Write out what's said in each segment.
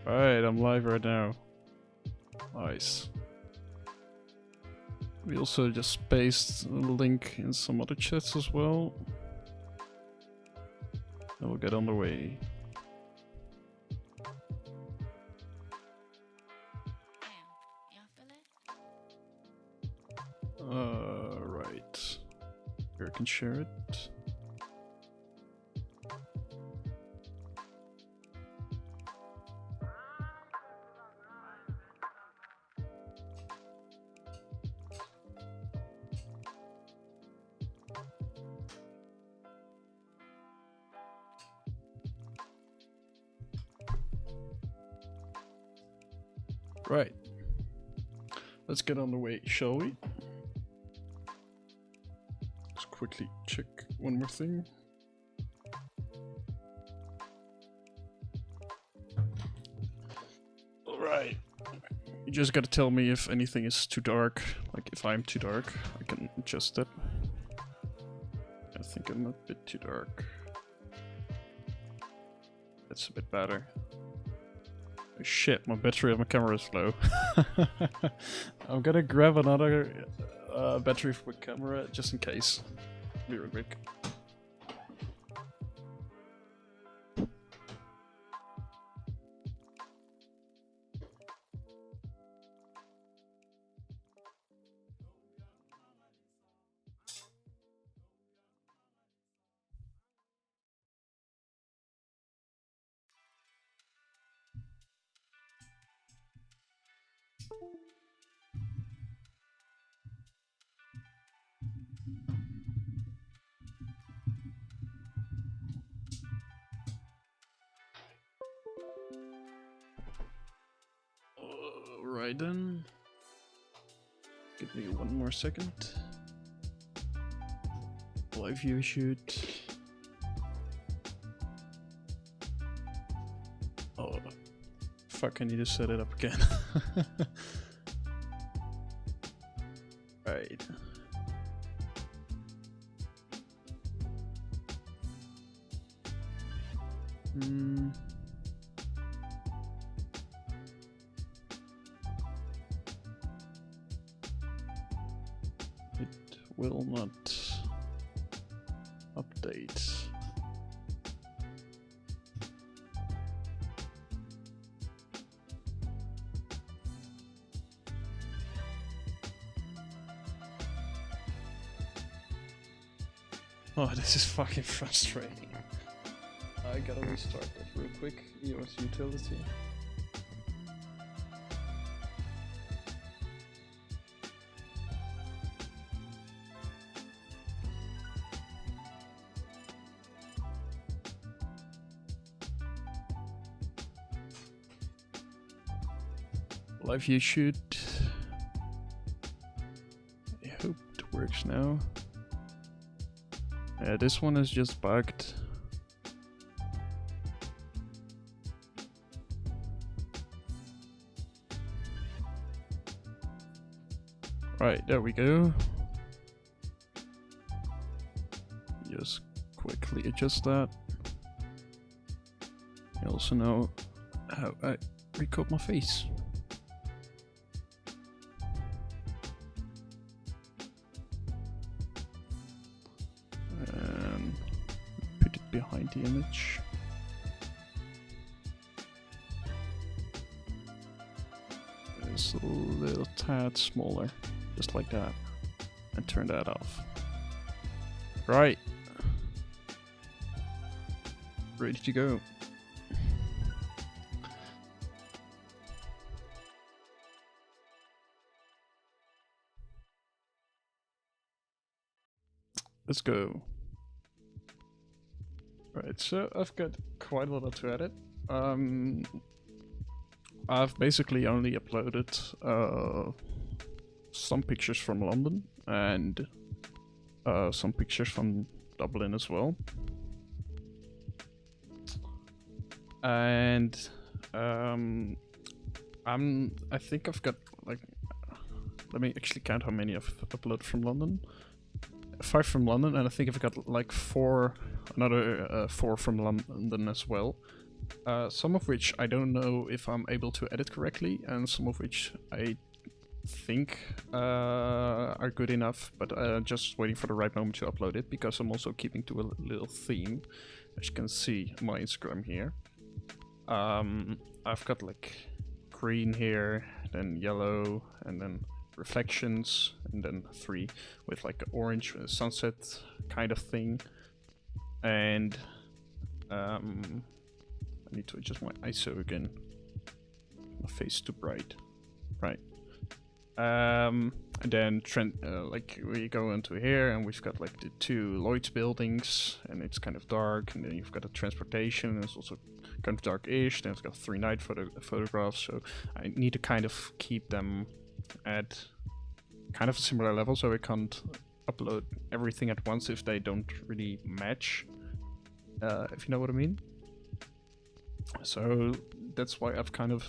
Alright, I'm live right now. Nice. We also just pasted a link in some other chats as well. And we'll get on the way. Right. Here I can share it. Right. Let's get on the way, shall we? Just quickly check one more thing. Alright. You just gotta tell me if anything is too dark. Like if I'm too dark, I can adjust it. I think I'm a bit too dark. That's a bit better. Oh shit, my battery on my camera is low. I'm gonna grab another battery for my camera just in case. Be right back. Alright then. Give me one more second. Live view shoot. Oh, fuck, I need to set it up again. Right. It will not update. Oh, this is fucking frustrating. I gotta restart that real quick. EOS utility. Live view shoot. I hope it works now. Yeah, this one is just bugged. Right, there we go. Just quickly adjust that. I also know how I record my face. And put it behind the image. It's a little tad smaller. Just like that, and turn that off. Right. Ready to go. Let's go. Right, so I've got quite a lot to edit. I've basically only uploaded some pictures from London and some pictures from Dublin as well. And I think I've got like, let me actually count how many I've uploaded from London. 5 from London, and I think I've got like another 4 from London as well. Some of which I don't know if I'm able to edit correctly, and some of which I think are good enough, but just waiting for the right moment to upload it, because I'm also keeping to a little theme, as you can see on my Instagram here. I've got like green here, then yellow, and then reflections, and then 3 with like an orange sunset kind of thing. And I need to adjust my ISO again. My face too bright. Right. And then like we go into here, and we've got like the 2 Lloyd's buildings, and it's kind of dark, and then you've got the transportation, and it's also kind of dark-ish. Then it's got 3 night photographs, so I need to kind of keep them at kind of a similar level, so I can't upload everything at once if they don't really match, if you know what I mean. So that's why I've kind of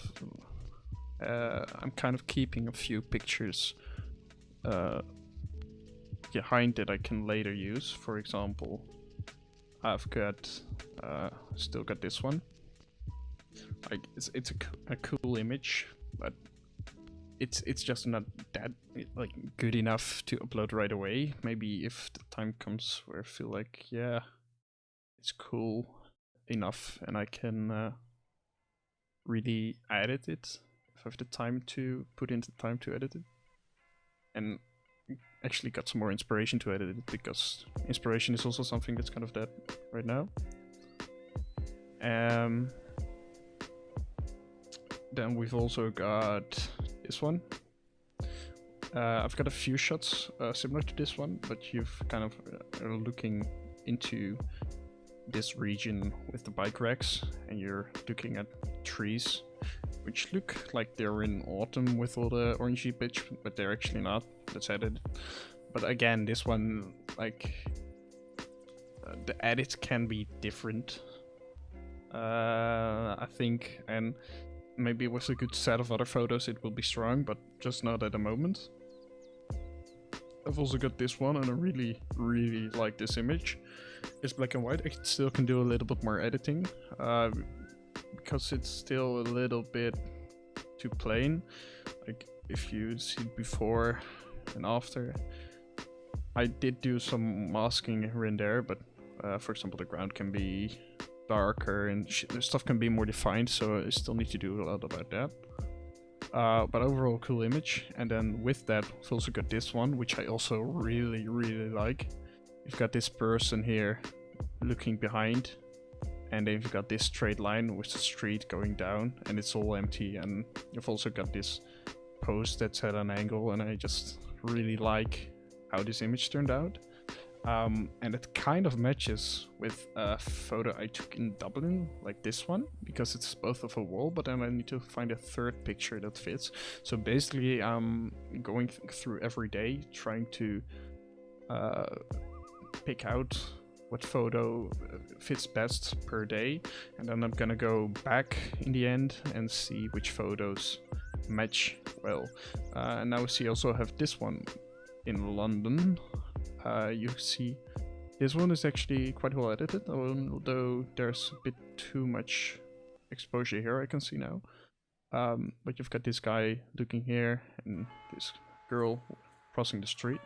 I'm kind of keeping a few pictures behind that I can later use. For example, I've got still got this one. Like it's a cool image, but it's just not that like good enough to upload right away. Maybe if the time comes where I feel like, yeah, it's cool enough and I can really edit it, if I have the time to put in the time to edit it, and actually got some more inspiration to edit it, because inspiration is also something that's kind of dead right now. Then we've also got this one. I've got a few shots similar to this one, but you've kind of are looking into this region with the bike racks, and you're looking at trees which look like they're in autumn with all the orangey pitch, but they're actually not. That's edited. But again, this one, like the edits can be different, I think, and maybe with a good set of other photos it will be strong, but just not at the moment. I've also got this one, and I really like this image. It's black and white. I still can do a little bit more editing, because it's still a little bit too plain. Like if you see before and after, I did do some masking here and there, but for example the ground can be darker and stuff can be more defined, so I still need to do a lot about that. But overall cool image. And then with that we've also got this one, which I also really like. You've got this person here looking behind, and then you've got this straight line with the street going down, and it's all empty. And you've also got this post that's at an angle, and I just really like how this image turned out. And it kind of matches with a photo I took in Dublin, like this one, because it's both of a wall, but then I need to find a third picture that fits. So basically I'm going through every day trying to pick out what photo fits best per day, and then I'm gonna go back in the end and see which photos match well. And now we see also have this one in London. You see this one is actually quite well edited, although there's a bit too much exposure here, I can see now. But you've got this guy looking here and this girl crossing the street,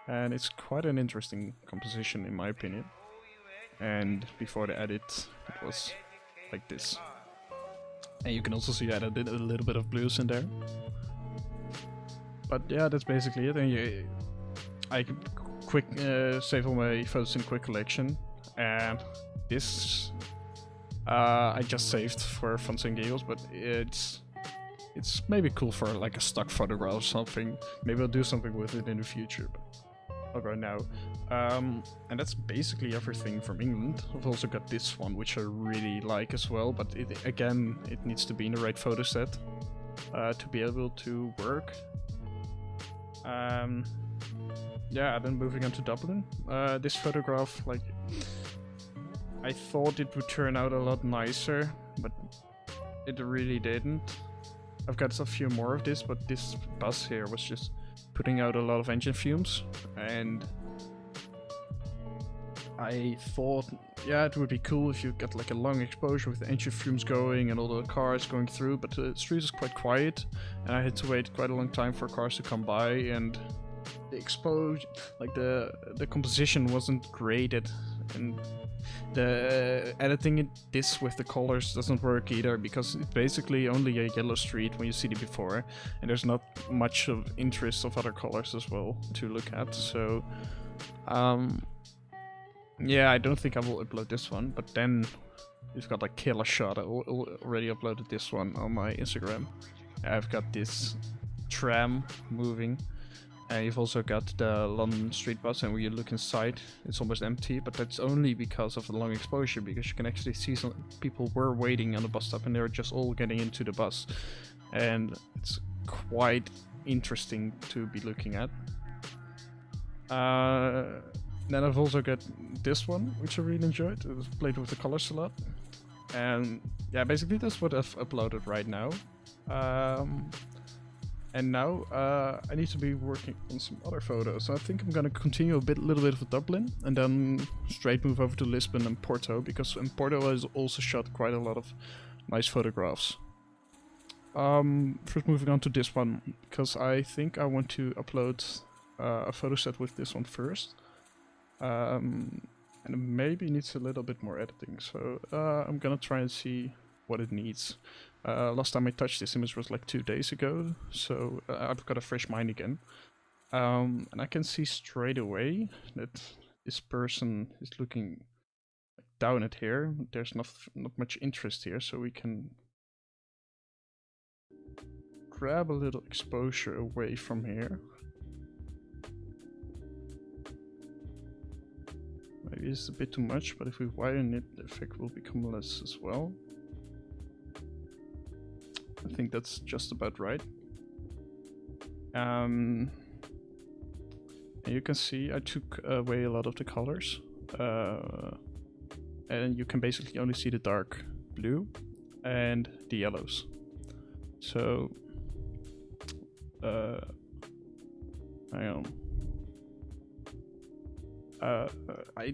and it's quite an interesting composition in my opinion. And before the edit it was like this, and you can also see that I did a little bit of blues in there. But yeah, that's basically it. And I could quick save all my photos in quick collection, and this I just saved for funs and giggles, but it's maybe cool for like a stock photograph or something. Maybe I'll do something with it in the future, but not right now. And that's basically everything from England. I've also got this one, which I really like as well, but again it needs to be in the right photo set to be able to work. Yeah, then moving on to Dublin. This photograph, like, I thought it would turn out a lot nicer, but it really didn't. I've got a few more of this, but this bus here was just putting out a lot of engine fumes, and I thought, yeah, it would be cool if you got like a long exposure with the engine fumes going and all the cars going through, but the street is quite quiet, and I had to wait quite a long time for cars to come by, and the exposure, like the composition wasn't graded, and the editing this with the colors doesn't work either, because it's basically only a yellow street when you see it before, and there's not much of interest of other colors as well to look at. So yeah, I don't think I will upload this one, but then we've got like killer shot. I already uploaded this one on my Instagram. I've got this tram moving, and you've also got the London street bus, and when you look inside, it's almost empty, but that's only because of the long exposure, because you can actually see some people were waiting on the bus stop and they were just all getting into the bus, and it's quite interesting to be looking at. Then I've also got this one, which I really enjoyed. I've played with the colors a lot. And yeah, basically that's what I've uploaded right now. And now I need to be working on some other photos. So I think I'm gonna continue a little bit with Dublin, and then straight move over to Lisbon and Porto, because in Porto I also shot quite a lot of nice photographs. First moving on to this one, because I think I want to upload a photo set with this one first. And it maybe needs a little bit more editing, so I'm gonna try and see what it needs. Last time I touched this image was like 2 days ago, so I've got a fresh mind again. And I can see straight away that this person is looking down at here. There's not much interest here, so we can grab a little exposure away from here. Maybe it's a bit too much, but if we widen it, the effect will become less as well. I think that's just about right. And you can see I took away a lot of the colors. And you can basically only see the dark blue and the yellows. So, hang on. I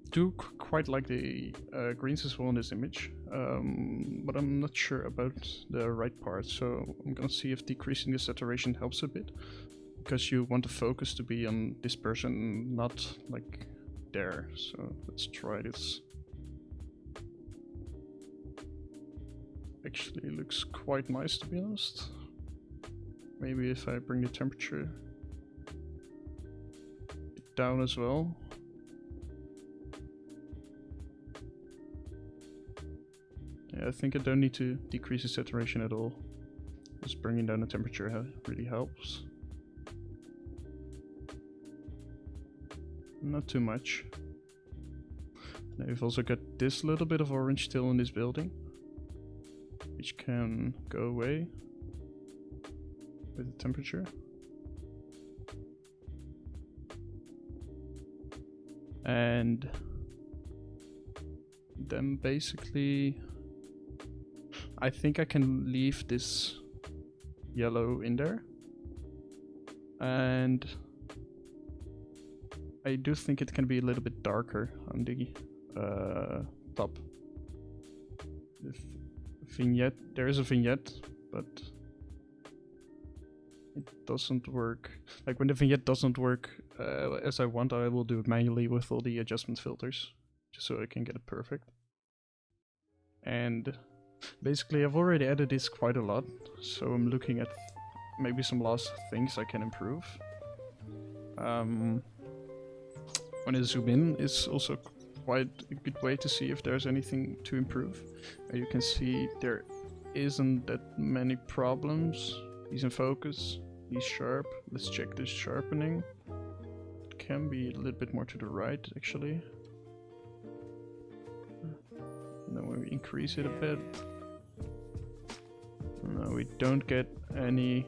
do quite like the greens as well in this image, but I'm not sure about the right part, so I'm gonna see if decreasing the saturation helps a bit, because you want the focus to be on this person, not like there. So let's try this. Actually looks quite nice, to be honest. Maybe if I bring the temperature down as well. Yeah, I think I don't need to decrease the saturation at all. Just bringing down the temperature really helps. Not too much. Now we've also got this little bit of orange still in this building, which can go away with the temperature. And then basically I think I can leave this yellow in there, and I do think it can be a little bit darker on the top. The vignette, there is a vignette, but it doesn't work. Like when the vignette doesn't work as I want, I will do it manually with all the adjustment filters, just so I can get it perfect. And basically I've already edited this quite a lot, so I'm looking at maybe some last things I can improve. When I zoom in, it's also quite a good way to see if there's anything to improve. You can see there isn't that many problems. He's in focus, he's sharp. Let's check this sharpening. It can be a little bit more to the right, actually. And then when we increase it a bit, no, we don't get any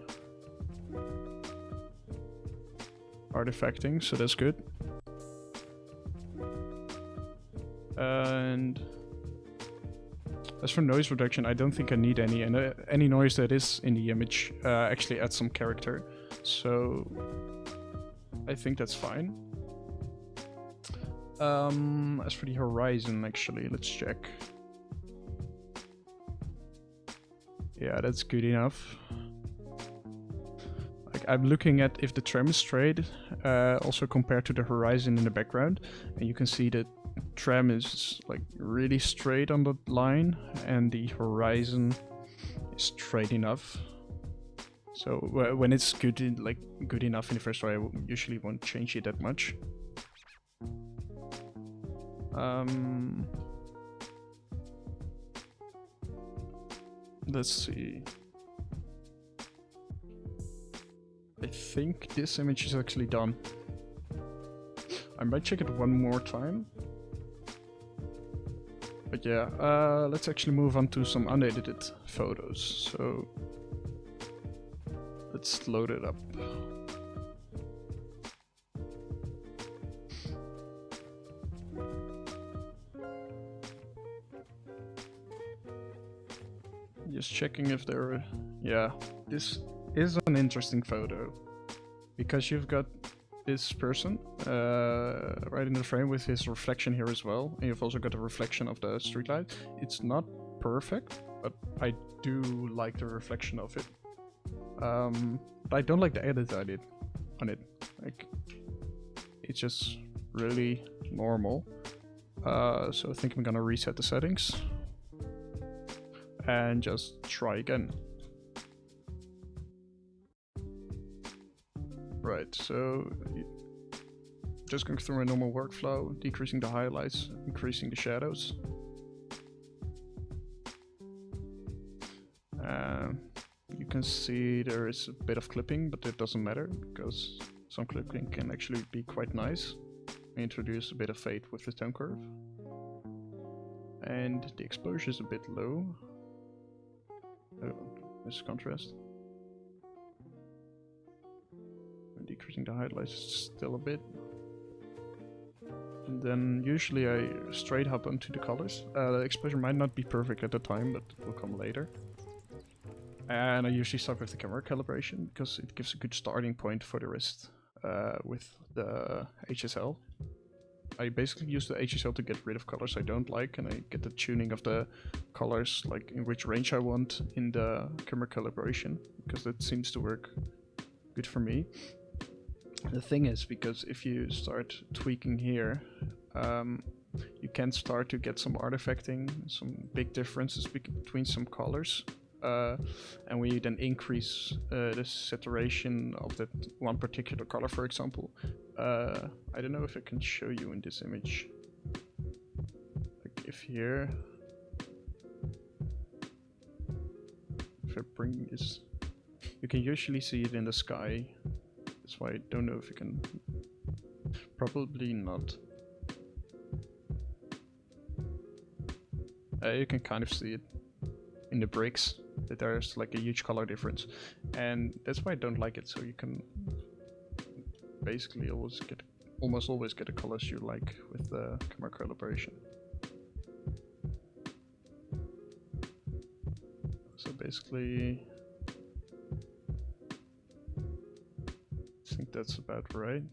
artifacting, so that's good. And as for noise reduction, I don't think I need any, and any noise that is in the image actually adds some character, so I think that's fine. As for the horizon, actually, let's check. Yeah, that's good enough. Like, I'm looking at if the tram is straight, also compared to the horizon in the background, and you can see that tram is like really straight on the line, and the horizon is straight enough. So when it's good enough in the first try, I usually won't change it that much. Let's see. I think this image is actually done. I might check it one more time. But yeah, let's actually move on to some unedited photos. So let's load it up. Just checking if there are... Yeah, this is an interesting photo. Because you've got this person right in the frame with his reflection here as well. And you've also got a reflection of the streetlight. It's not perfect, but I do like the reflection of it. But I don't like the edit I did on it. Like, it's just really normal. So I think I'm gonna reset the settings and just try again. Right, so just going through my normal workflow, decreasing the highlights, increasing the shadows. You can see there is a bit of clipping, but it doesn't matter because some clipping can actually be quite nice. I introduce a bit of fade with the tone curve. And the exposure is a bit low. Oh, there's contrast. And decreasing the highlights still a bit. And then usually I straight hop onto the colors. The exposure might not be perfect at the time, but it will come later. And I usually start with the camera calibration because it gives a good starting point for the rest with the HSL. I basically use the HSL to get rid of colors I don't like, and I get the tuning of the colors, like in which range I want in the camera calibration, because that seems to work good for me. The thing is, because if you start tweaking here, you can start to get some artifacting, some big differences between some colors. And when you then increase the saturation of that one particular color, for example, I don't know if I can show you in this image. Like if here, if I bring this, you can usually see it in the sky. That's why I don't know if you can. Probably not. You can kind of see it in the bricks, that there's like a huge color difference, and that's why I don't like it. So you can basically almost always get the colors you like with the camera calibration. So basically, I think that's about right.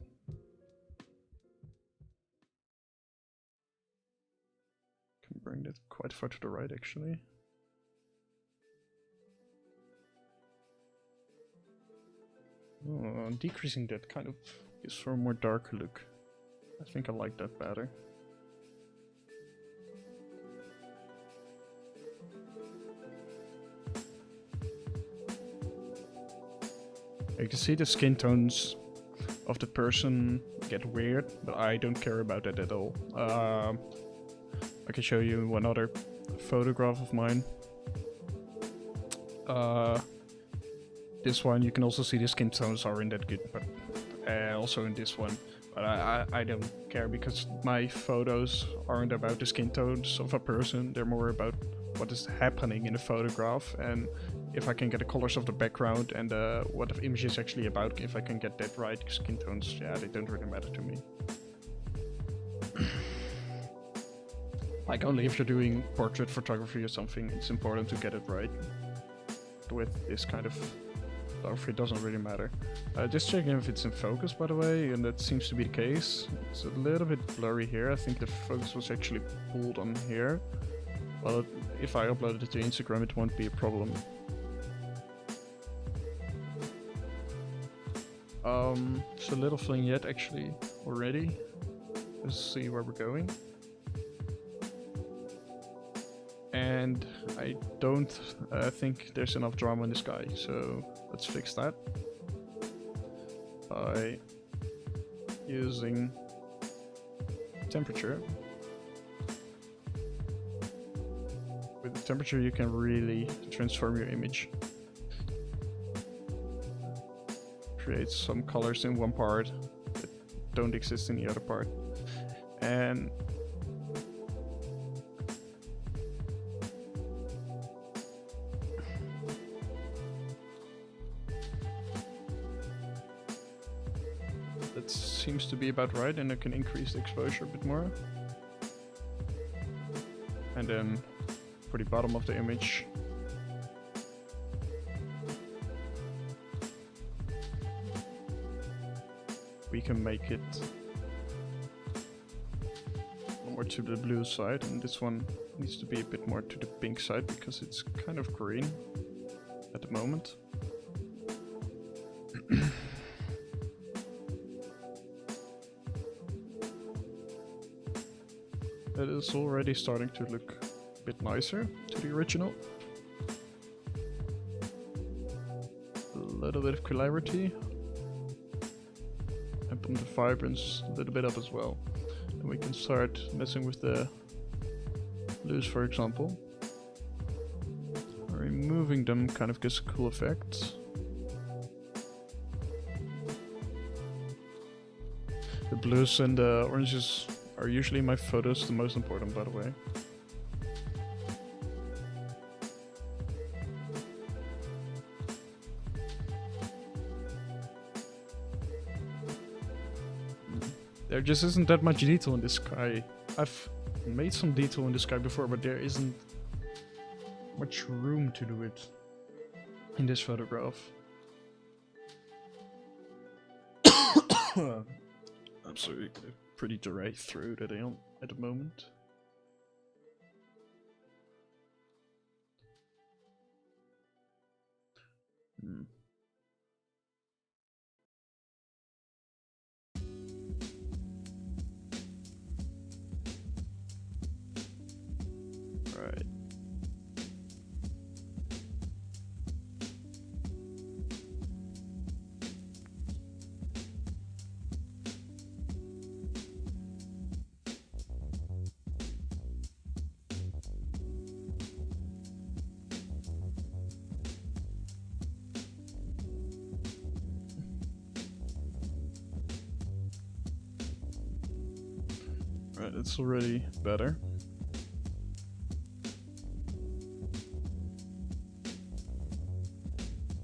Can bring that quite far to the right actually. Oh, decreasing that kind of gives for a more darker look. I think I like that better. You can see the skin tones of the person get weird, but I don't care about that at all. I can show you one other photograph of mine. This one, you can also see the skin tones aren't that good, but also in this one. But I don't care, because my photos aren't about the skin tones of a person, they're more about what is happening in the photograph, and if I can get the colors of the background and what the image is actually about, if I can get that right, skin tones, yeah, they don't really matter to me. Like only if you're doing portrait photography or something, it's important to get it right with this kind of It doesn't really matter. Just checking if it's in focus, by the way, and that seems to be the case. It's a little bit blurry here. I think the focus was actually pulled on here. Well, if I uploaded it to Instagram, it won't be a problem. It's a little vignette actually already. Let's see where we're going. And I don't think there's enough drama in the sky, so let's fix that by using temperature. With the temperature you can really transform your image. Create some colors in one part that don't exist in the other part. And that seems to be about right, and I can increase the exposure a bit more. And then for the bottom of the image, we can make it more to the blue side, and this one needs to be a bit more to the pink side because it's kind of green at the moment. It is already starting to look a bit nicer to the original. A little bit of clarity. And put the vibrance a little bit up as well. And we can start messing with the blues, for example. Removing them kind of gives a cool effect. The blues and the oranges are usually in my photos the most important, by the way. There just isn't that much detail in the sky. I've made some detail in the sky before, but there isn't much room to do it in this photograph. I'm sorry, pretty dry throat at the moment. Right. Right, it's already better.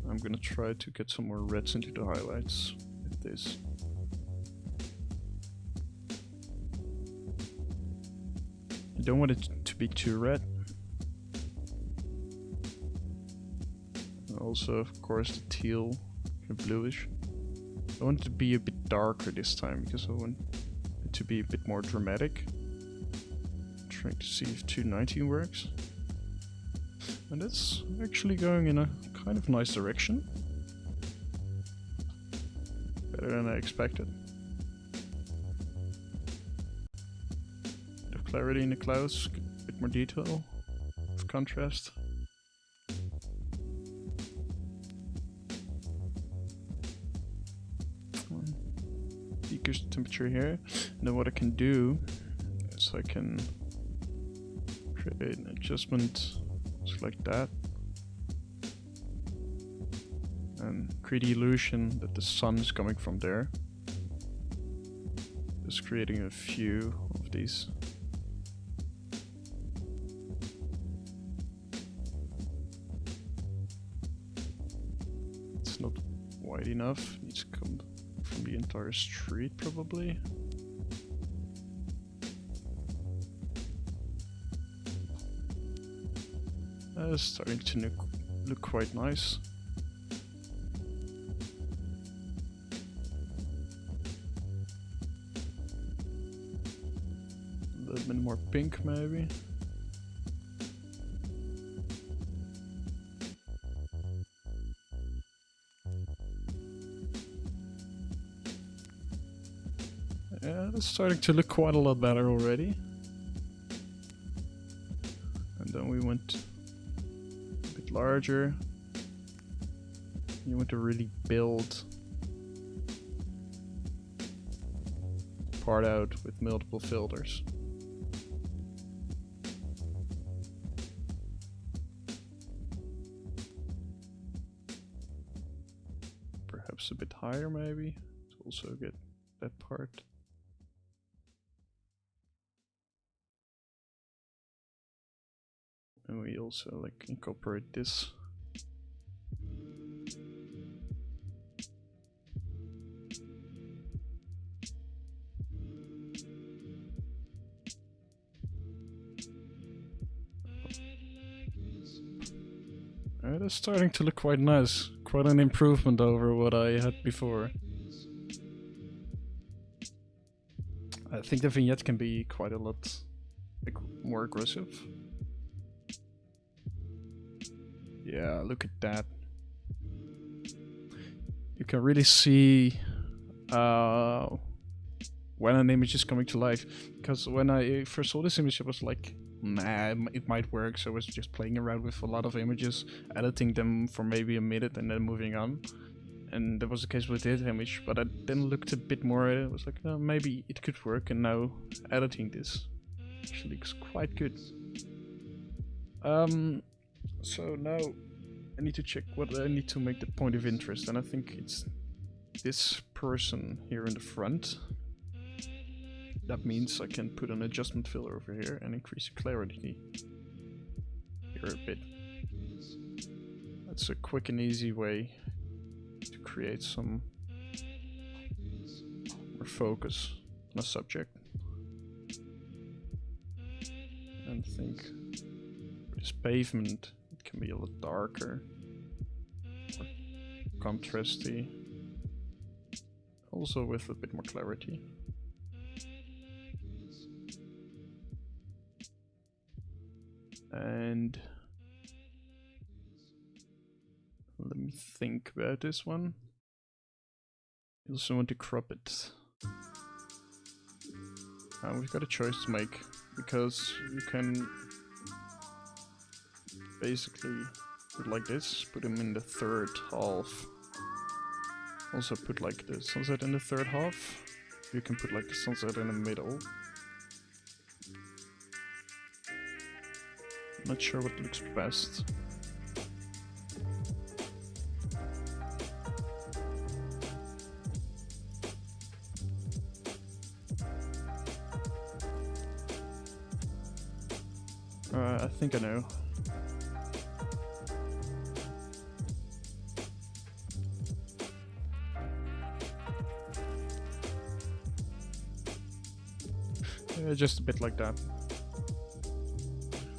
I'm gonna try to get some more reds into the highlights with this. I don't want it to be too red. And also, of course, the teal, kind of bluish. I want it to be a bit darker this time because I want it to be a bit more dramatic. I'm trying to see if 219 works. And it's actually going in a kind of nice direction. Better than I expected. Bit of clarity in the clouds, a bit more detail, of contrast. Decrease the temperature here. And then what I can do is I can create an adjustment just like that. And create the illusion that the sun is coming from there. Just creating a few of these. It's not wide enough, it needs to come from the entire street probably. Starting to look quite nice. A bit more pink maybe. Yeah, that's starting to look quite a lot better already. And then we went a bit larger. You want to really build part out with multiple filters. Perhaps a bit higher maybe to also get that part. And we also like incorporate this. It's starting to look quite nice. Quite an improvement over what I had before. I think the vignette can be quite a lot more aggressive. Yeah, look at that. You can really see when an image is coming to life. Because when I first saw this image, I was like, nah, it might work. So I was just playing around with a lot of images, editing them for maybe a minute and then moving on. And that was the case with this image, but I then looked a bit more at it. I was like, oh, maybe it could work. And now editing this actually looks quite good. So now I need to check what I need to make the point of interest, and I think it's this person here in the front. That means I can put an adjustment filter over here and increase the clarity here a bit. That's a quick and easy way to create some more focus on a subject. And I think for this pavement, it can be a lot darker, more contrasty, also with a bit more clarity. And let me think about this one. You also want to crop it. We've got a choice to make, because you can basically put like this, put them in the third half. Also put like the sunset in the third half. You can put like the sunset in the middle. Not sure what looks best. I think I know. Yeah, just a bit like that.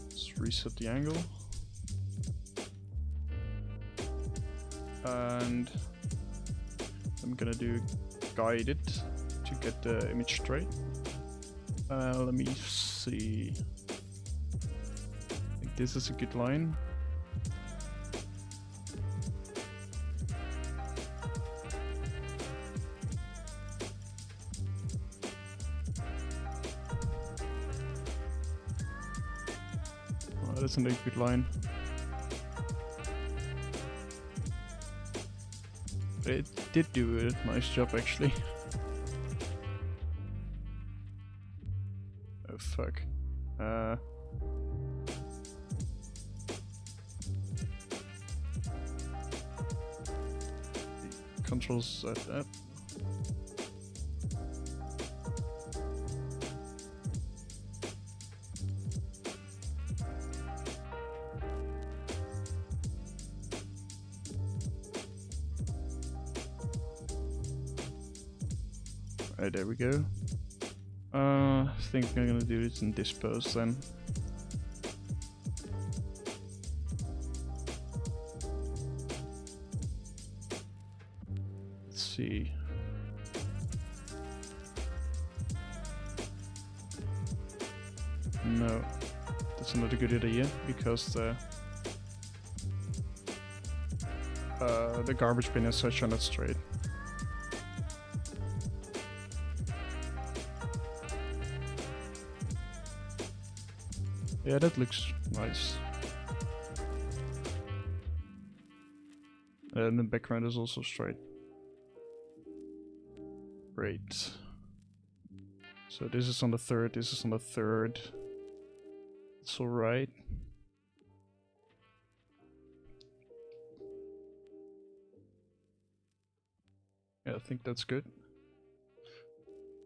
Let's reset the angle. And I'm gonna do guided to get the image straight. Let me see. I think this is a good line. Oh, that's a good line. It did do a nice job actually. Oh fuck. Control Z up. Alright, there we go. I think I'm gonna do it in this pose then. Let's see. No, that's not a good idea because the garbage bin is such on it straight. Yeah, that looks nice. And the background is also straight. Great. So this is on the third, this is on the third. It's alright. Yeah, I think that's good.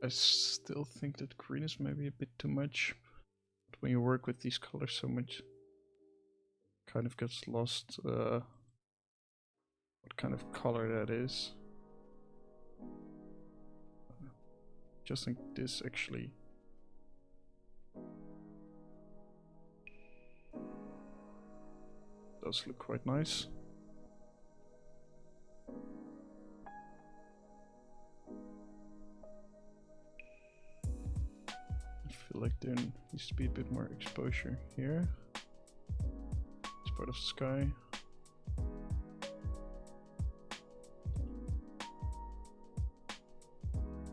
I still think that green is maybe a bit too much. But when you work with these colors so much, kind of gets lost what kind of color that is. Just think this actually does look quite nice. I feel like there needs to be a bit more exposure here. It's part of the sky.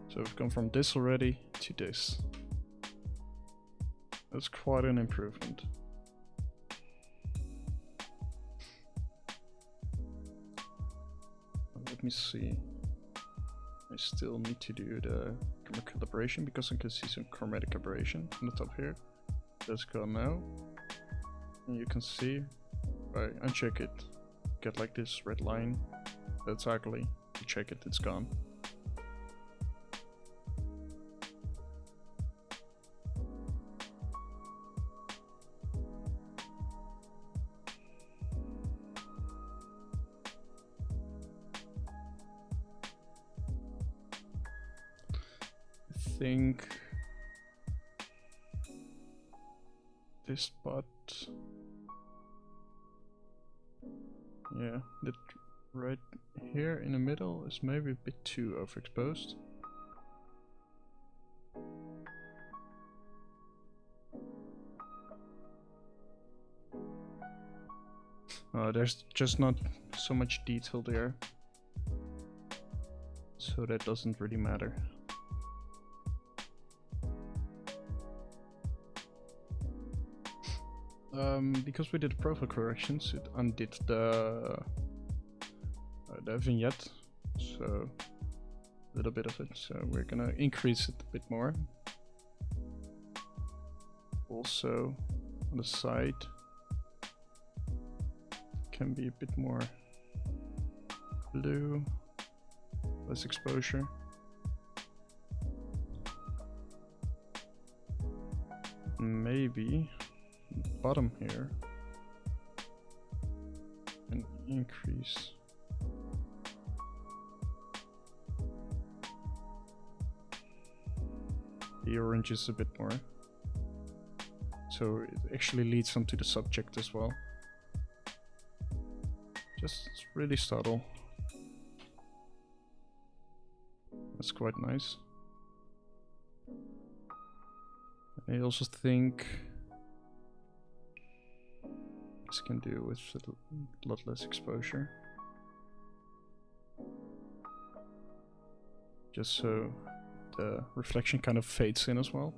So we've gone from this already to this. That's quite an improvement. Let me see. I still need to do the camera calibration because I can see some chromatic aberration on the top here. That's gone now. And you can see, if I uncheck it, get like this red line. That's ugly. You check it, it's gone. I think this spot, yeah, that right here in the middle is maybe a bit too overexposed. There's just not so much detail there, so that doesn't really matter. Because we did profile corrections, it undid the vignette, so a little bit of it. So we're gonna increase it a bit more. Also, on the side, can be a bit more blue, less exposure. Maybe bottom here and increase the oranges a bit more, so it actually leads onto the subject as well. Just really subtle. That's quite nice. I also think this can do with a lot less exposure. Just so the reflection kind of fades in as well.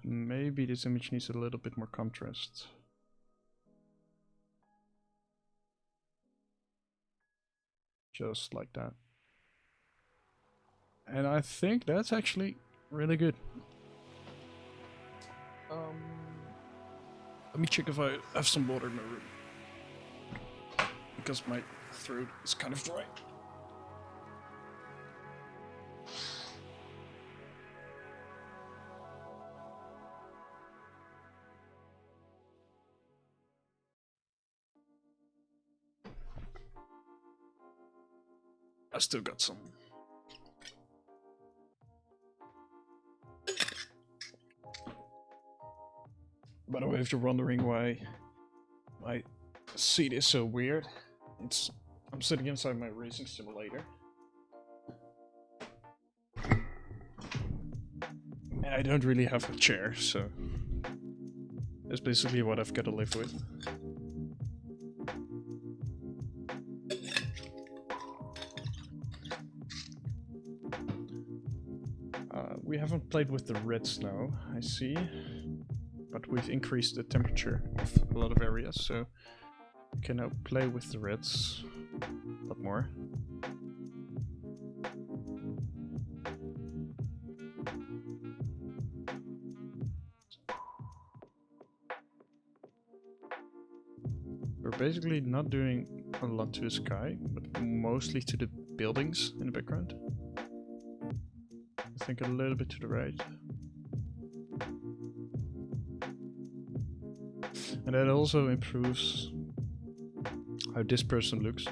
And maybe this image needs a little bit more contrast. Just like that. And I think that's actually really good. Let me check if I have some water in my room, because my throat is kind of dry. I still got some. By the way, if you're wondering why my seat is so weird, it's I'm sitting inside my racing simulator. And I don't really have a chair, so that's basically what I've got to live with. We haven't played with the reds now, I see. But we've increased the temperature of a lot of areas, so we can now play with the reds a lot more. We're basically not doing a lot to the sky, but mostly to the buildings in the background. I think a little bit to the right. And that also improves how this person looks.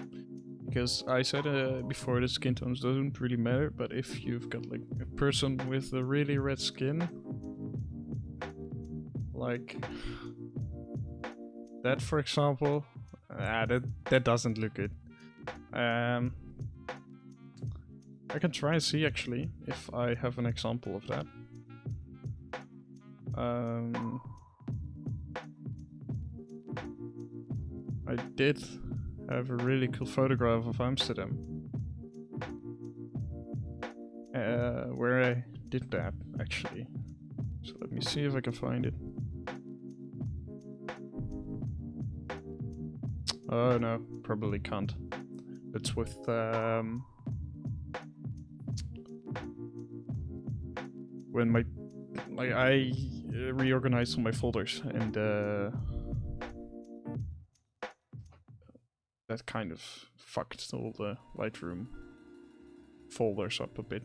Because I said before, the skin tones don't really matter, but if you've got like a person with a really red skin, like that for example, that doesn't look good. I can try and see actually if I have an example of that. I did have a really cool photograph of Amsterdam where I did that actually. So let me see if I can find it. Oh no, probably can't. It's with when I reorganized all my folders, and that kind of fucked all the Lightroom folders up a bit.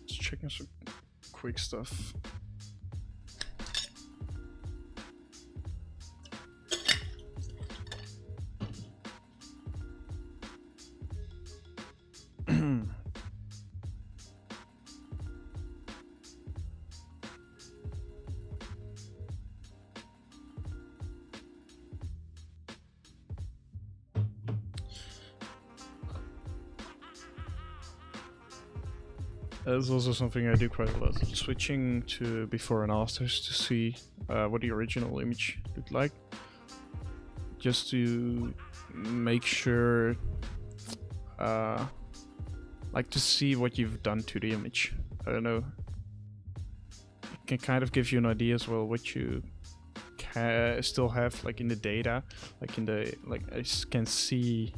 Checking some quick stuff. That's also something I do quite a lot. Switching to before and afters to see what the original image looked like. Just to make sure, like to see what you've done to the image. I don't know. It can kind of give you an idea as well what you still have like in the data. Like in the, like I can see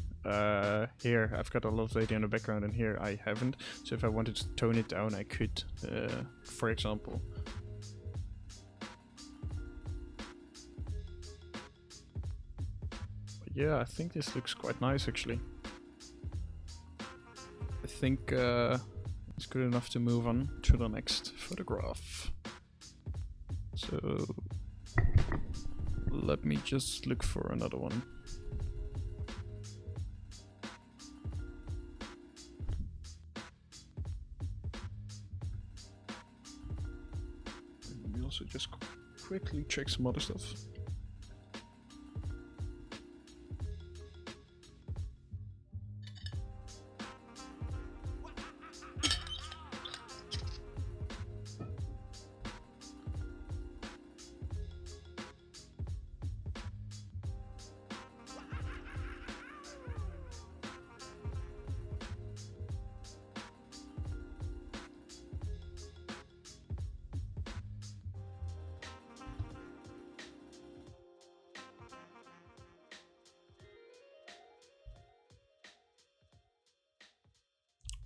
here I've got a lot of data in the background and here I haven't, so if I wanted to tone it down I could, for example. But yeah, I think this looks quite nice actually. I think it's good enough to move on to the next photograph. So let me just look for another one. Also just quickly check some other stuff.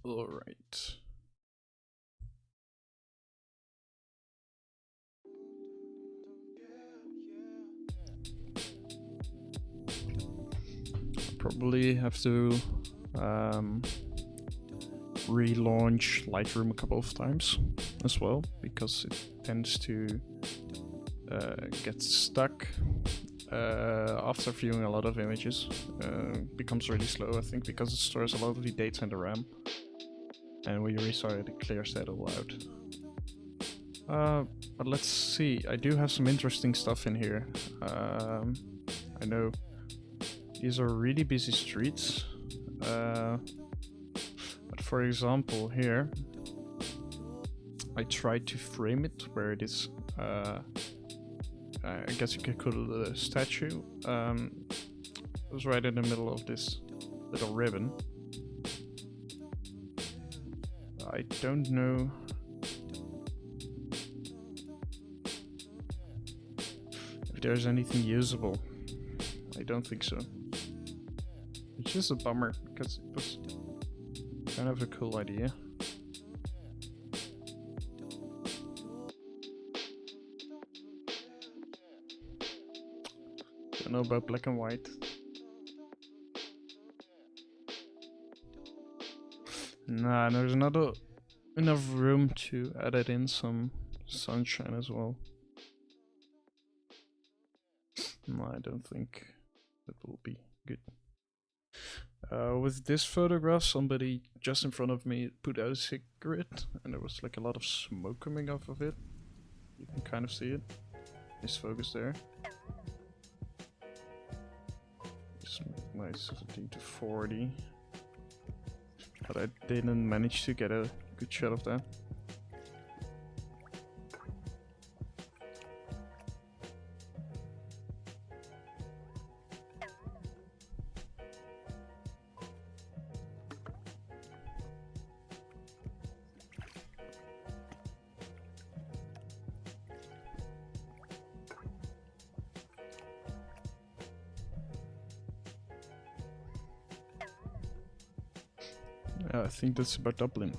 All right. probably have to relaunch Lightroom a couple of times as well, because it tends to get stuck after viewing a lot of images. Becomes really slow, I think, because it stores a lot of the data in the RAM, and when you restart it, it clears that all out. But let's see, I do have some interesting stuff in here. I know these are really busy streets, but for example here, I tried to frame it where it is, I guess you could call it a statue. It was right in the middle of this little ribbon. I don't know if there's anything usable. I don't think so. It's just a bummer, because it was kind of a cool idea. Don't know about black and white. Nah, there's not enough room to edit in some sunshine as well. No, I don't think that will be good. With this photograph, somebody just in front of me put out a cigarette, and there was like a lot of smoke coming off of it. You can kind of see it. Just focus there. My 17 to 40. But I didn't manage to get a good shot of that. I think that's about Dublin.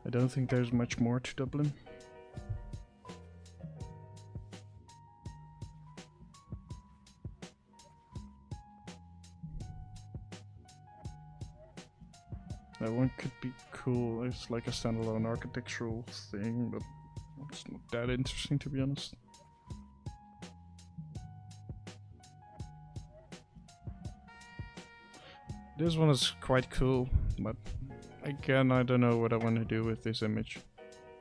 I don't think there's much more to Dublin. That one could be cool. It's like a standalone architectural thing, but it's not that interesting, to be honest. This one is quite cool, but again, I don't know what I want to do with this image.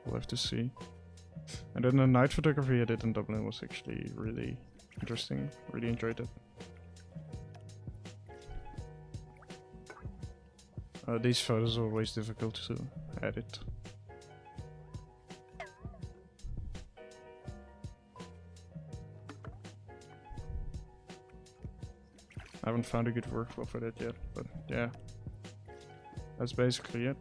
We'll have to see. And then the night photography I did in Dublin was actually really interesting. Really enjoyed it. These photos are always difficult to edit. I haven't found a good workflow for that yet, but yeah. That's basically it.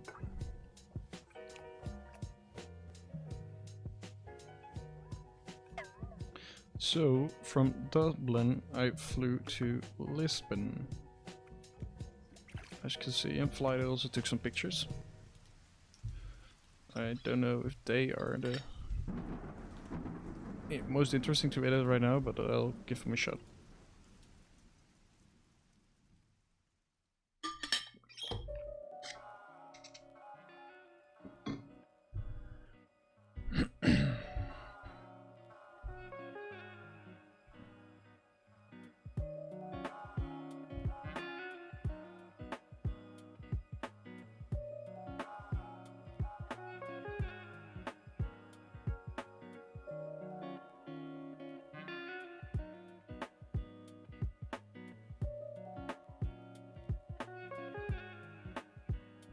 So, from Dublin, I flew to Lisbon. As you can see, in flight I also took some pictures. I don't know if they are the most interesting to edit right now, but I'll give them a shot.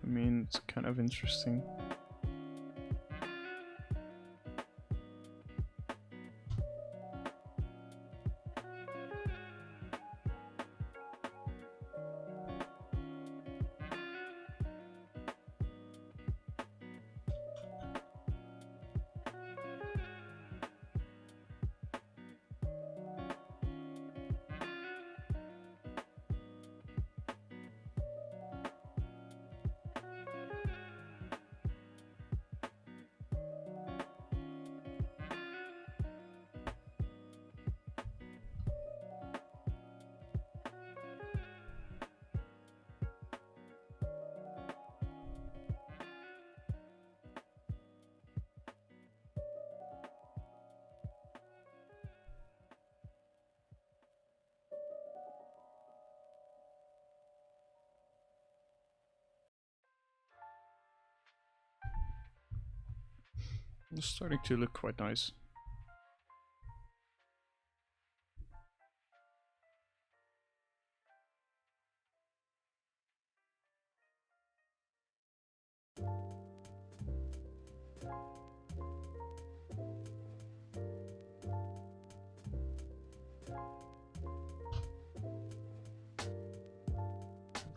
I mean, it's kind of interesting. It's starting to look quite nice.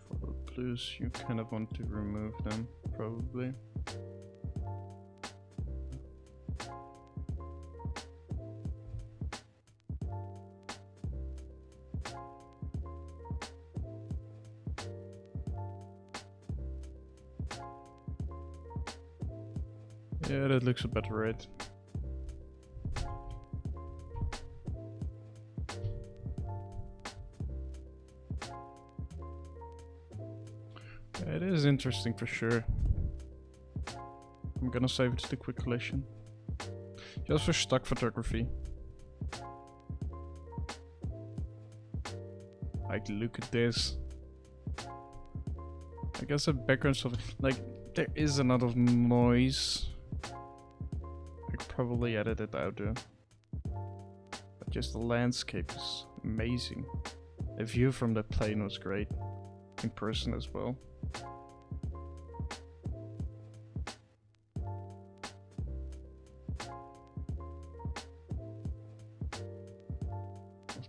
For the blues, you kind of want to remove them, probably. Yeah, that looks a bit red. Yeah, it is interesting for sure. I'm gonna save it to the quick collection. Just for stock photography. Like, look at this. I guess the background stuff, like, there is a lot of noise. I could probably edit it out though. But just the landscape is amazing. The view from the plane was great. In person as well.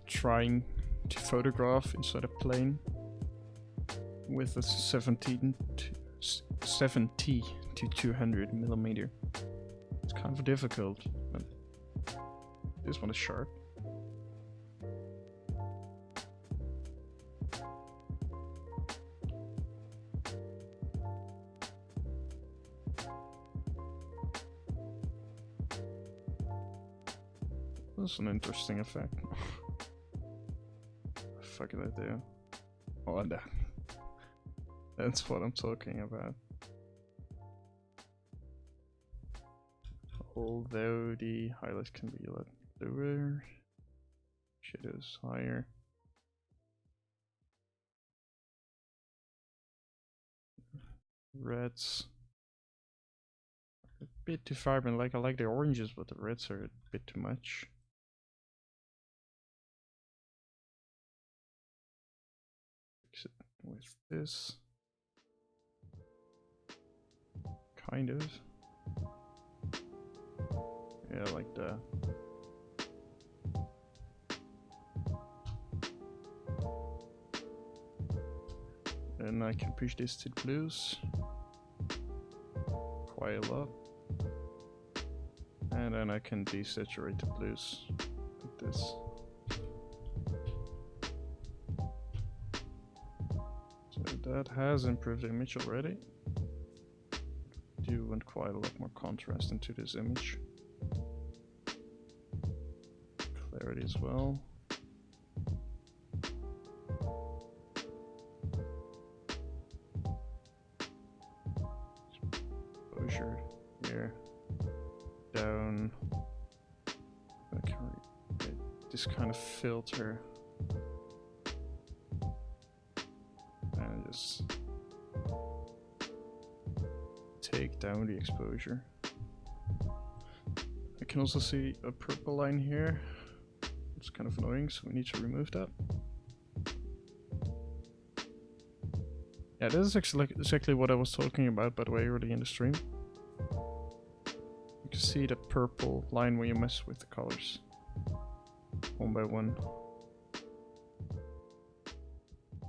Trying to photograph inside a plane with a 70 to 200 millimeter. It's kind of difficult, but this one is sharp. That's an interesting effect. Fuck did I do? Oh, that. That's what I'm talking about. Although the highlights can be a lot lower, shadows higher. Reds a bit too vibrant. Like, I like the oranges, but the reds are a bit too much. Fix it with this. Kind of. Yeah, like that. And I can push this to the blues quite a lot. And then I can desaturate the blues like this. So that has improved the image already. Do want quite a lot more contrast into this image. Clarity as well. Exposure here. Down. I can get this kind of filter. And just take down the exposure. I can also see a purple line here. It's kind of annoying, so we need to remove that. Yeah, this is actually exactly what I was talking about, by the way, early in the stream. You can see the purple line when you mess with the colors. One by one.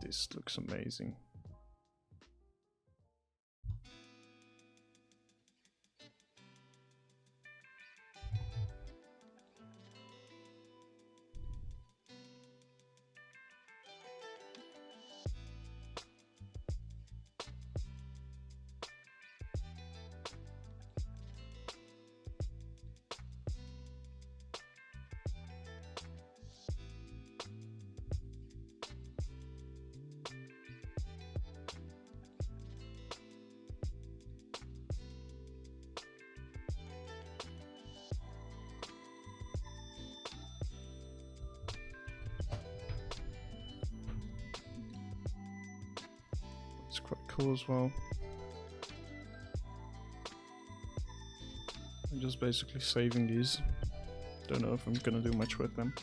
This looks amazing. It's quite cool as well. I'm just basically saving these. Don't know if I'm gonna do much with them.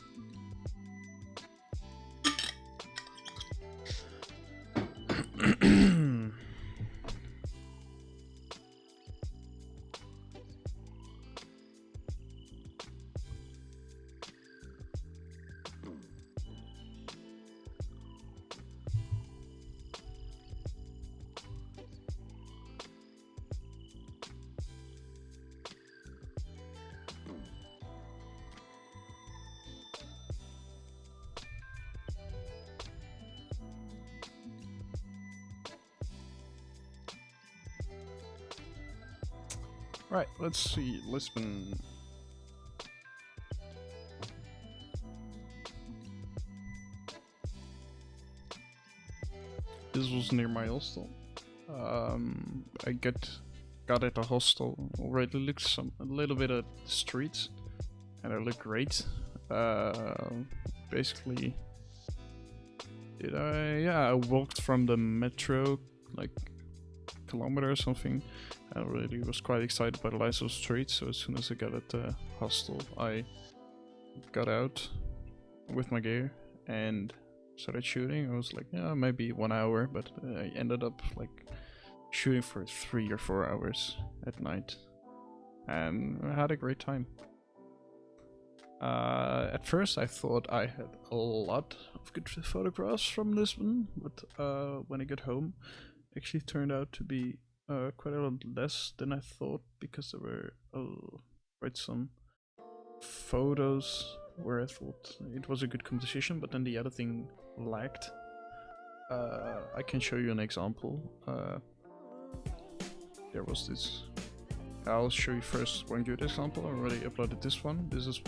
Right, let's see, Lisbon. This was near my hostel. I got at the hostel, already looked a little bit at the streets, and it looked great. Basically, I walked from the metro, like kilometer or something. I really was quite excited by the lights of the street, so as soon as I got at the hostel, I got out with my gear and started shooting. I was like, yeah, maybe 1 hour, but I ended up like shooting for 3 or 4 hours at night, and I had a great time. At first I thought I had a lot of good photographs from Lisbon, but when I got home, it actually turned out to be quite a lot less than I thought, because there were quite some photos where I thought it was a good composition, but then the editing lagged. I can show you an example. There was this. I'll show you first one good example. I already uploaded this one. This is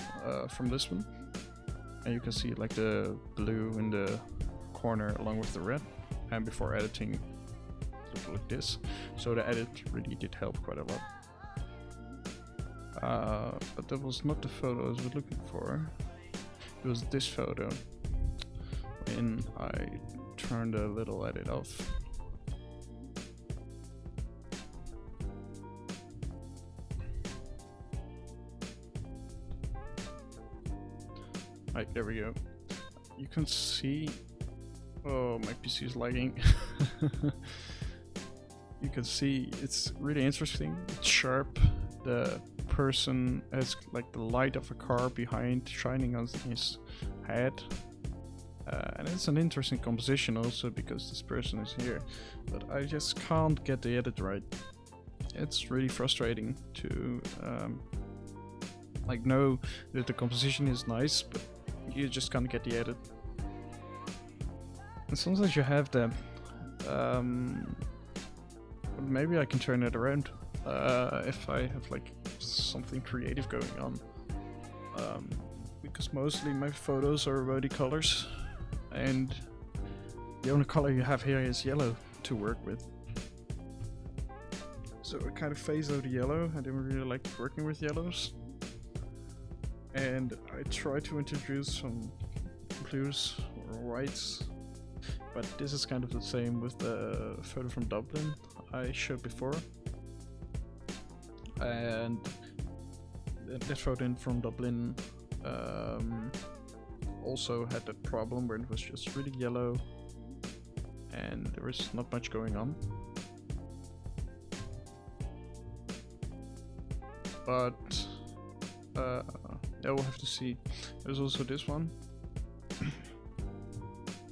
from this one, and you can see like the blue in the corner along with the red, and before editing it looked like this. So the edit really did help quite a lot. But that was not the photo I was looking for. It was this photo, and I turned a little edit off. Right, there we go. You can see. Oh, my PC is lagging. You can see it's really interesting. It's sharp. The person has like the light of a car behind shining on his head. And it's an interesting composition also because this person is here. But I just can't get the edit right. It's really frustrating to like know that the composition is nice, but you just can't get the edit. And sometimes you have that. Maybe I can turn it around if I have like something creative going on. Because mostly my photos are rody colors, and the only color you have here is yellow to work with. So I kind of phased out the yellow. I didn't really like working with yellows. And I tried to introduce some blues or whites, but this is kind of the same with the photo from Dublin I showed before. And that photo from Dublin also had that problem where it was just really yellow and there was not much going on. But yeah, we'll have to see. There's also this one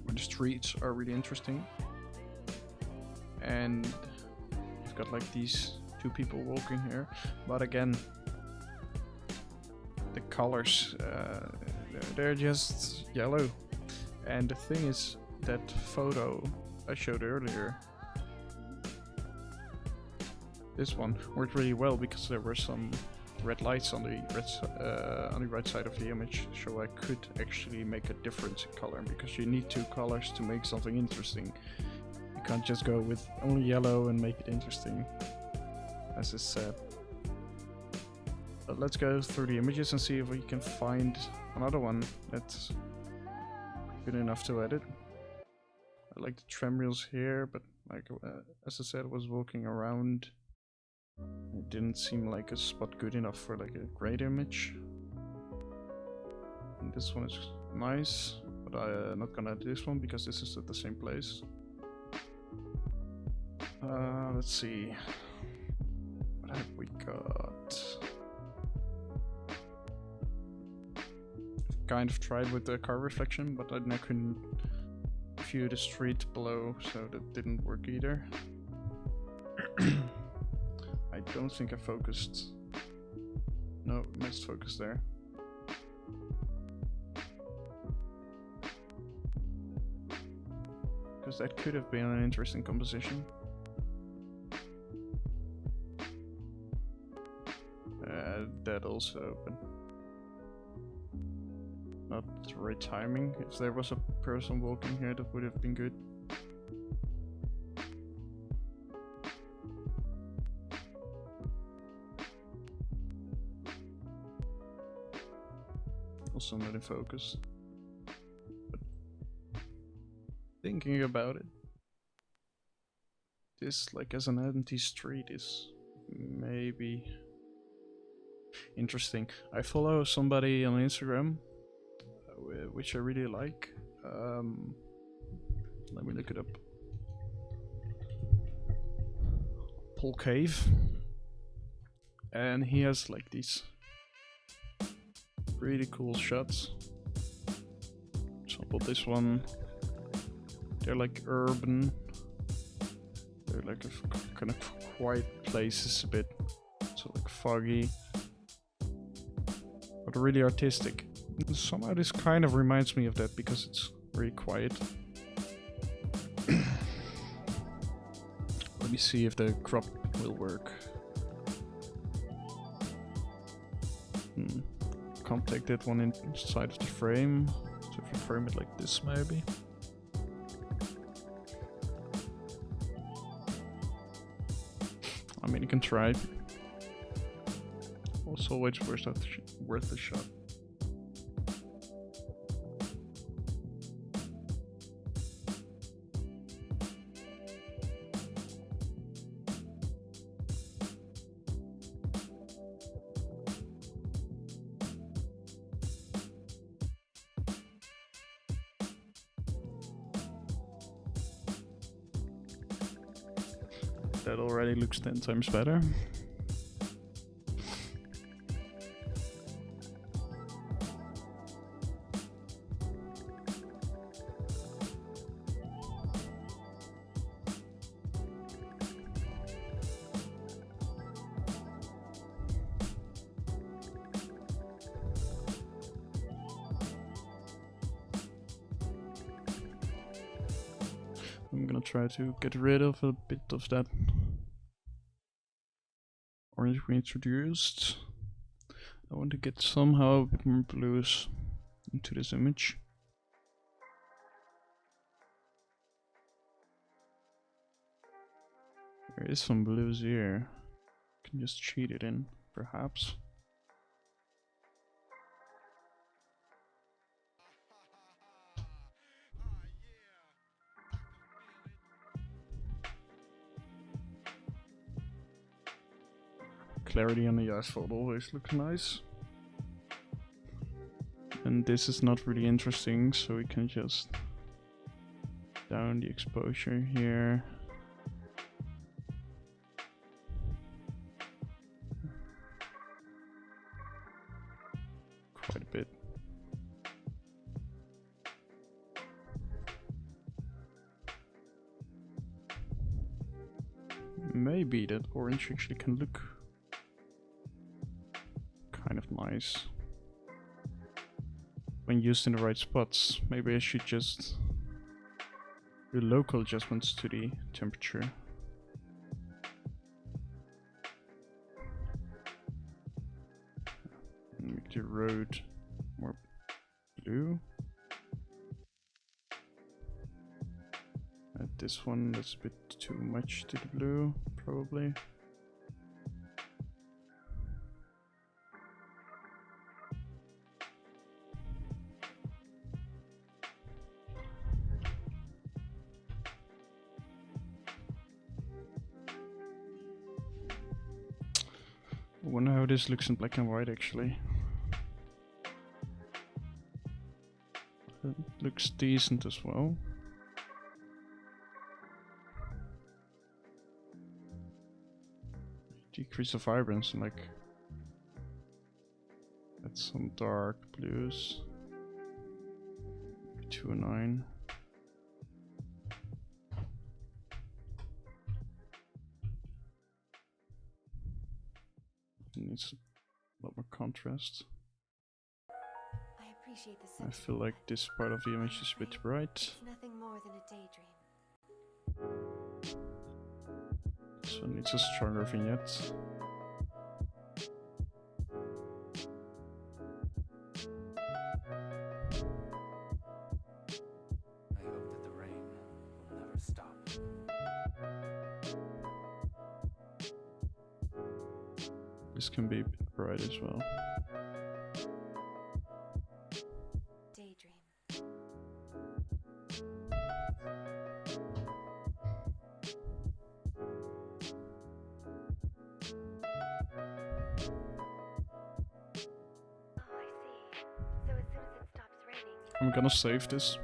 where the streets are really interesting, and you've got like these two people walking here, but again the colors they're just yellow. And the thing is, that photo I showed earlier, this one worked really well because there were some red lights on the right side of the image, so I could actually make a difference in color, because you need two colors to make something interesting. You can't just go with only yellow and make it interesting, as is said. But let's go through the images and see if we can find another one that's good enough to edit. I like the trim wheels here, but like as I said, I was walking around It didn't seem like a spot good enough for like a great image. And this one is nice, but I'm not gonna do this one because this is at the same place. Let's see. What have we got? Kind of tried with the car reflection, but then I couldn't view the street below, so that didn't work either. I don't think I focused. No, missed focus there. Because that could have been an interesting composition. That also, but not the right timing. If there was a person walking here, that would have been good. Also not in focus. But thinking about it, this like as an empty street is maybe interesting. I follow somebody on Instagram, which I really like. Let me look it up. Paul Cave, and he has like these really cool shots. For example, this one. They're like urban. They're like a kind of quiet places a bit, so like foggy, but really artistic. And somehow this kind of reminds me of that because it's really quiet. Let me see if the crop will work. Can't take that one inside of the frame, so if you frame it like this maybe. I mean, you can try. Also, always worth a shot. That already looks 10 times better. I'm gonna try to get rid of a bit of that orange we introduced. I want to get somehow a bit more blues into this image. There is some blues here. Can just cheat it in, perhaps. Clarity on the asphalt always looks nice. And this is not really interesting, so we can just down the exposure here. Quite a bit. Maybe that orange actually can look kind of nice when used in the right spots. Maybe I should just do local adjustments to the temperature. Make the road more blue. Add this one, that's a bit too much to the blue, probably. wonder how this looks in black and white actually. It looks decent as well. Decrease the vibrance and like add some dark blues. 209. It needs a lot more contrast. I feel like this part of the image is a bit bright. It's nothing more than a daydream. So it needs a stronger vignette. I hope that the rain will never stop. This can be a bit bright as well. Daydream. Oh, I see. So as soon as it stops raining, I'm gonna save this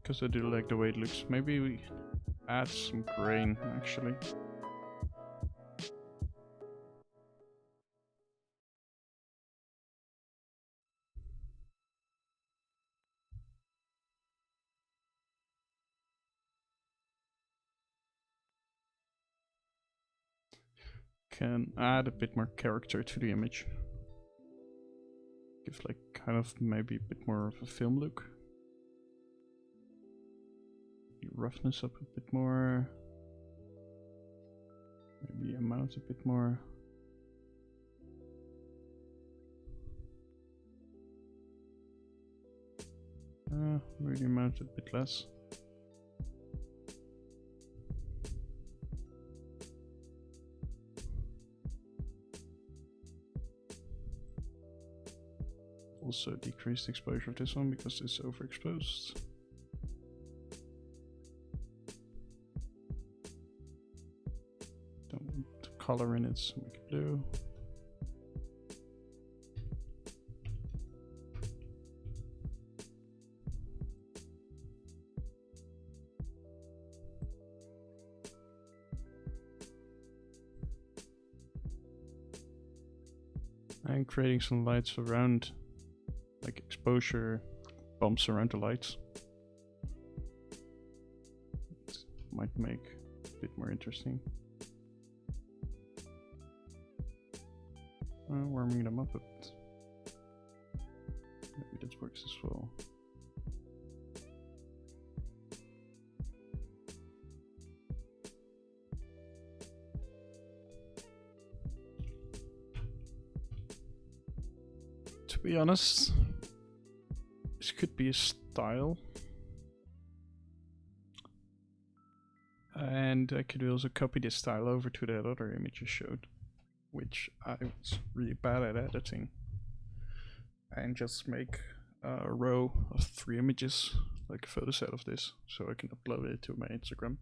because I do like the way it looks. Maybe we add some grain actually. Can add a bit more character to the image. Give like kind of maybe a bit more of a film look. Roughness up a bit more. Maybe amount a bit more. Maybe amount a bit less. Also decrease the exposure of this one because it's overexposed. Don't want the color in it, so make it blue. And creating some lights around, like exposure bumps around the lights. It might make it a bit more interesting. Warming them up a bit. Maybe that works as well. To be honest, this could be a style. And I could also copy this style over to that other image I showed, which I was really bad at editing. And just make a row of 3 images, like a photo set of this, so I can upload it to my Instagram.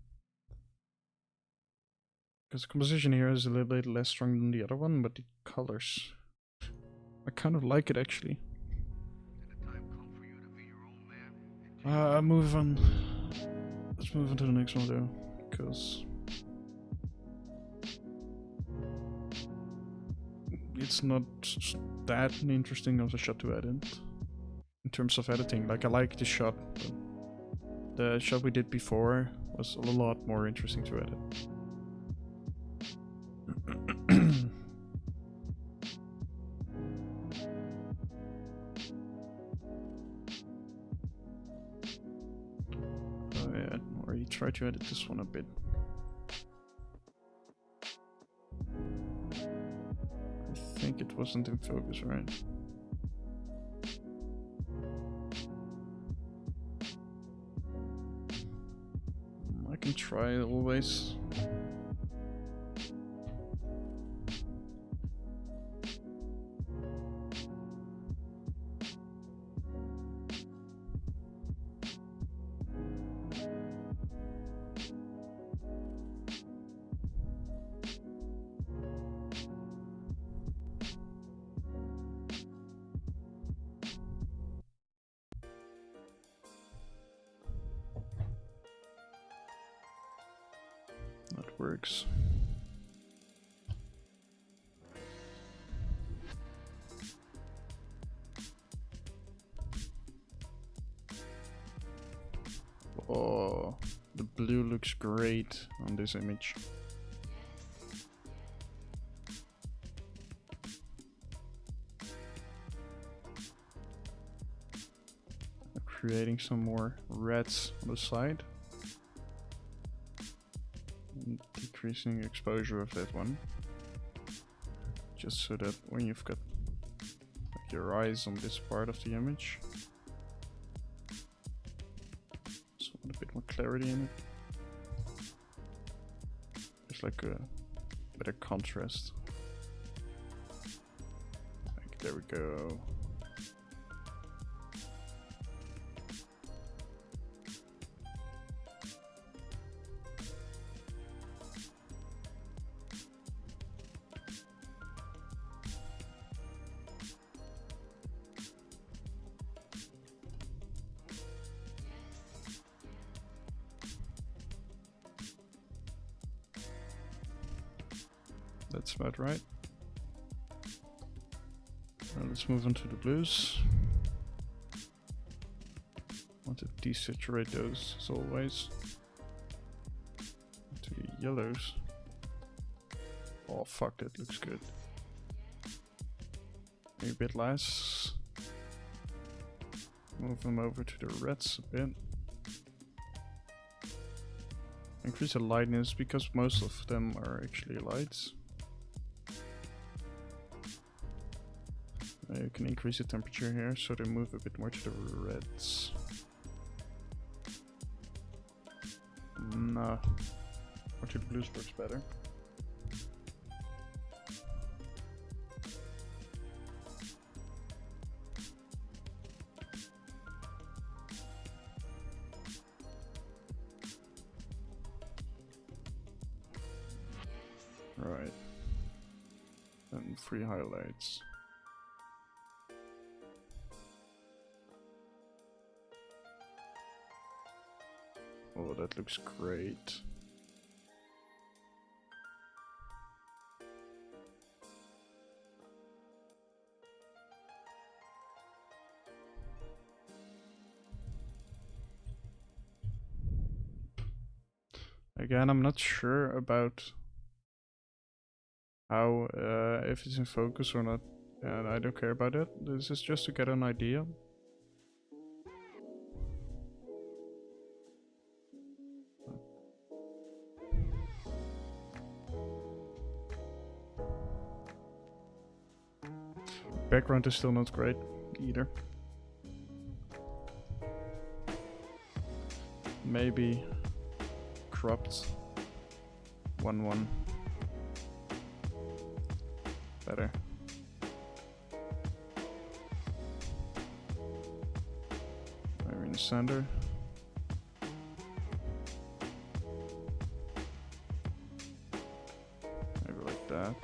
Because the composition here is a little bit less strong than the other one, but the colors, I kind of like it actually. Move on. Let's move on to the next one though, because it's not that interesting of a shot to edit in terms of editing. Like I like the shot, but the shot we did before was a lot more interesting to edit. Oh yeah, or you try to edit this one a bit. I think it wasn't in focus, right? I can try always. That works. Oh, the blue looks great on this image. Creating some more reds on the side. And decreasing exposure of that one. Just so that when you've got like, your eyes on this part of the image, so with a bit more clarity in it. There's like a better contrast. Like, there we go. That's about right. Now let's move on to the blues. Want to desaturate those as always. To the yellows. Oh fuck, that looks good. Maybe a bit less. Move them over to the reds a bit. Increase the lightness because most of them are actually lights. You can increase the temperature here so they move a bit more to the reds. No, or to the blues works better. Right. And 3 highlights. Oh, that looks great. Again, I'm not sure about how, if it's in focus or not, and I don't care about it. This is just to get an idea. Background is still not great either. Maybe cropped 1:1. Better. Maybe in the center. Maybe like that.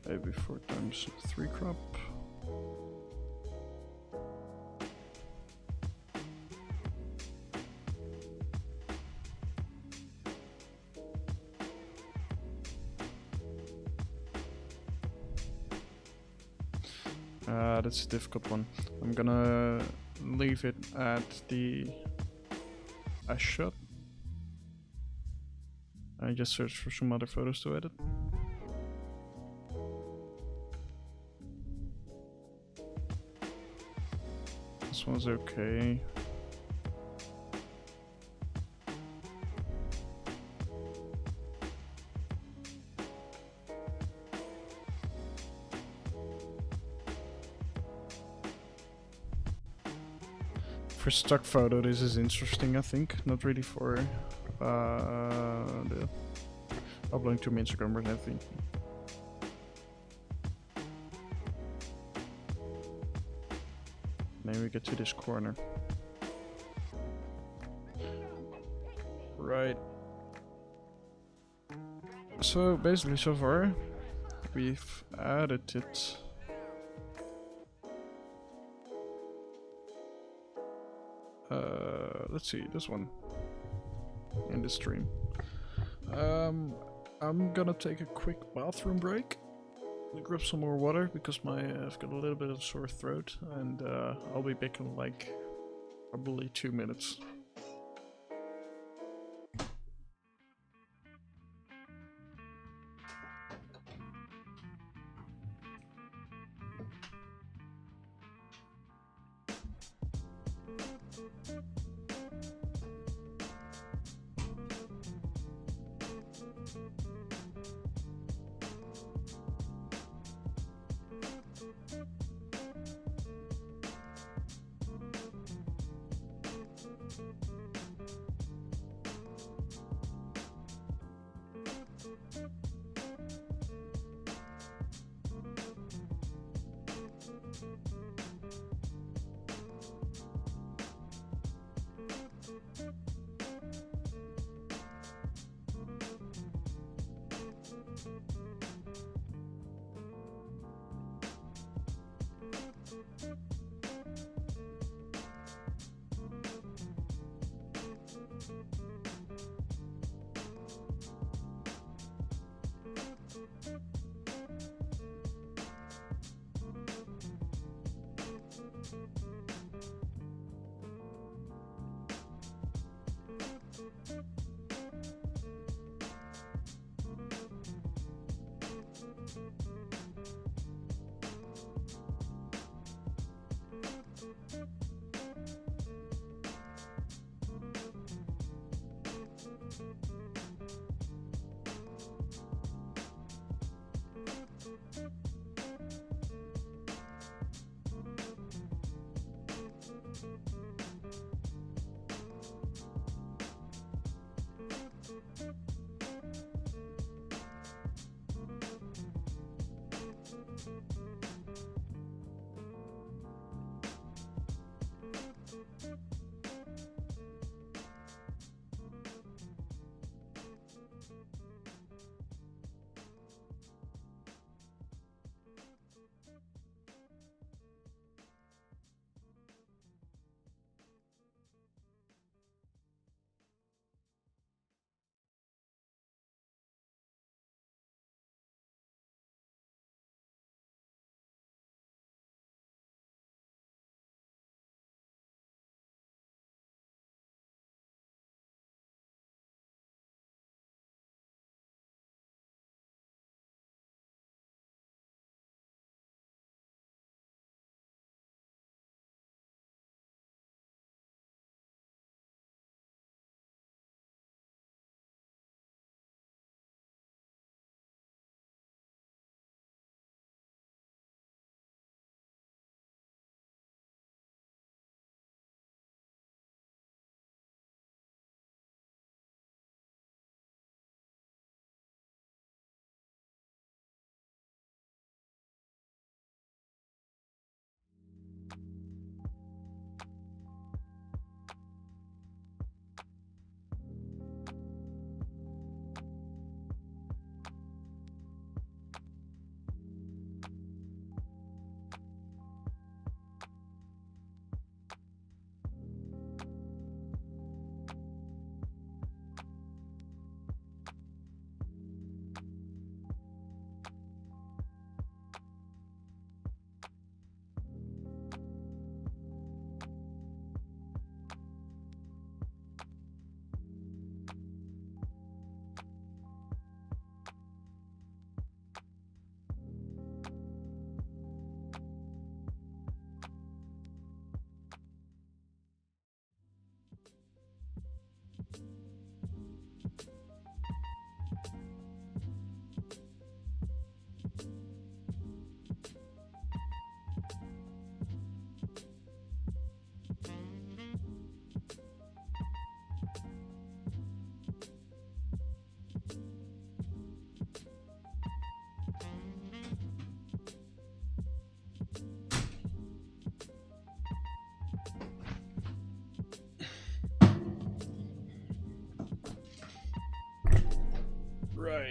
Maybe 4x3 crop. That's a difficult one. I'm gonna leave it at the ash shot. I just searched for some other photos to edit. This one's okay. For stock photo, this is interesting, I think. Not really for the uploading to my Instagram or anything. Maybe we get to this corner. Right. So basically, so far, we've added it. Let's see, this one in the stream. I'm gonna take a quick bathroom break. Grab some more water because I've got a little bit of a sore throat, and I'll be back in like probably 2 minutes.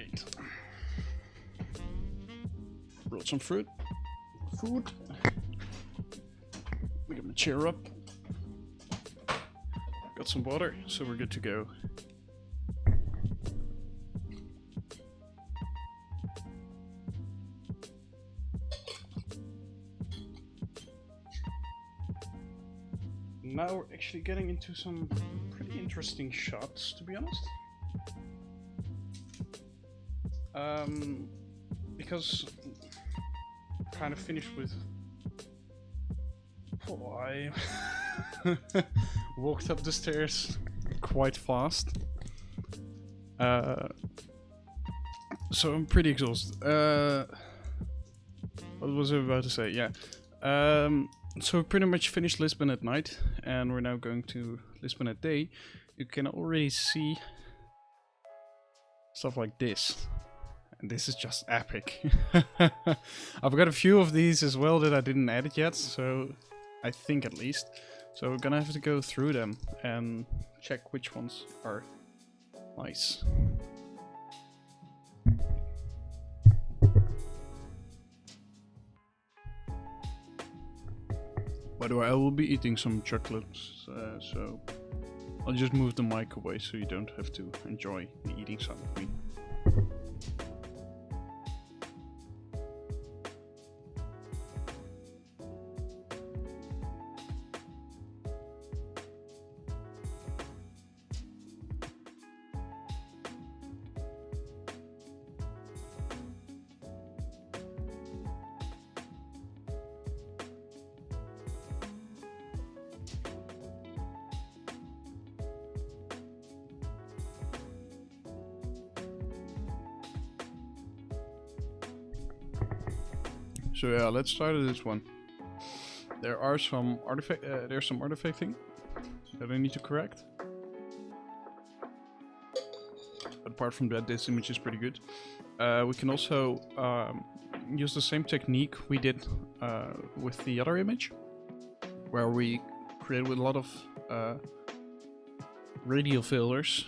Alright. Brought some food. We got my chair up. Got some water, so we're good to go. Now we're actually getting into some pretty interesting shots, to be honest. Because I kind of finished with... Oh, I walked up the stairs quite fast. So I'm pretty exhausted. What was I about to say? Yeah. So we pretty much finished Lisbon at night, and we're now going to Lisbon at day. You can already see stuff like this. And this is just epic. I've got a few of these as well that I didn't edit yet, so I think at least. So we're gonna have to go through them and check which ones are nice. By the way, I will be eating some chocolates, so I'll just move the mic away so you don't have to enjoy the eating sound of me. So yeah, let's start with this one. There are some there's some artifacting that I need to correct. But apart from that, this image is pretty good. We can also use the same technique we did with the other image, where we create with a lot of radial filters,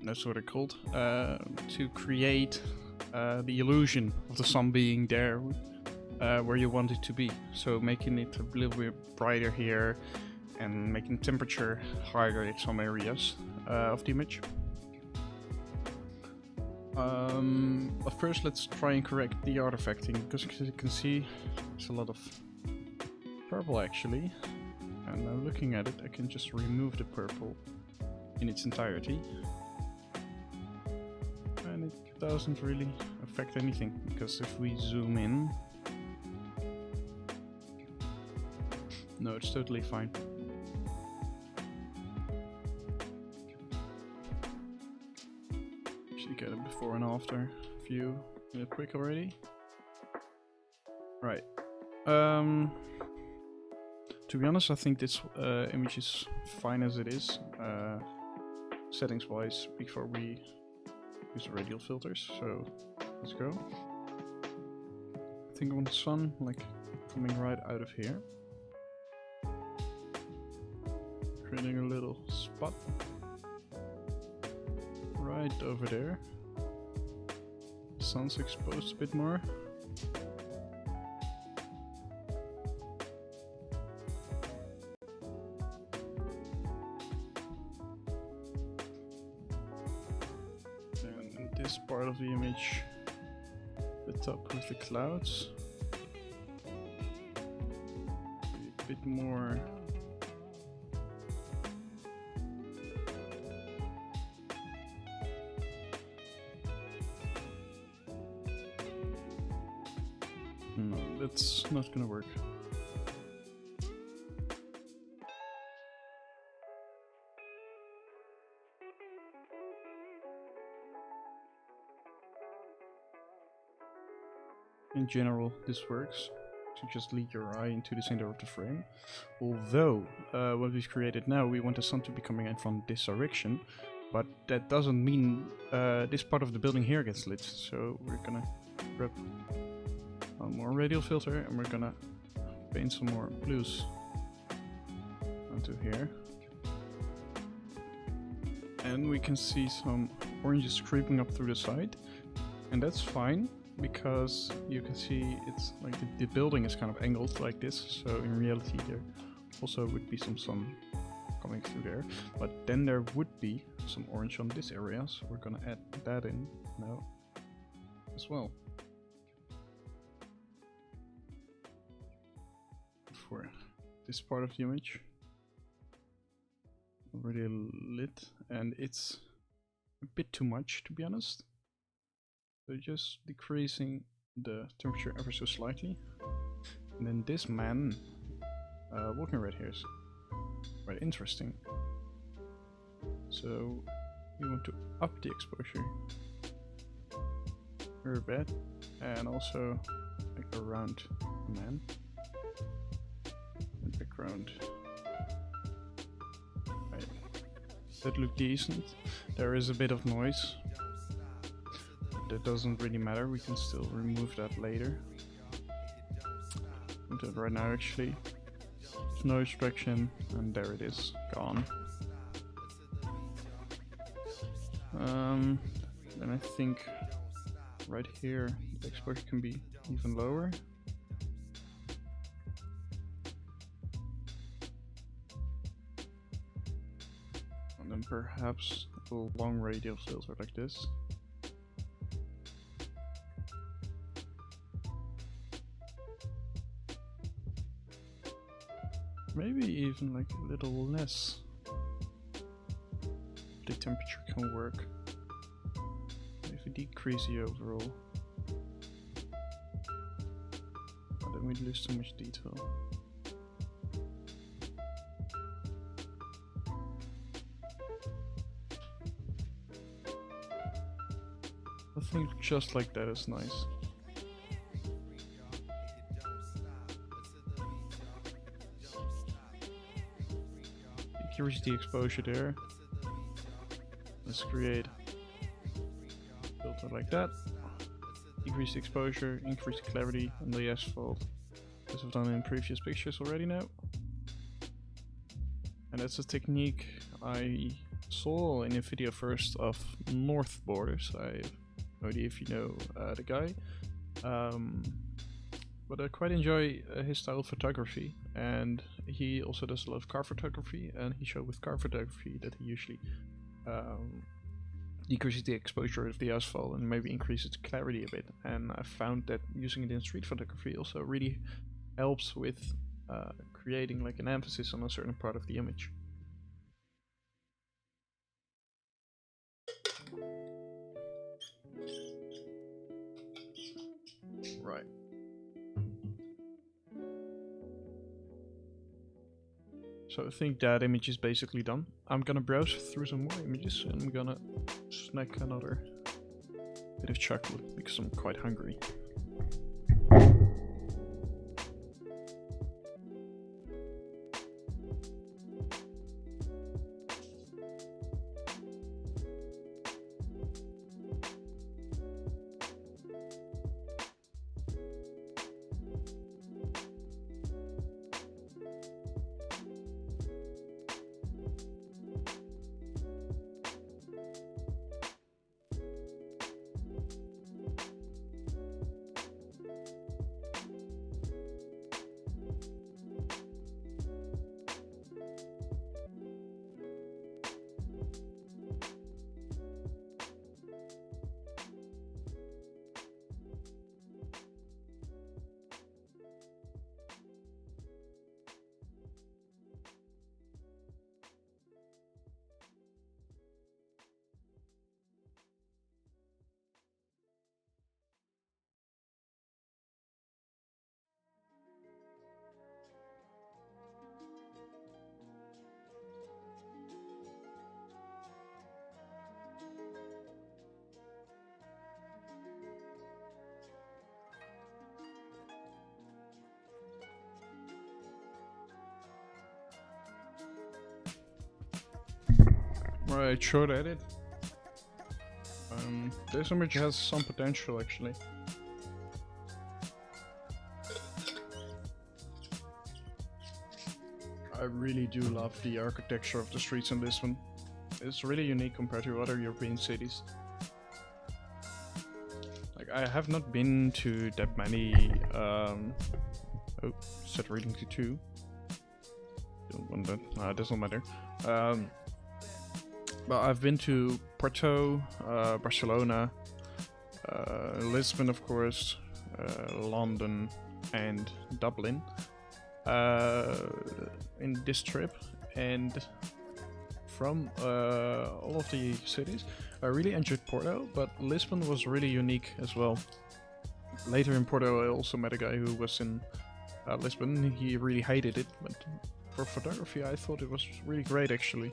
that's what they're called, to create the illusion of the sun being there. Where you want it to be, so making it a little bit brighter here and making temperature higher in some areas of the image. But first let's try and correct the artifacting, because as you can see there's a lot of purple actually, and now looking at it I can just remove the purple in its entirety and it doesn't really affect anything, because if we zoom in, no, it's totally fine. Actually get a before and after view real quick already. Right. To be honest, I think this image is fine as it is, settings wise, before we use the radial filters. So let's go. I think I want the sun like coming right out of here. Creating a little spot right over there. The sun's exposed a bit more. And in this part of the image, the top with the clouds, a bit more. No, that's not gonna work. In general, this works to just lead your eye into the center of the frame. Although, what we've created now, we want the sun to be coming in from this direction, but that doesn't mean this part of the building here gets lit. So we're gonna grab one more radial filter and we're gonna paint some more blues onto here. And we can see some oranges creeping up through the side. And that's fine, because you can see it's like the building is kind of angled like this, so in reality there also would be some sun coming through there. But then there would be some orange on this area, so we're gonna add that in now as well. For this part of the image. Already lit, and it's a bit too much, to be honest. So just decreasing the temperature ever so slightly. And then this man walking right here is quite interesting. So we want to up the exposure very bad, and also like around the man. And background. Right. That look decent. There is a bit of noise. That doesn't really matter, we can still remove that later. Do that right now actually. There's no extraction, and there it is, gone. Then I think right here the exposure can be even lower. And then perhaps a long radial filter like this. Maybe even like a little less. The temperature can work. If we decrease the overall, but then we lose too much detail. I think just like that is nice. Increase the exposure there. Let's create a filter like that. Decrease the exposure, increase the clarity on the asphalt, as I've done in previous pictures already now. And that's a technique I saw in a video first of North Borders. I have no idea if you know the guy. But I quite enjoy his style of photography, and he also does a lot of car photography, and he showed with car photography that he usually decreases the exposure of the asphalt and maybe increases clarity a bit. And I found that using it in street photography also really helps with creating like an emphasis on a certain part of the image. Right. So I think that image is basically done. I'm gonna browse through some more images, and I'm gonna snack another bit of chocolate because I'm quite hungry. Right, short edit. This image has some potential actually. I really do love the architecture of the streets in this one. It's really unique compared to other European cities. I have not been to that many. Oh, set reading to 2. Don't want that. It doesn't matter. But I've been to Porto, Barcelona, Lisbon, of course, London, and Dublin in this trip. And from all of the cities, I really enjoyed Porto, but Lisbon was really unique as well. Later in Porto, I also met a guy who was in Lisbon. He really hated it, but for photography, I thought it was really great actually.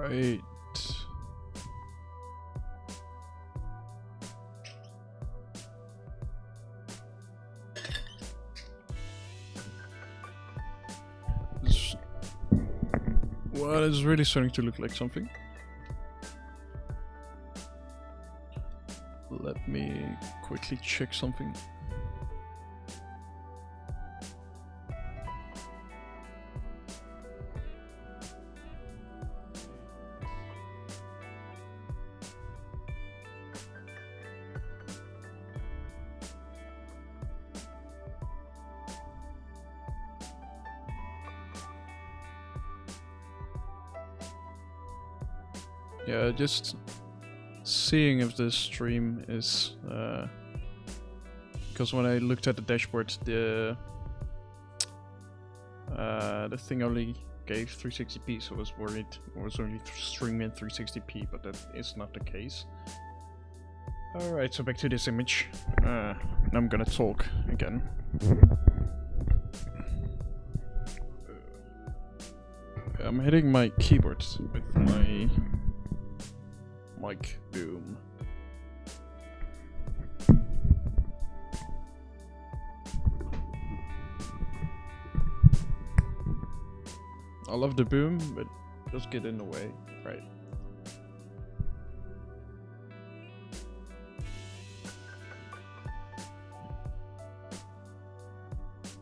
Right. This, well, it's really starting to look like something. Let me quickly check something. Yeah, just seeing if this stream is because when I looked at the dashboard, the thing only gave 360p, so I was worried it was only streaming in 360p, but that is not the case. Alright, so back to this image. Now I'm gonna talk again. I'm hitting my keyboard with my mic boom. I love the boom, but it does get in the way, right?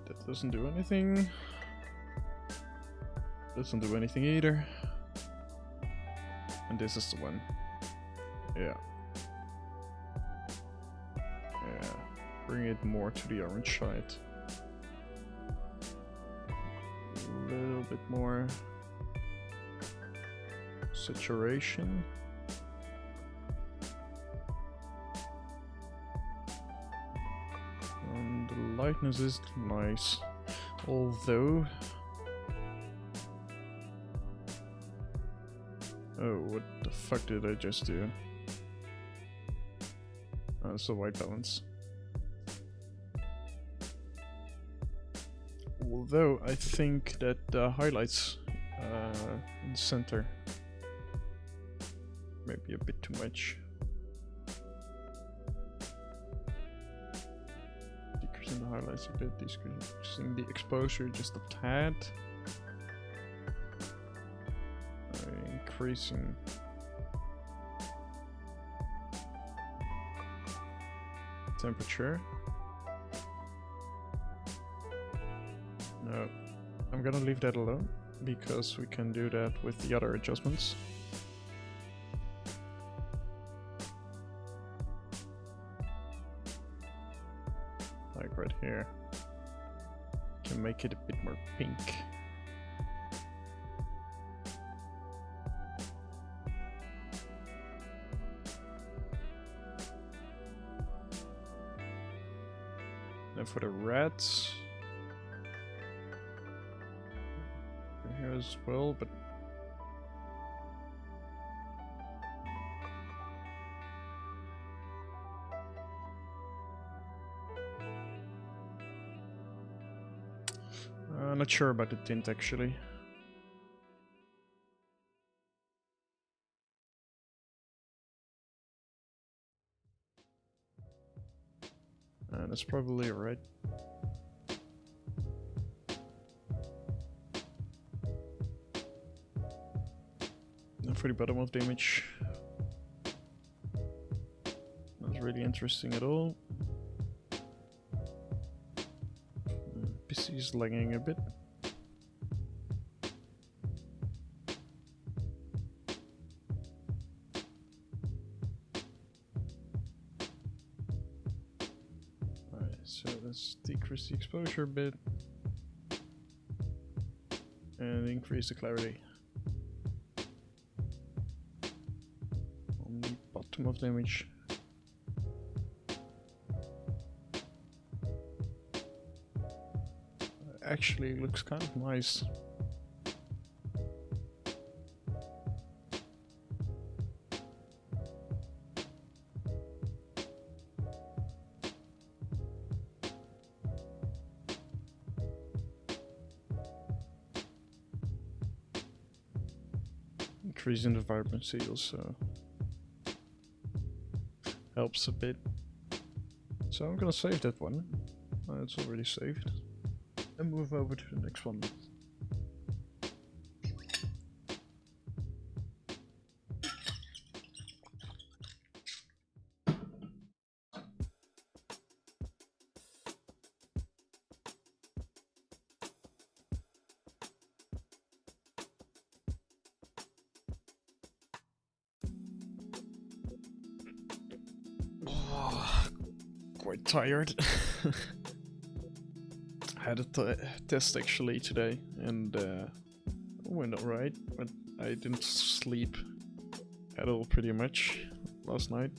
That doesn't do anything. Doesn't do anything either. And this is the one. Yeah. Yeah. Bring it more to the orange side. A little bit more saturation. And the lightness is nice. Although... Oh, what the fuck did I just do? It's the white balance. Although I think that the highlights in the center may be a bit too much. Decreasing the highlights a bit, decreasing the exposure just a tad. Increasing temperature. No, I'm gonna leave that alone because we can do that with the other adjustments. Like right here. Can make it a bit more pink. And for the reds, here as well, but not sure about the tint actually. That's probably right. And for the bottom of the image, not really interesting at all. PC is lagging a bit. So let's decrease the exposure a bit and increase the clarity on the bottom of the image. Actually looks kind of nice. increasing the vibrancy also helps a bit. So I'm gonna save that one. It's already saved. And move over to the next one. Quite tired. I had a test actually today, and it went alright, but I didn't sleep at all pretty much last night.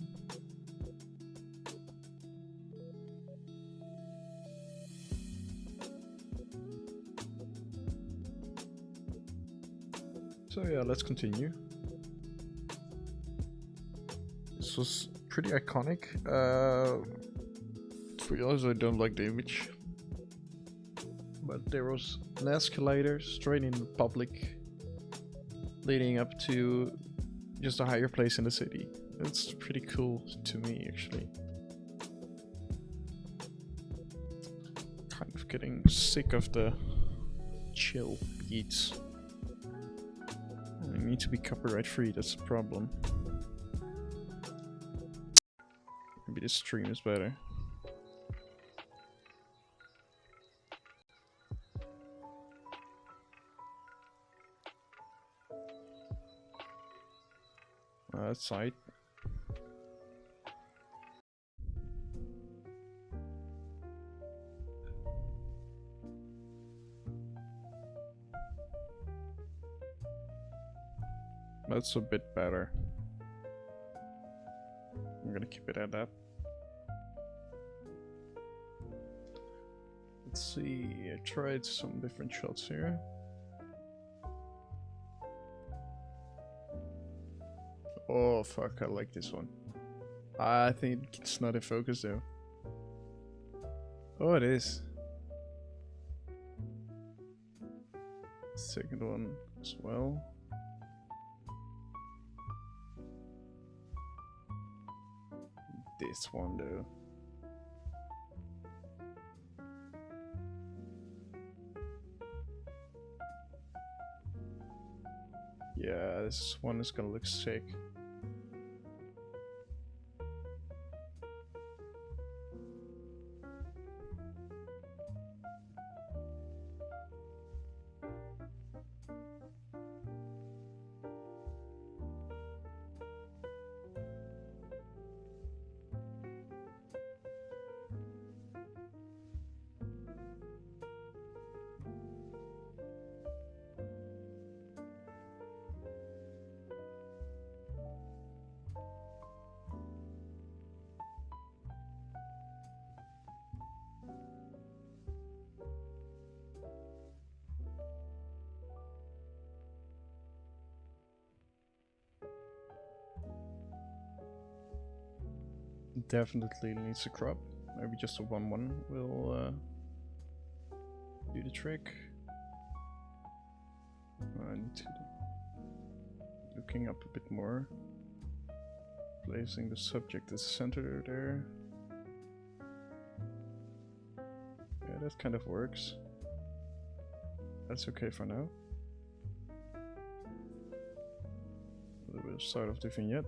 So yeah, let's continue. This was pretty iconic. To be honest, I don't like the image. But there was an escalator straight in the public, leading up to just a higher place in the city. It's pretty cool to me, actually. Kind of getting sick of the chill beats. I need to be copyright free, that's the problem. Maybe this stream is better. That's right. That's a bit better. I'm gonna keep it at that. Let's see, I tried some different shots here. Oh fuck, I like this one. I think it's not in focus though. Oh, it is. Second one as well. This one though. Yeah, this one is gonna look sick. Definitely needs a crop. Maybe just a 1-1 will do the trick. I need to looking up a bit more. Placing the subject as center there. Yeah, that kind of works. That's okay for now. A little bit of start of the vignette.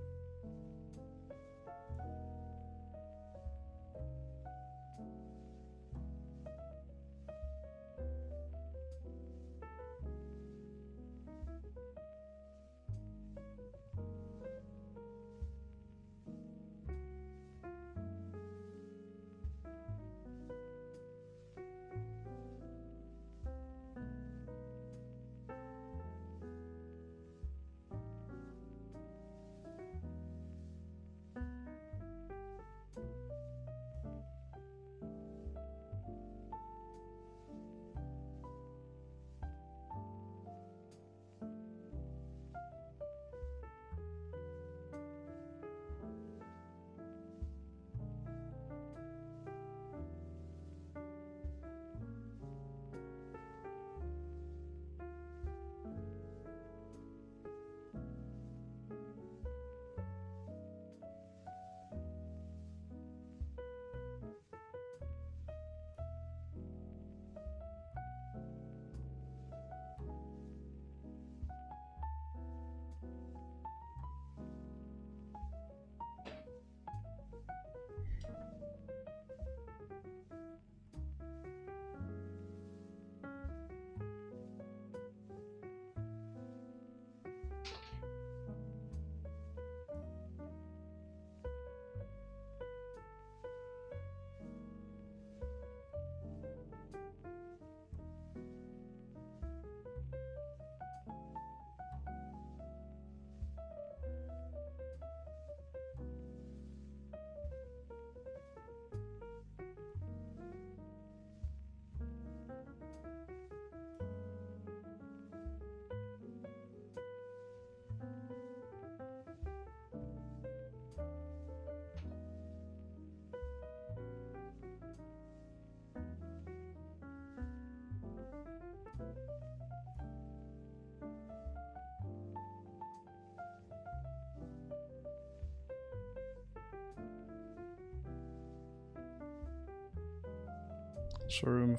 Sorry, I'm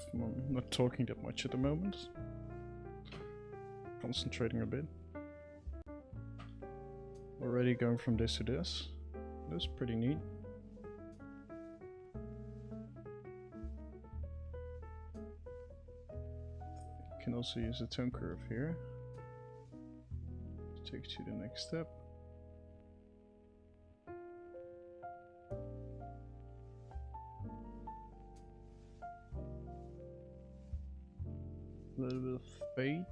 not talking that much at the moment. Concentrating a bit. Already going from this to this. That's pretty neat. You can also use the tone curve here to take you to the next step. A little bit of fade.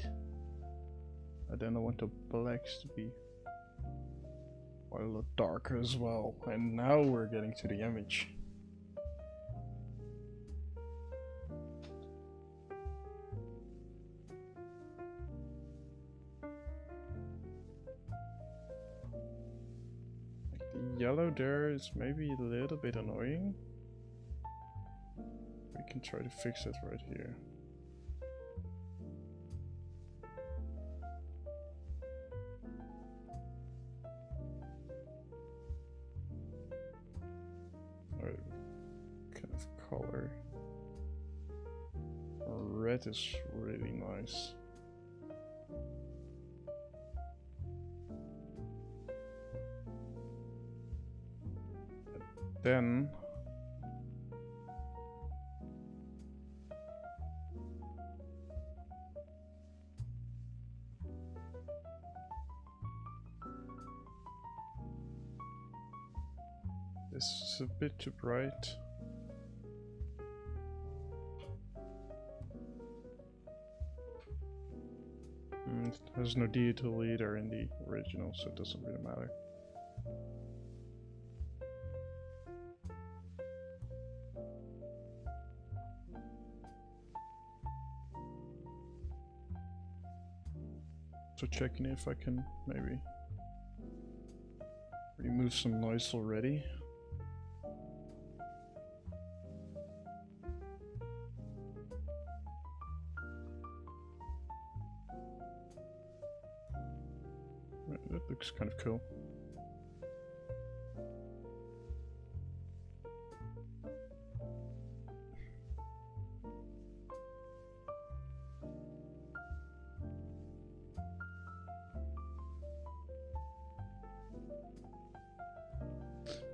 And then I want the blacks to be quite a lot darker as well. And now we're getting to the image. Like the yellow there is maybe a little bit annoying. We can try to fix it right here. Kind of color. Red is really nice. Then this is a bit too bright. There's no detail either in the original, so it doesn't really matter. So checking if I can maybe remove some noise already. That looks kind of cool.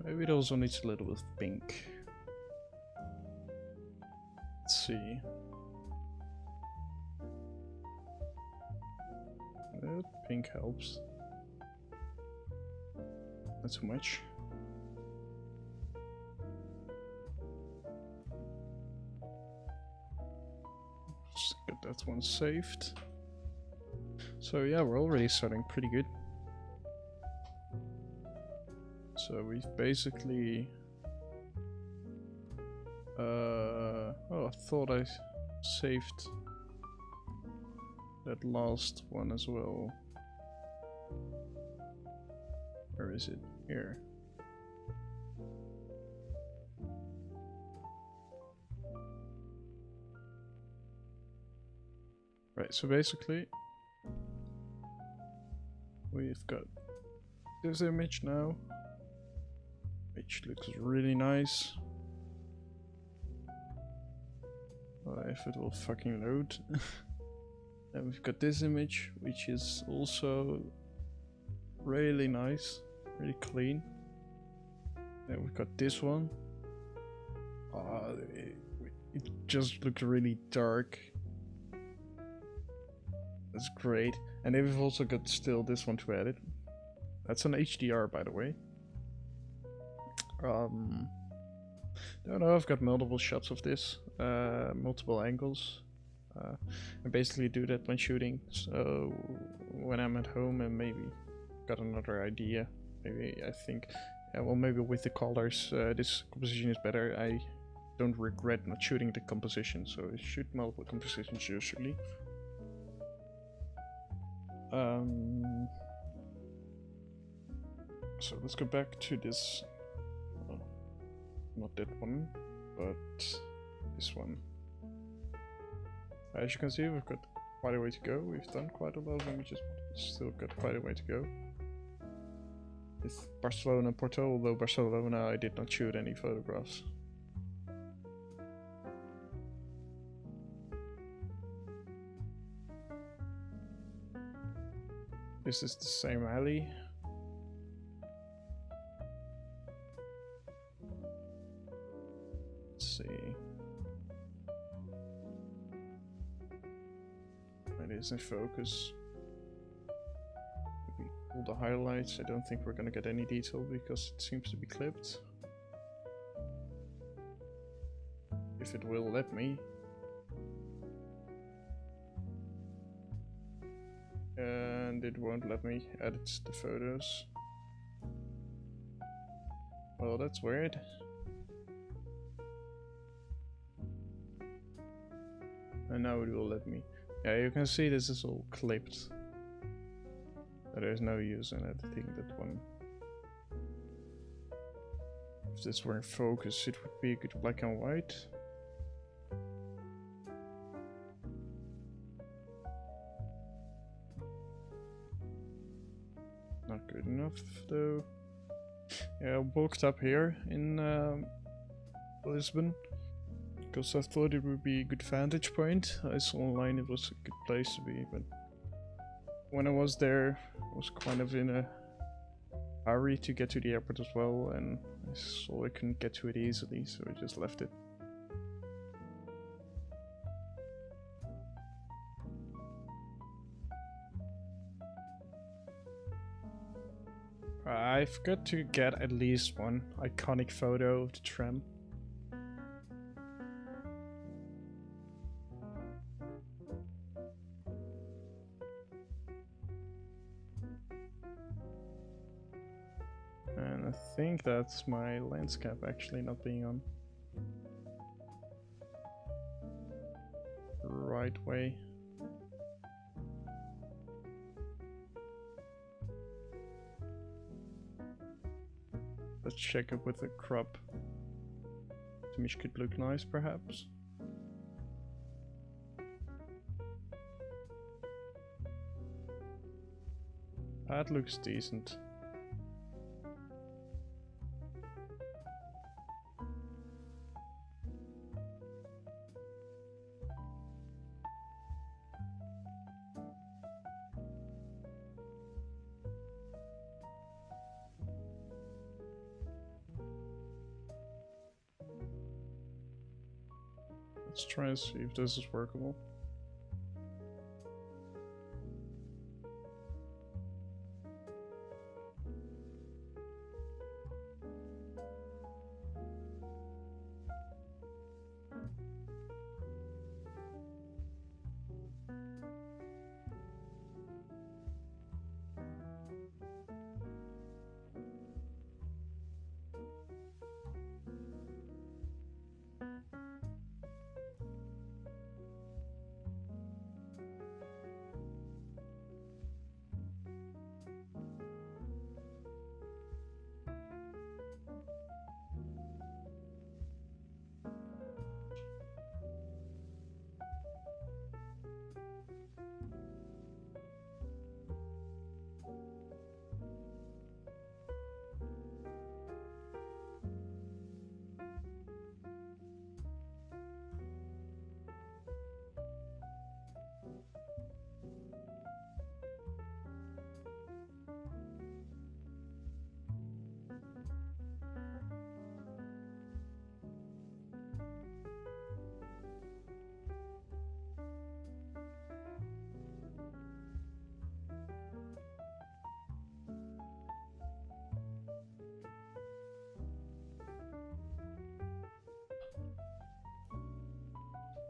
Maybe it also needs a little bit of pink. Let's see. Pink helps. Not too much. Just get that one saved. So yeah, we're already starting pretty good. So we've basically oh, I thought I saved that last one as well. Where is it? Here. Right, so basically we've got this image now, which looks really nice. If it will fucking load. And we've got this image, which is also really nice, really clean. Then we've got this one. It just looks really dark. That's great. And then we've also got still this one to edit. That's an HDR, by the way. Don't know, I've got multiple shots of this, multiple angles. I basically do that when shooting, so when I'm at home and maybe got another idea, maybe I think, yeah, well, maybe with the colors this composition is better. I don't regret not shooting the composition, so I shoot multiple compositions usually. So let's go back to this, not that one, but this one. As you can see, we've got quite a way to go. We've done quite a lot of images, but we've still got quite a way to go. With Barcelona and Porto, although Barcelona I did not shoot any photographs. This is the same alley. Let's see. It is in focus. Maybe all the highlights. I don't think we're gonna get any detail because it seems to be clipped. If it will let me. And it won't let me edit the photos. Well, that's weird. And now it will let me. Yeah, you can see this is all clipped. There's no use in editing that one. If this were in focus, it would be a good black and white. Not good enough though. Yeah, I walked up here in Lisbon because I thought it would be a good vantage point. I saw online it was a good place to be, but when I was there, I was kind of in a hurry to get to the airport as well, and I saw I couldn't get to it easily, so I just left it. I've got to get at least one iconic photo of the tram. And I think that's my landscape actually not being on. Right way. Let's check it with a crop. The image could look nice, perhaps. That looks decent. Let's try and see if this is workable.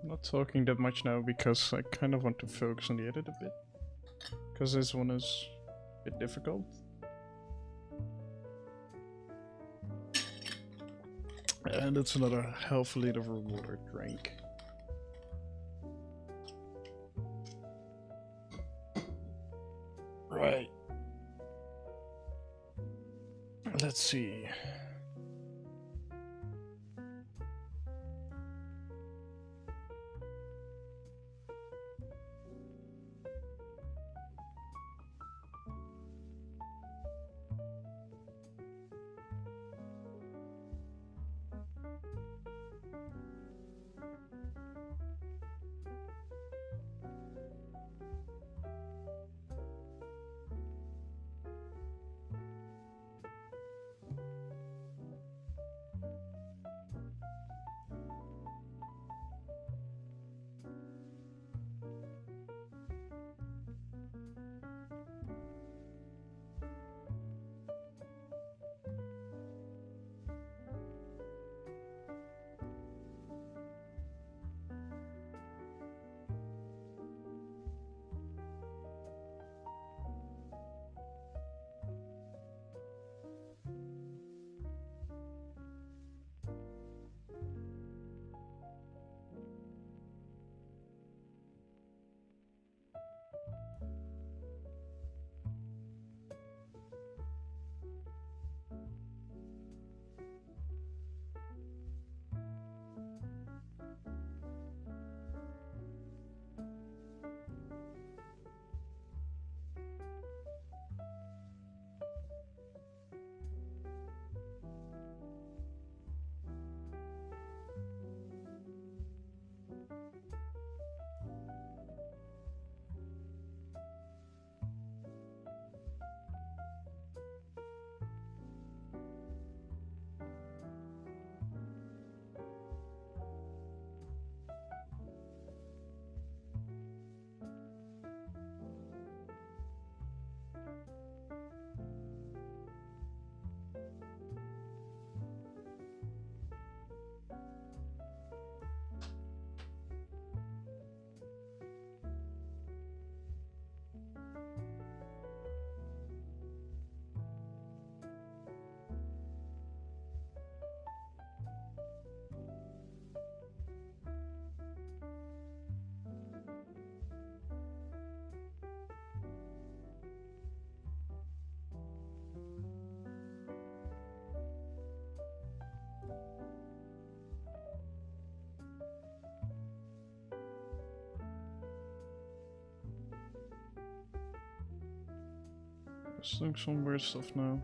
Not talking that much now because I kind of want to focus on the edit a bit. Because this one is a bit difficult. And it's another half a liter of water drink. Right. Let's see. Just doing some weird stuff now.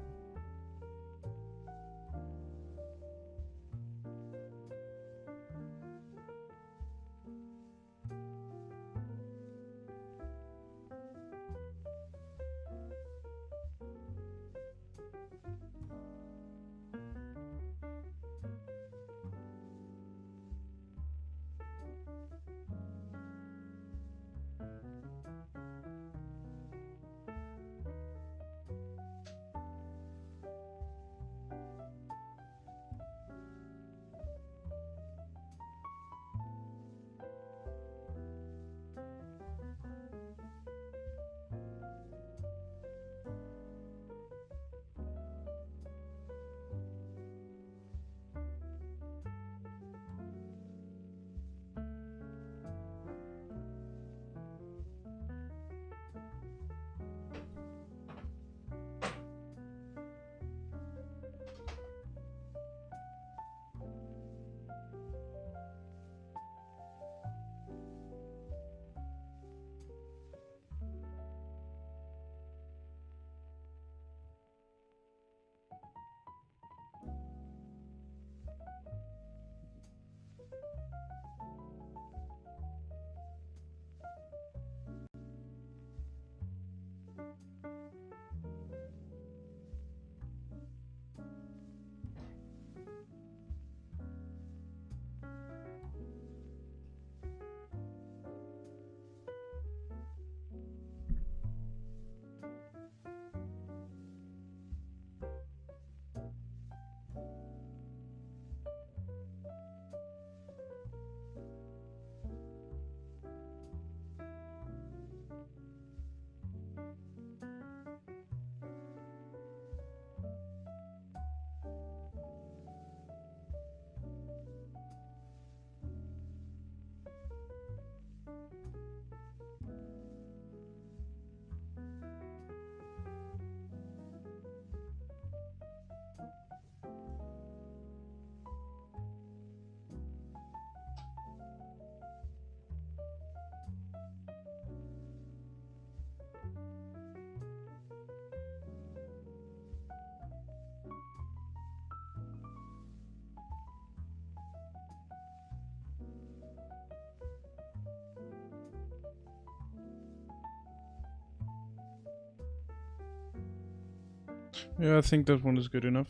Yeah, I think that one is good enough.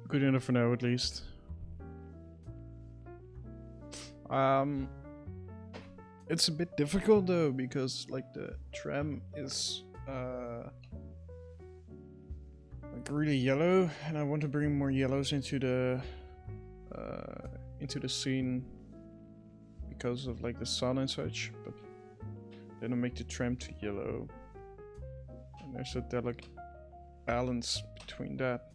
Good enough for now, at least. It's a bit difficult though, because like the tram is like really yellow, and I want to bring more yellows into the scene because of like the sun and such, but then I make the tram too yellow, and there's a delicate balance between that.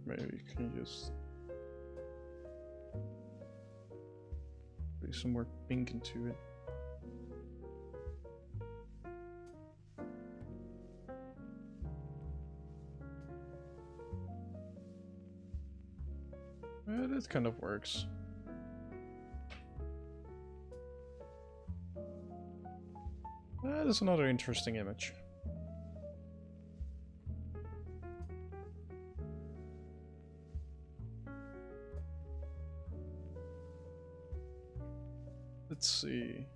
Maybe you can just put some more pink into it. Yeah, that kind of works. That's another interesting image. Let's see.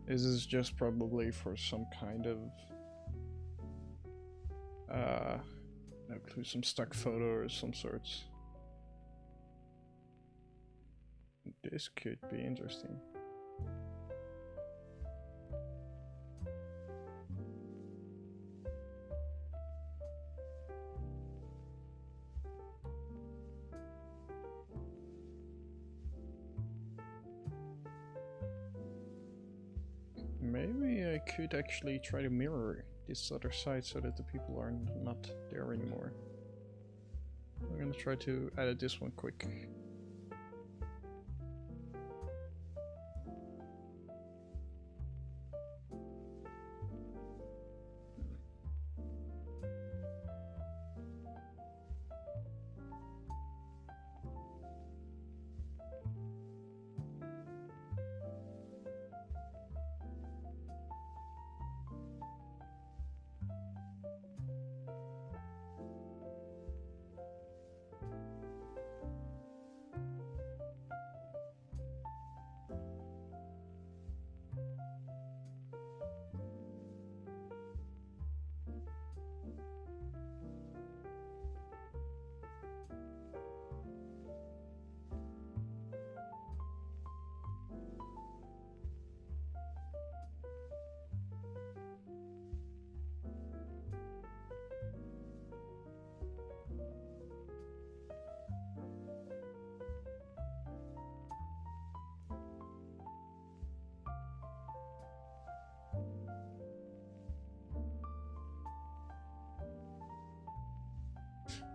This is just probably for some kind of include some stock photo or some sorts. This could be interesting. Maybe I could actually try to mirror this other side so that the people are not there anymore. I'm gonna try to edit this one quick.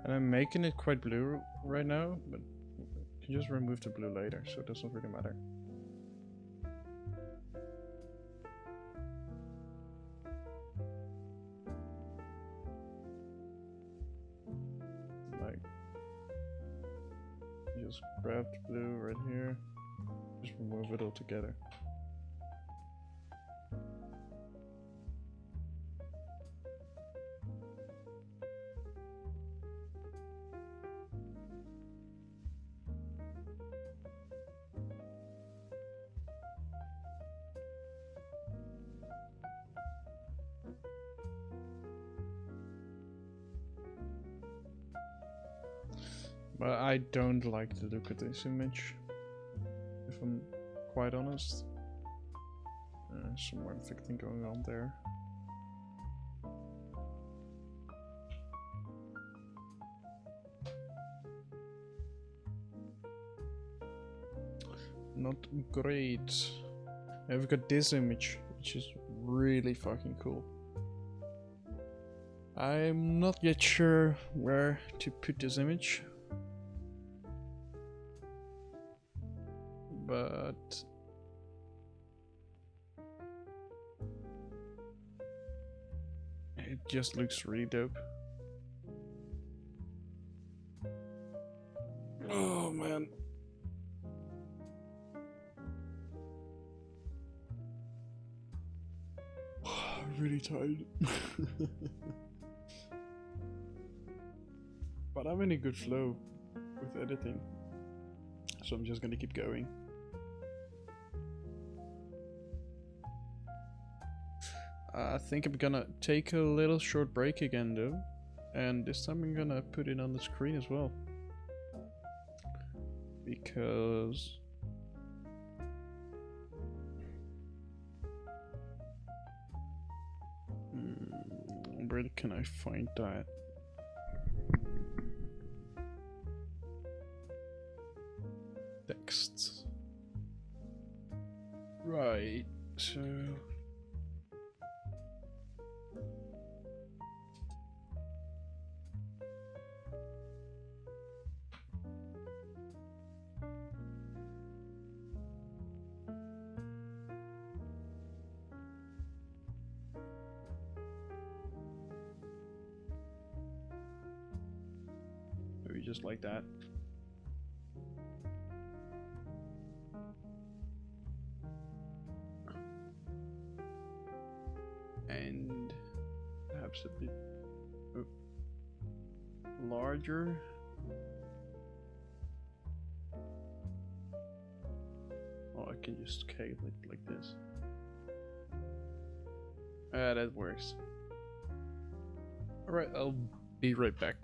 And I'm making it quite blue right now, but you can just remove the blue later, so it doesn't really matter. Like, just grab the blue right here, just remove it all together. But I don't like the look of this image, if I'm quite honest. Some weird thing going on there. Not great. I've got this image, which is really fucking cool. I'm not yet sure where to put this image, but it just looks really dope. Oh man. I'm really tired. But I'm in a good flow with editing, so I'm just gonna keep going. I think I'm gonna take a little short break again though, and this time I'm gonna put it on the screen as well, because where can I find that? Text. Right, so maybe just like that. And perhaps a bit larger. Oh, I can just scale it like this. That works. Alright, I'll be right back.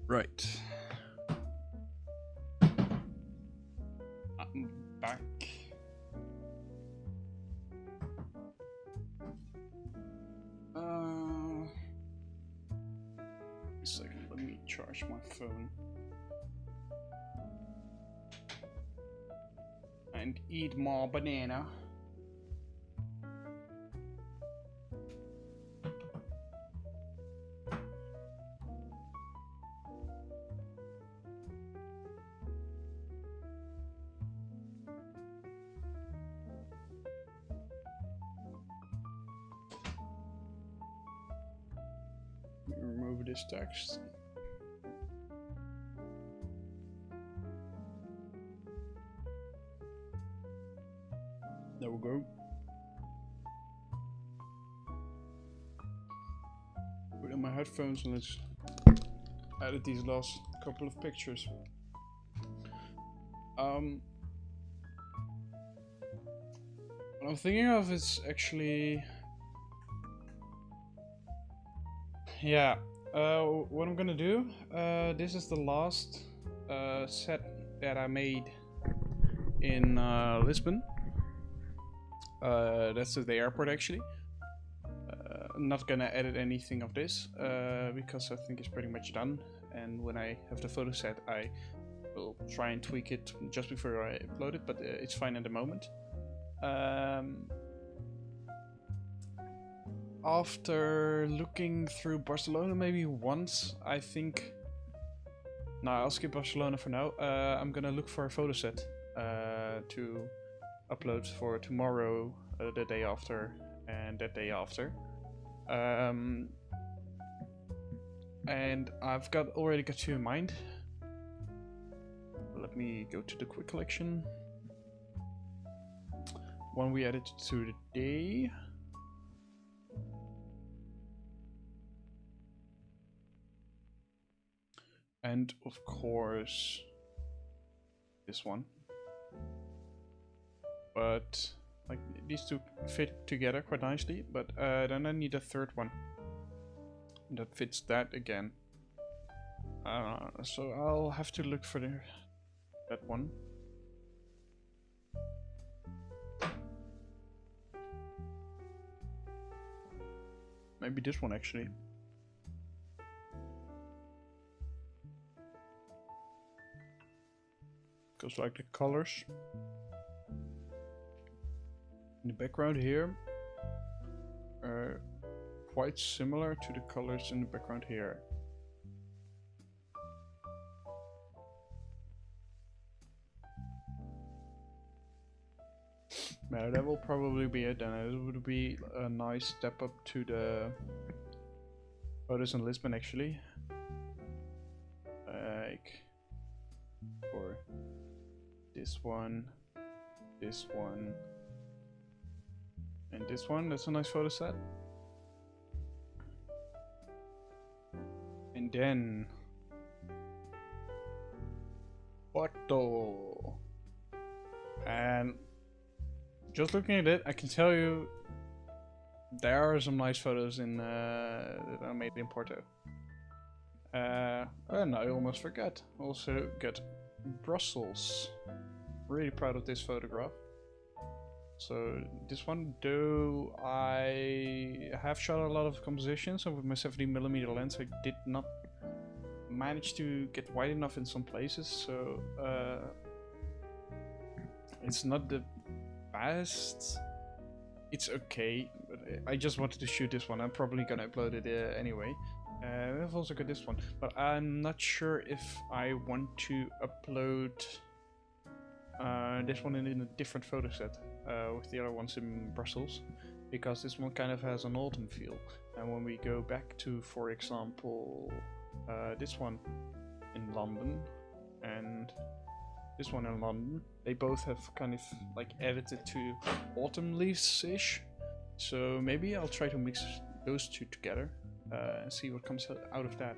Right. I'm back. A second, let me charge my phone. And eat more banana. Remove this text. There we go. Put in my headphones and let's edit these last couple of pictures. What I'm thinking of is actually, yeah. What I'm gonna do. This is the last set that I made in Lisbon. That's at the airport actually. I'm not gonna edit anything of this because I think it's pretty much done. And when I have the photo set, I will try and tweak it just before I upload it. But it's fine at the moment. After looking through Barcelona maybe once, I think. No, I'll skip Barcelona for now. I'm gonna look for a photo set to upload for tomorrow, the day after, and that day after. And I've already got two in mind. Let me go to the quick collection. One we added to the day. And of course, this one. But like these two fit together quite nicely. But then I need a third one that fits that again. So I'll have to look for that one. Maybe this one actually. Because like the colors in the background here are quite similar to the colors in the background here. Yeah, that will probably be it, and it would be a nice step up to the photos in Lisbon actually. Like for this one, and this one. That's a nice photo set. And then photo. And just looking at it, I can tell you there are some nice photos in that I made in Porto. And I almost forgot. Also got Brussels. Really proud of this photograph. So this one, though I have shot a lot of compositions, and with my 70mm lens I did not manage to get wide enough in some places, so it's not the best. It's okay, but I just wanted to shoot this one. I'm probably gonna upload it anyway. I've also got this one, but I'm not sure if I want to upload this one in a different photo set with the other ones in Brussels, because this one kind of has an autumn feel. And when we go back to, for example, this one in London and this one in London, they both have kind of like edited to autumn leaves-ish. So maybe I'll try to mix those two together and see what comes out of that.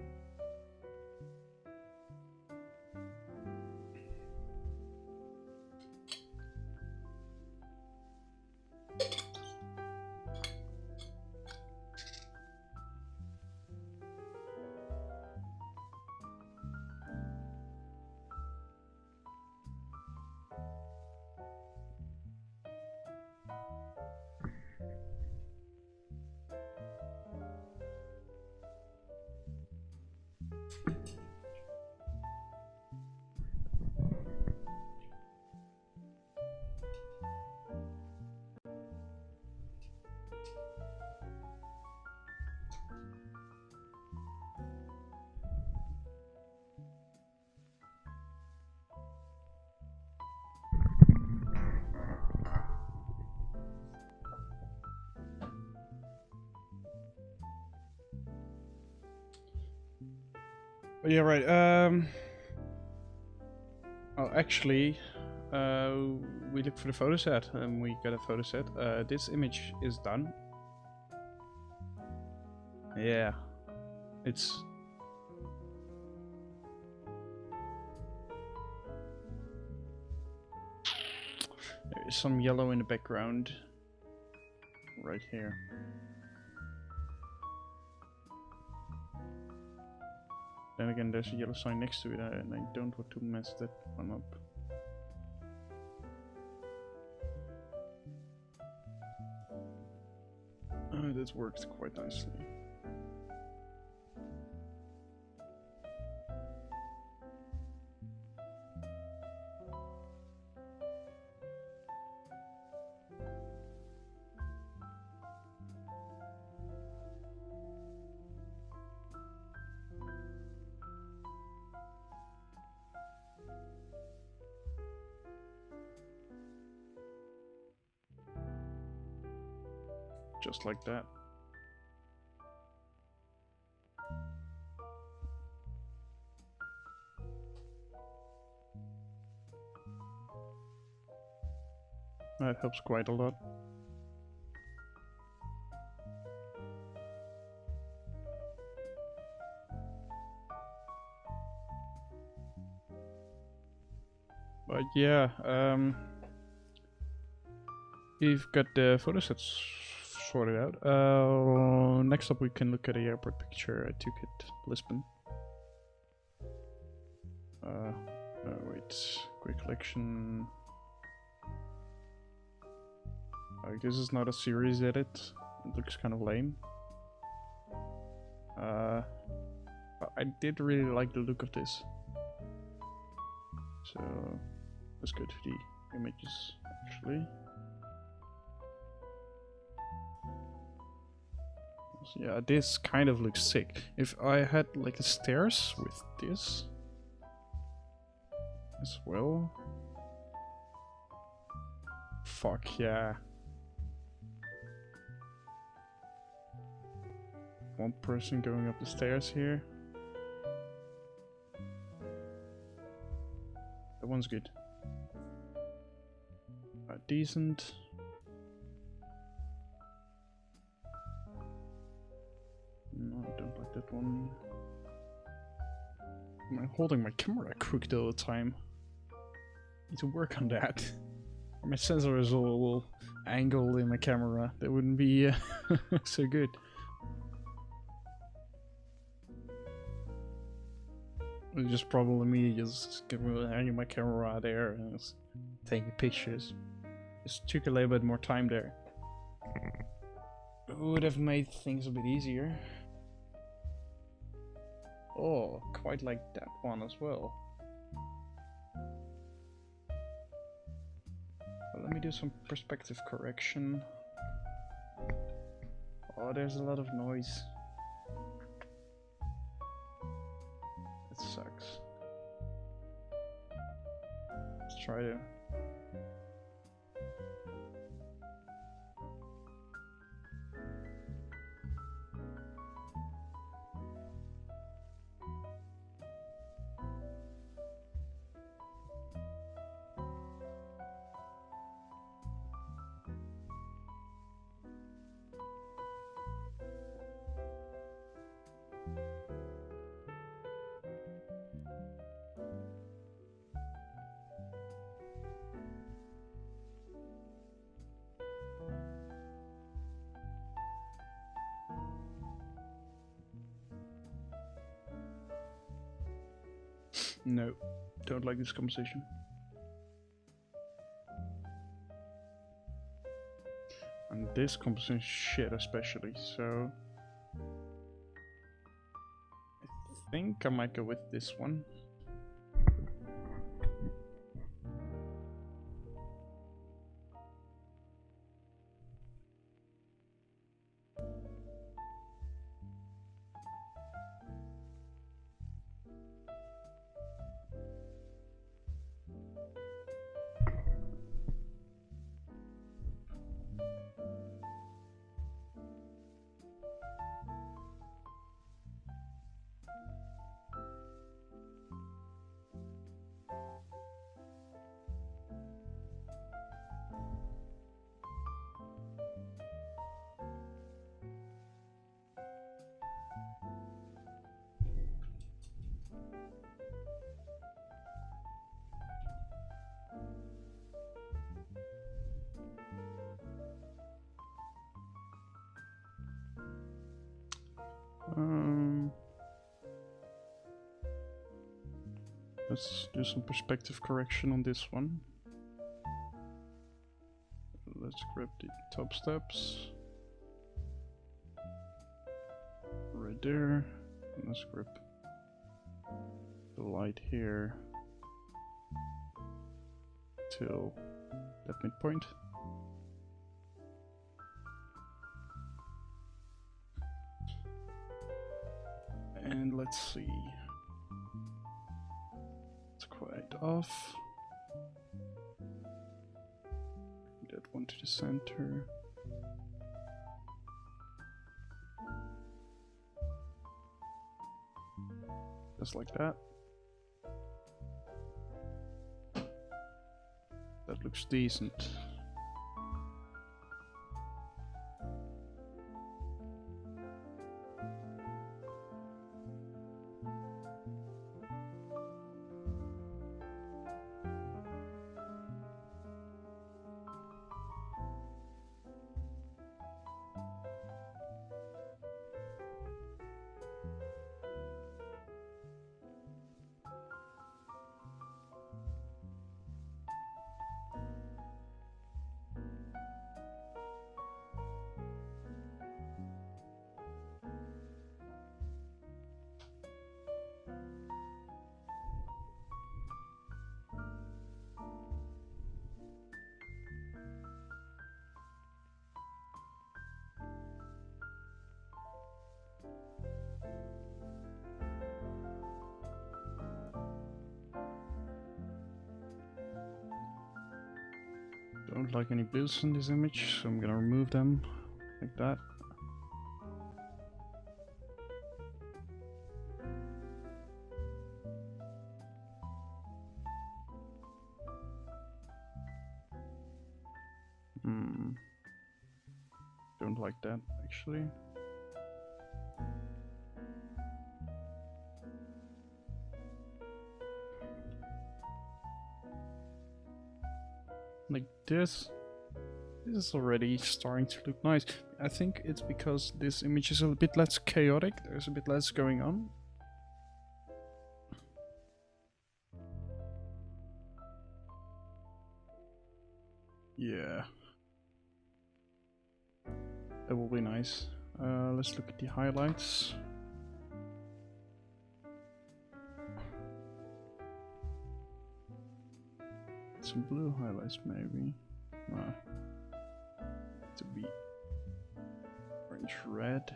But yeah, right. Oh, actually, we looked for the photo set and we got a photo set. This image is done. Yeah, it's. There is some yellow in the background. Right here. Then again, there's a yellow sign next to it, and I don't want to mess that one up. That worked quite nicely. Just like that. That helps quite a lot. But yeah, we've got the photo sets sorted out. Next up we can look at the airport picture I took at Lisbon. Wait, quick collection. This is not a series edit. It looks kind of lame. But I did really like the look of this. So let's go to the images actually. So yeah, this kind of looks sick. If I had like the stairs with this as well. Fuck yeah. One person going up the stairs here. That one's good. Decent. No, I don't like that one. I'm holding my camera crooked all the time. Need to work on that. My sensor is all angled in my camera. That wouldn't be so good. It's just probably me just hanging my camera out there and just taking pictures. Just took a little bit more time there. It would have made things a bit easier. Oh, quite like that one as well. Well, let me do some perspective correction. Oh, there's a lot of noise. It sucks. Let's try to. No, don't like this conversation. And this composition shit especially, so think I might go with this one. Let's do some perspective correction on this one. Let's grab the top steps. Right there. And let's grab the light here till that midpoint. And let's see. It's quite off. That one to the center. Just like that. That looks decent. Don't like any blues in this image, so I'm gonna remove them like that. Don't like that actually. Like this. This is already starting to look nice. I think it's because this image is a bit less chaotic. There's a bit less going on. Yeah. That will be nice. Let's look at the highlights. Some blue highlights maybe. To be orange red.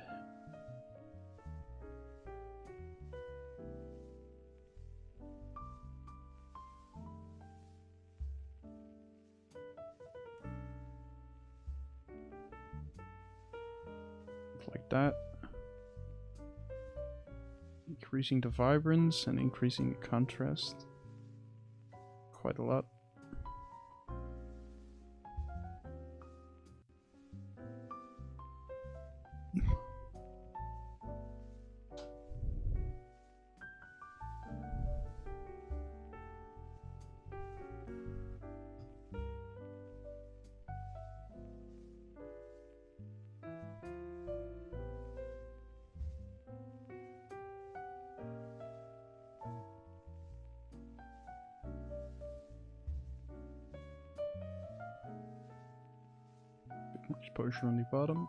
Like that. Increasing the vibrance and increasing the contrast quite a lot. Exposure on the bottom.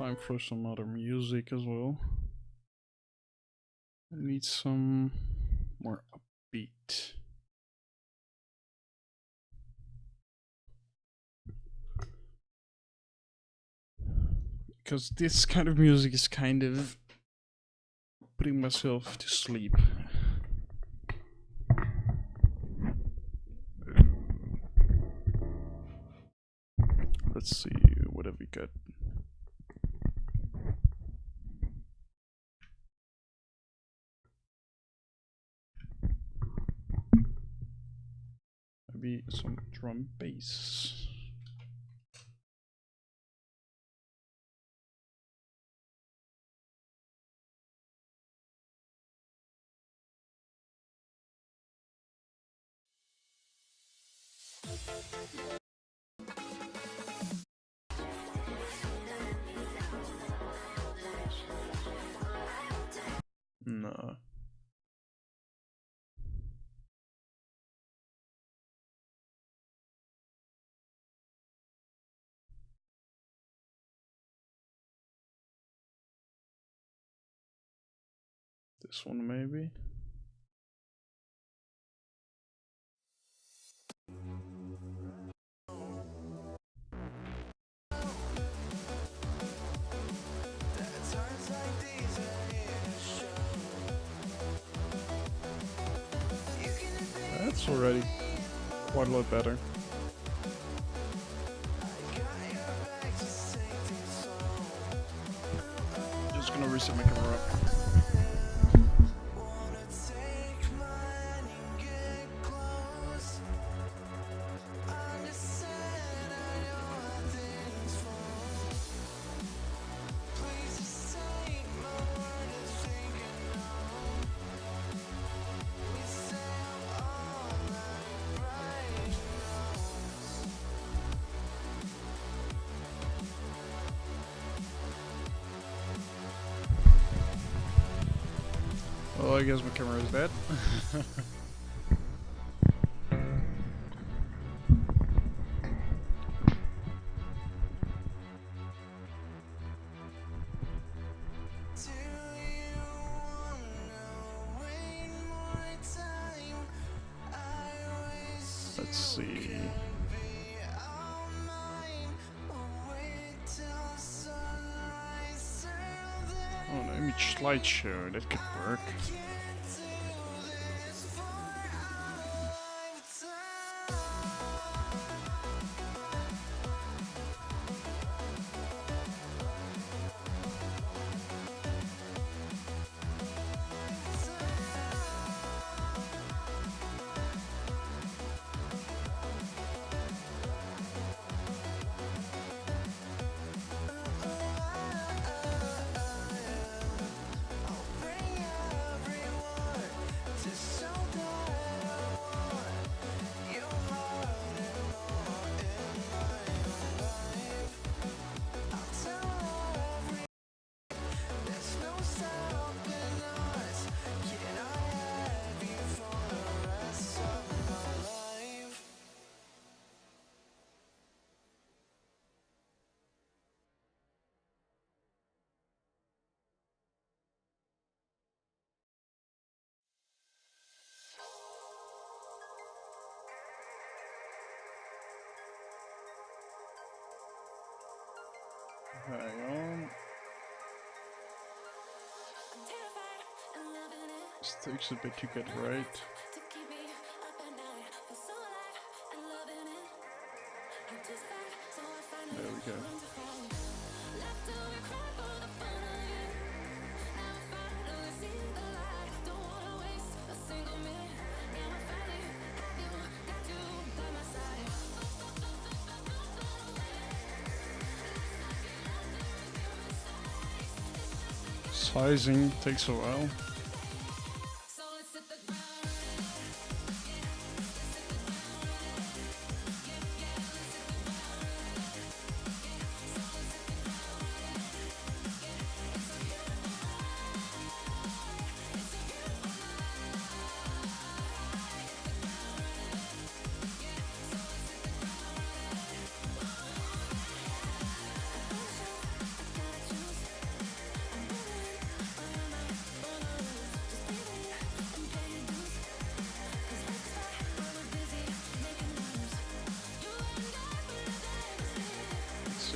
time for some other music as well. I need some more upbeat. Because this kind of music is kind of putting myself to sleep. Let's see, what have we got? Maybe some drum bass. No. This one maybe? That's already quite a lot better. Just gonna reset my camera. Well, I guess my camera is dead. Let's see. Oh, no, image slideshow, that could work. Hang on. This takes a bit to get right. There we go. Sizing takes a while.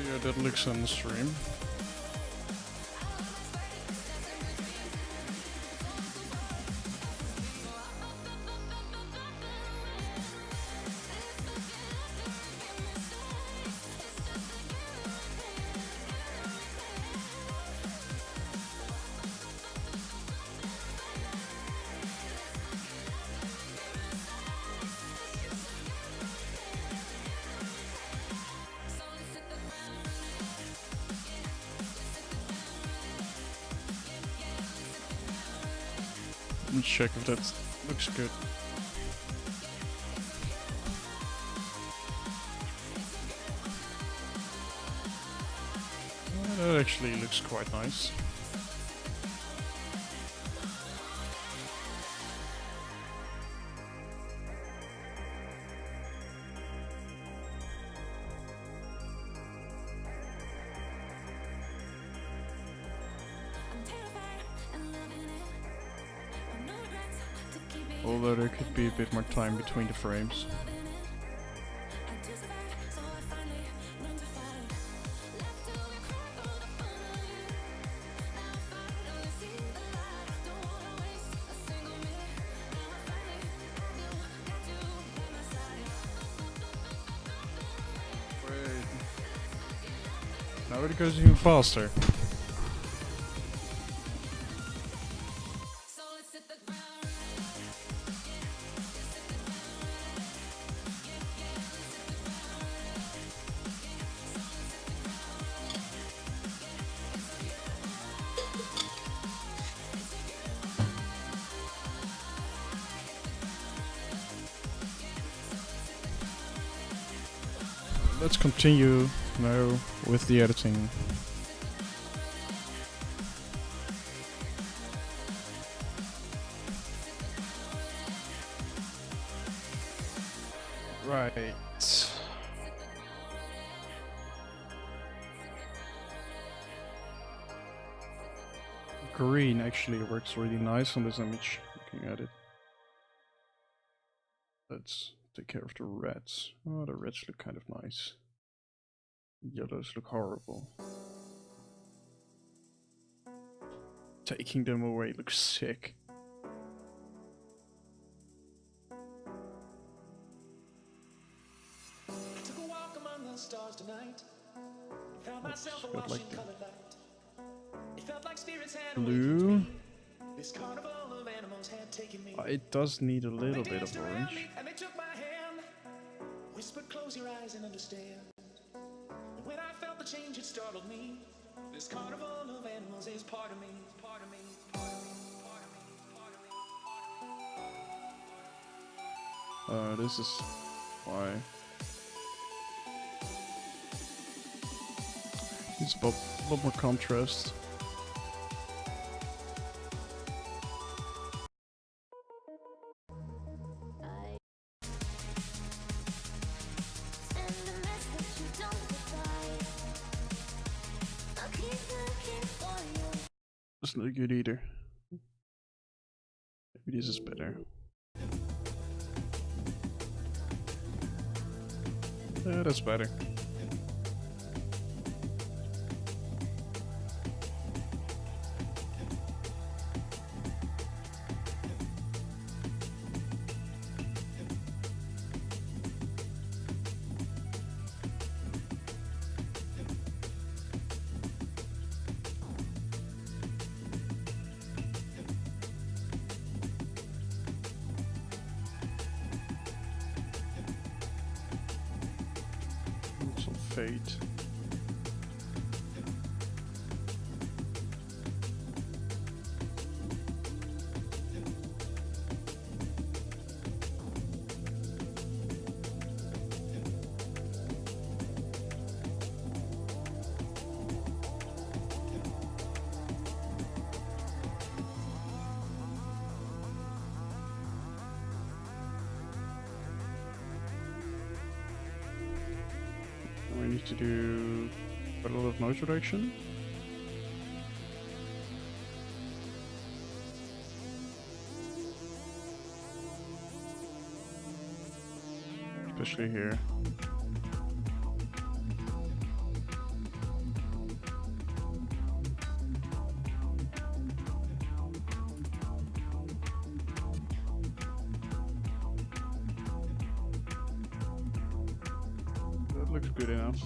see how that looks on the stream. Let me check if that looks good. That actually looks quite nice. Although there could be a bit more time between the frames. Wait. Now it goes even faster. Let's continue now with the editing. Right. Green actually works really nice on this image, looking at it. Let's take care of the reds. Oh, the reds look kind of nice. Yellows look horrible. Taking them away looks sick. Took a walk among the stars tonight. Found myself a got like washing colored light. It felt like spirits had blue. This carnival of animals had taken me. It does need a little bit of orange. And they took my hand, whispered, "Close your eyes and understand." And when I felt the change, it startled me. This carnival of animals is part of me, part of me, part of me, part of me, part of me. This is why. It's a lot more contrast. That's not good either. Maybe this is better. Yeah, that's better. Some fade. We need to do a lot of nose reduction. Especially here. That looks good enough.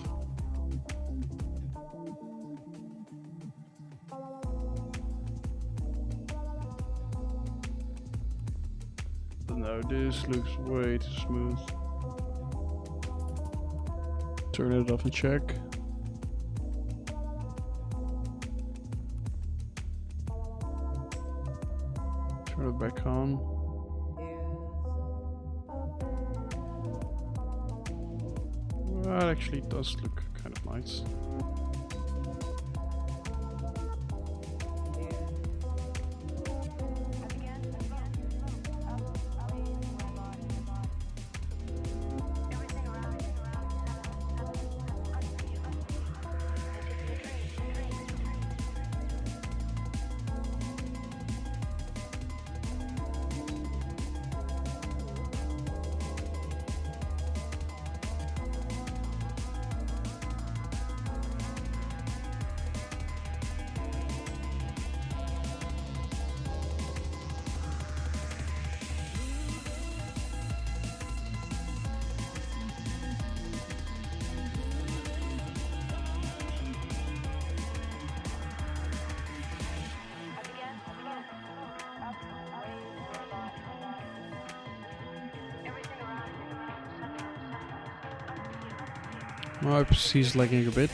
But no, this looks way too smooth. Turn it off and check. Turn it back on. Well, it actually does look kind of nice. My PC is lagging a bit.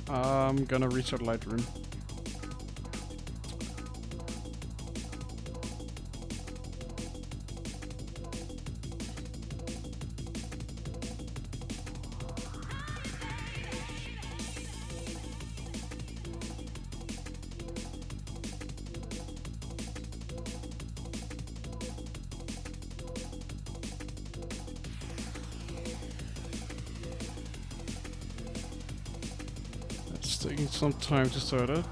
I'm gonna restart Lightroom. It's taking some time to start up.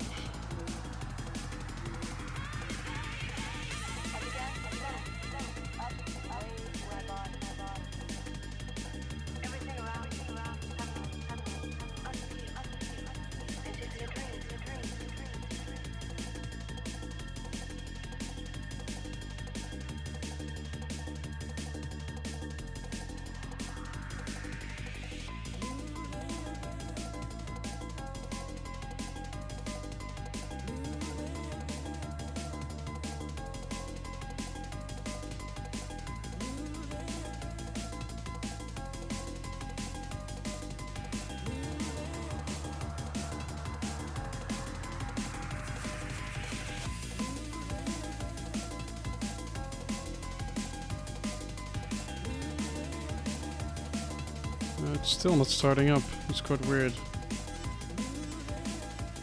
It's still not starting up. It's quite weird.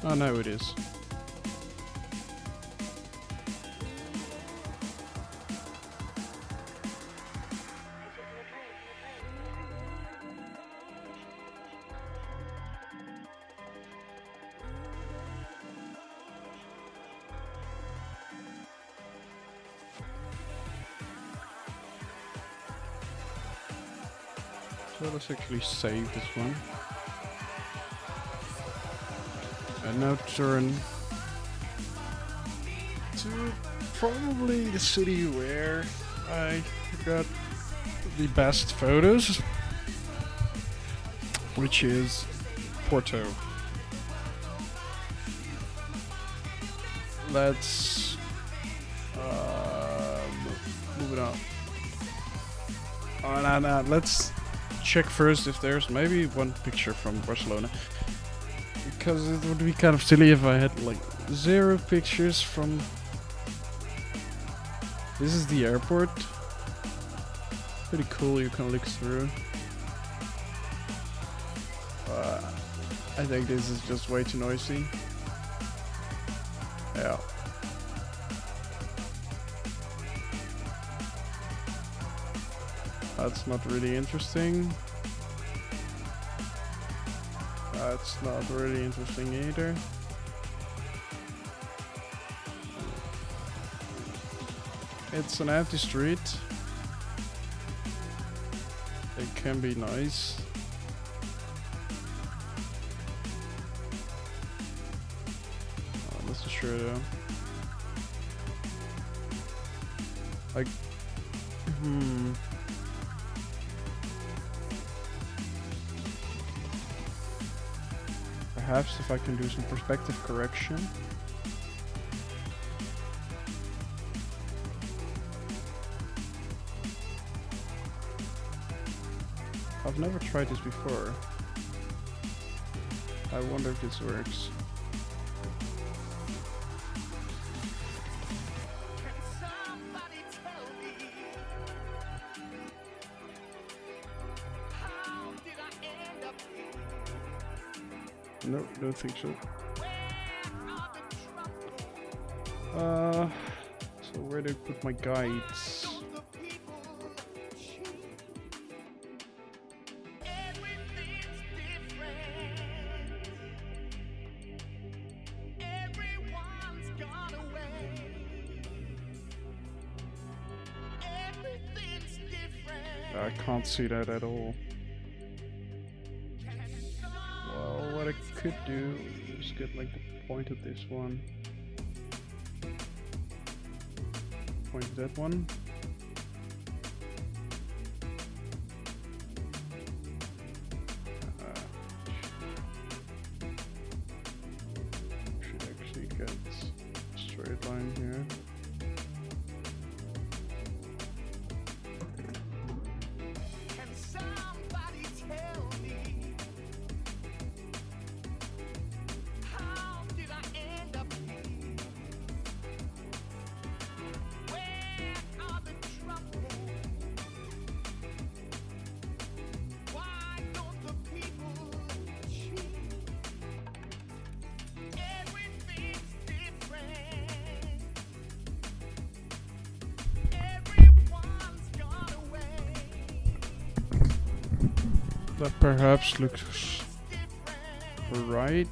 Oh, no, it is. So let's actually save this one. And now turn to probably the city where I got the best photos, which is Porto. Let's move it on. Oh, no, let's check first if there's maybe one picture from Barcelona, because it would be kind of silly if I had like 0 pictures from. This is the airport. Pretty cool, you can look through. I think this is just way too noisy. Yeah. That's not really interesting. That's not really interesting either. It's an empty street. It can be nice. Oh, that's for sure though. Like, perhaps if I can do some perspective correction. I've never tried this before. I wonder if this works. No, don't think so. So where do I put my guides? I can't see that at all. Well, what I could do is get like the point of this one. Point of that one. Should actually get a straight line here. That perhaps looks right.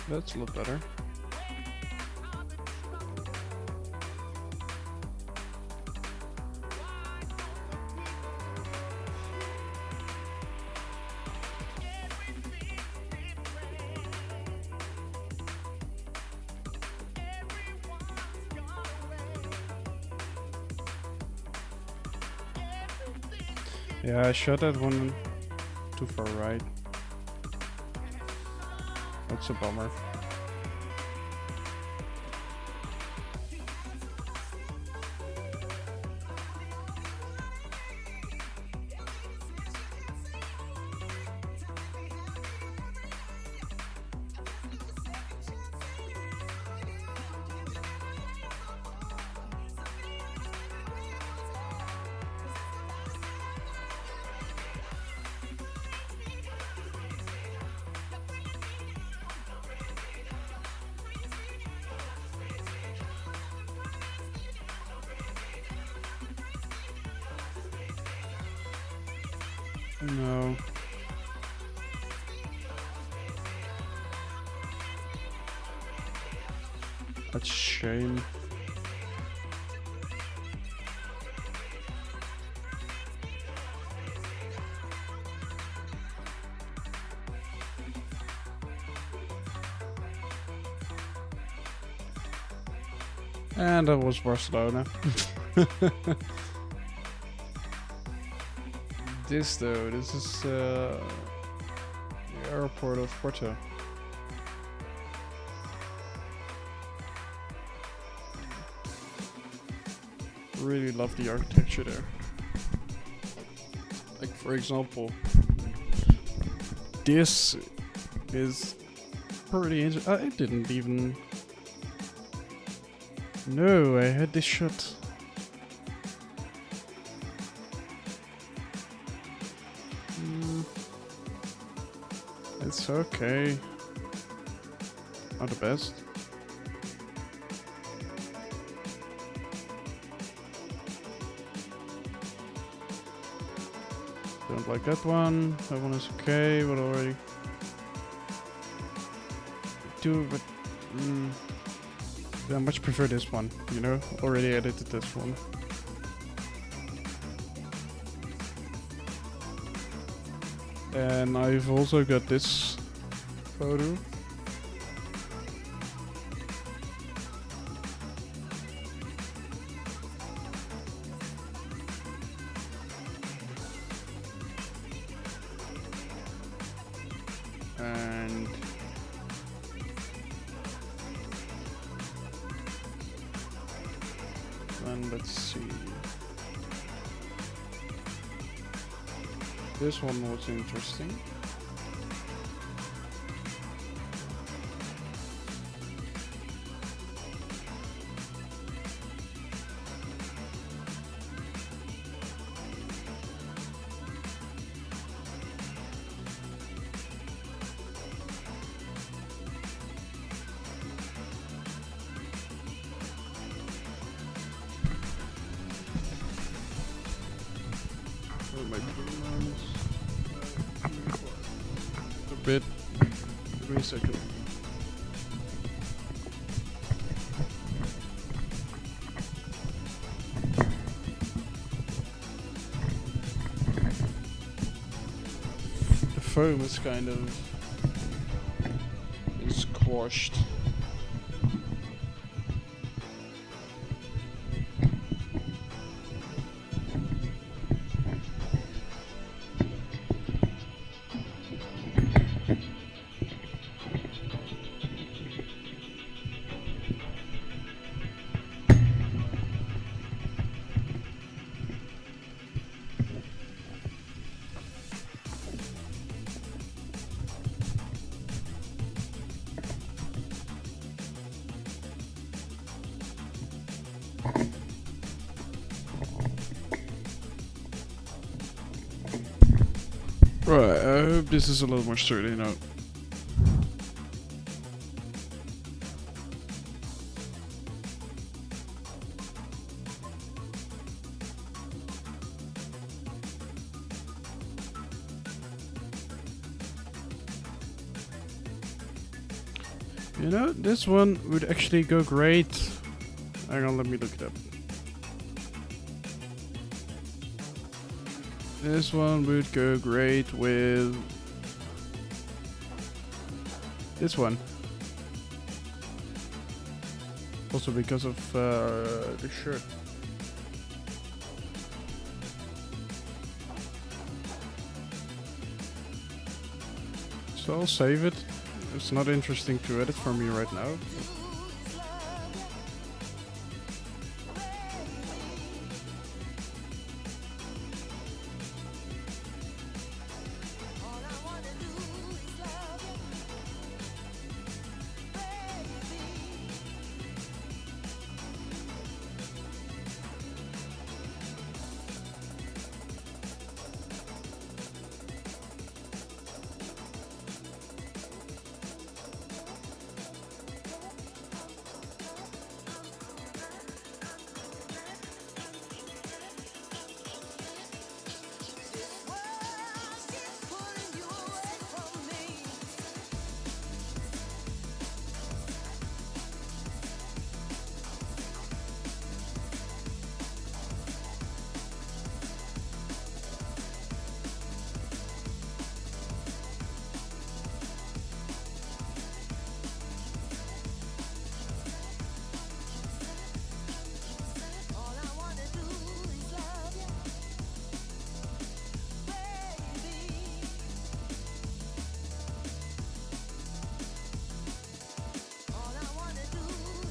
That's a lot better. Yeah, I shot that one too far right. That's a bummer. No. That's a shame. And that was Barcelona. This though, this is the airport of Porto. really love the architecture there. Like for example, this is pretty interesting. I didn't even know I had this shot. It's okay. Not the best. Don't like that one. That one is okay, but already do. But I much prefer this one. You know, already edited this one. And I've also got this photo. And then let's see. This one was interesting. A bit. Give me a second. The foam is kind of squashed. Right, I hope this is a little more sturdy now. You know, this one would actually go great. Hang on, let me look it up. This one would go great with this one. Also because of the shirt. So I'll save it. It's not interesting to edit for me right now.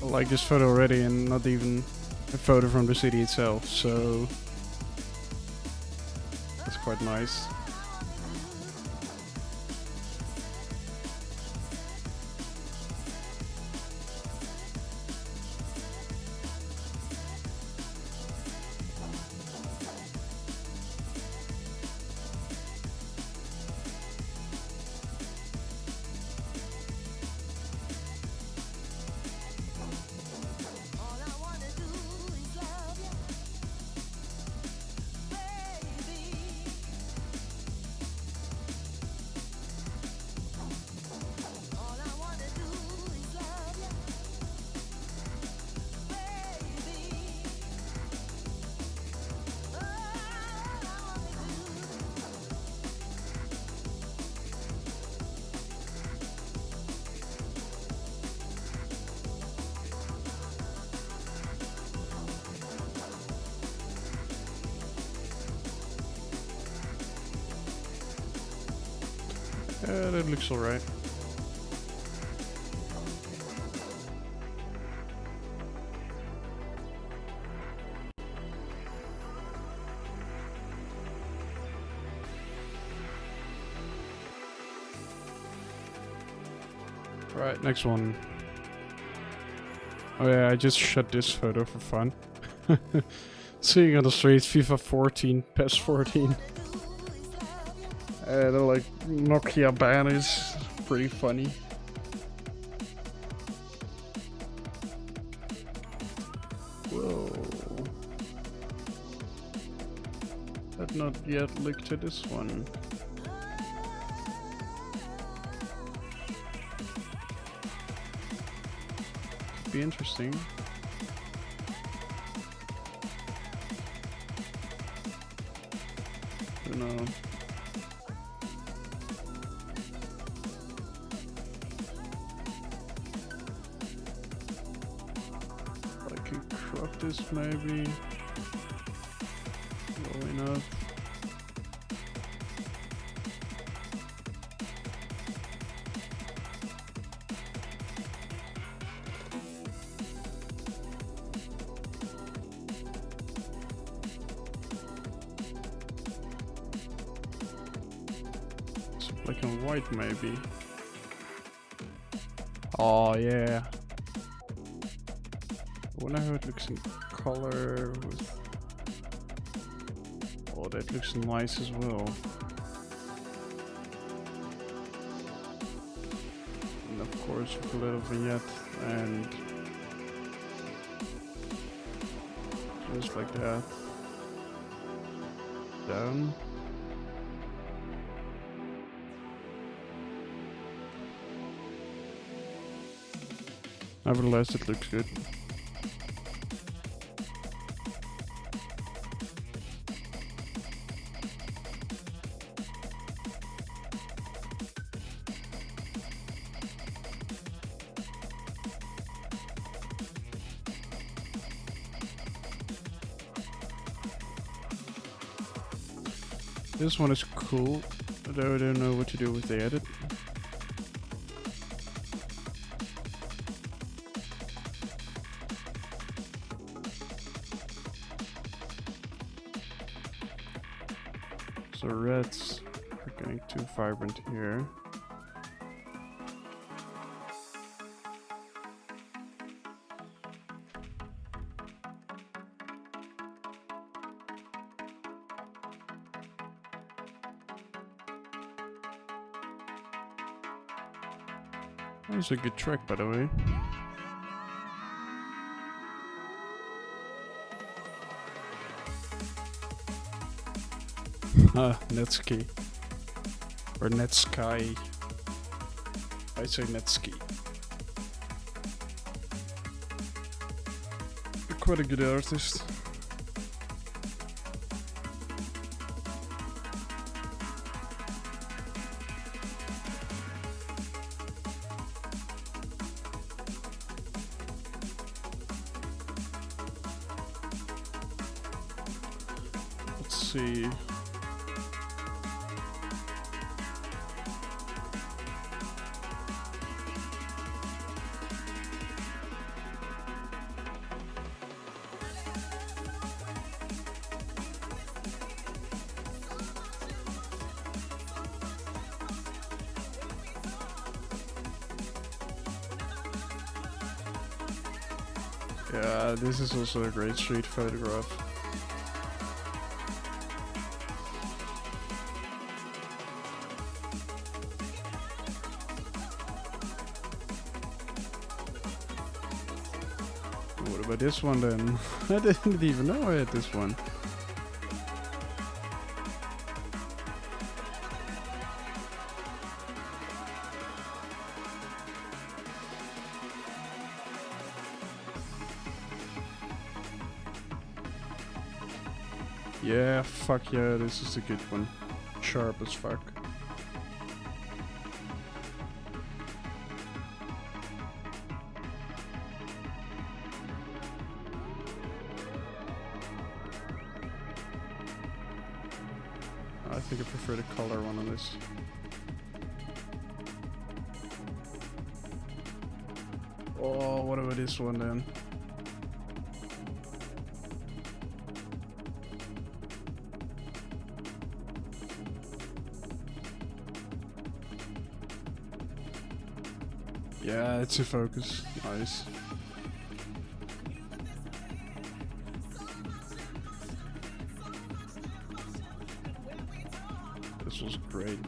I like this photo already and not even a photo from the city itself, so that's quite nice. That looks alright. Right, next one. Oh yeah, I just shot this photo for fun. Seeing on the streets, FIFA 14, PES 14. They're like Nokia banners, pretty funny. Whoa. I've not yet looked at this one. Could be interesting. Don't know. Crop this maybe. Low enough. Some black and white maybe. Oh yeah. I wonder how it looks in color with... Oh, that looks nice as well. And of course with a little vignette and... just like that. Down. Nevertheless, it looks good. This one is cool, although I don't know what to do with the edit. So reds are getting too vibrant here. That was a good track, by the way. Netski. Or Netsky. I say Netski. You're quite a good artist. Let's see. Yeah, this is also a great street photograph. What about this one then? I didn't even know I had this one. Yeah, fuck yeah, this is a good one. Sharp as fuck. I think I prefer the color one on this. Oh, what about this one then? Yeah, it's a focus. Nice. This was great.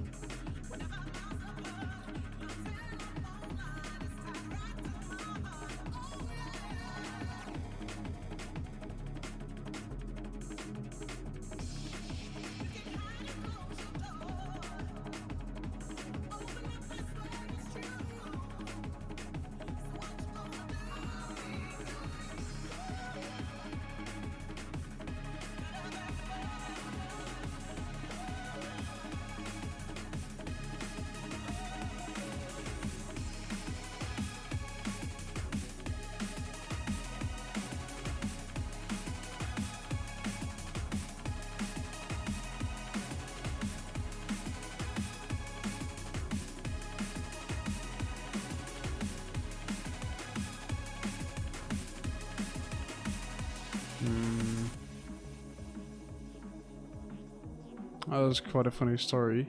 Oh, that's quite a funny story.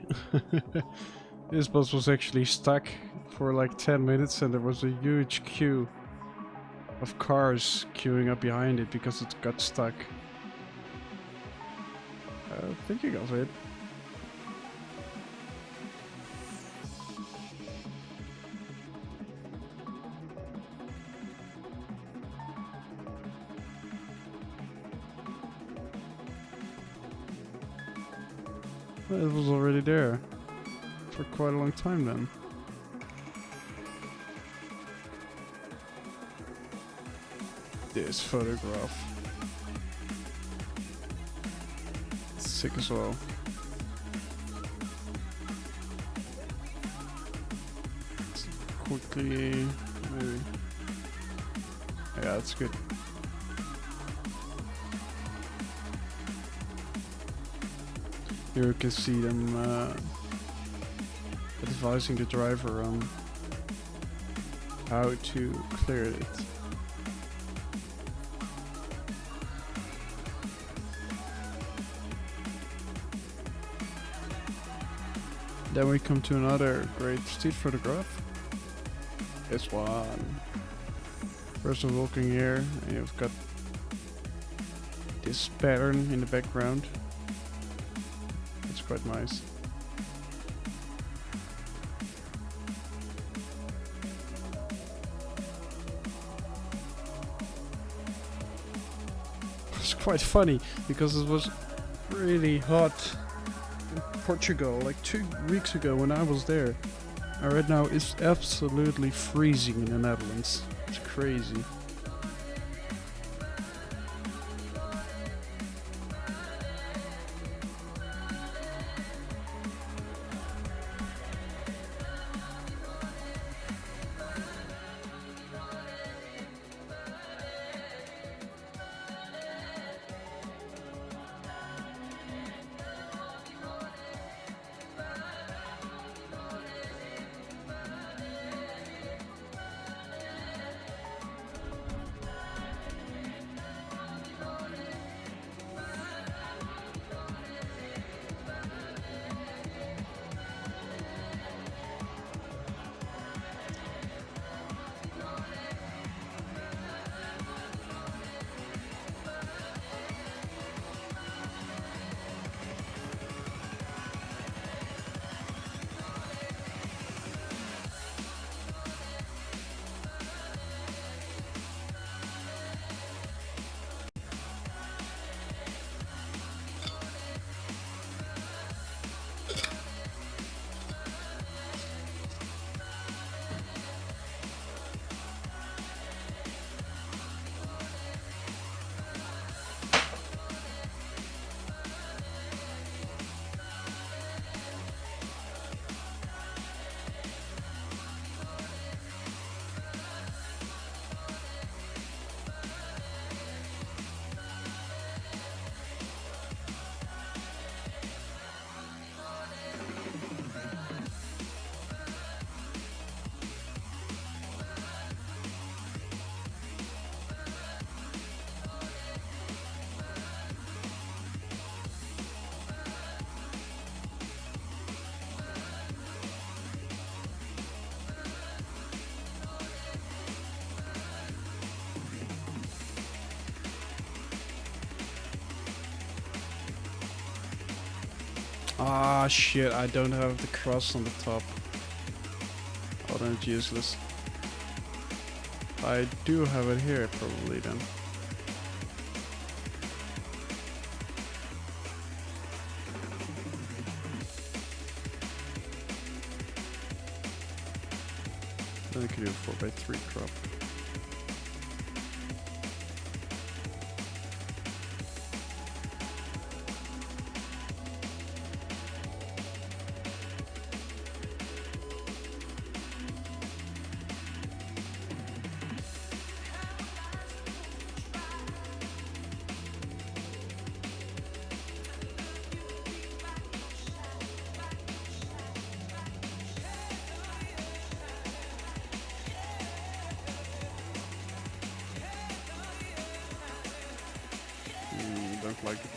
This bus was actually stuck for like 10 minutes and there was a huge queue of cars queuing up behind it because it got stuck. I think you got it. Well, it was already there for quite a long time then. This photograph. It's sick as well. Let's quickly, maybe. Yeah, that's good. Here you can see them advising the driver on how to clear it. Then we come to another great street photograph. This one. Person walking here, and you've got this pattern in the background. It's quite nice. It's quite funny because it was really hot in Portugal like 2 weeks ago when I was there. And right now it's absolutely freezing in the Netherlands. It's crazy. Ah, shit, I don't have the cross on the top. Oh, then it's useless. I do have it here, probably, then. Then I could do a 4x3 crop. Don't like it.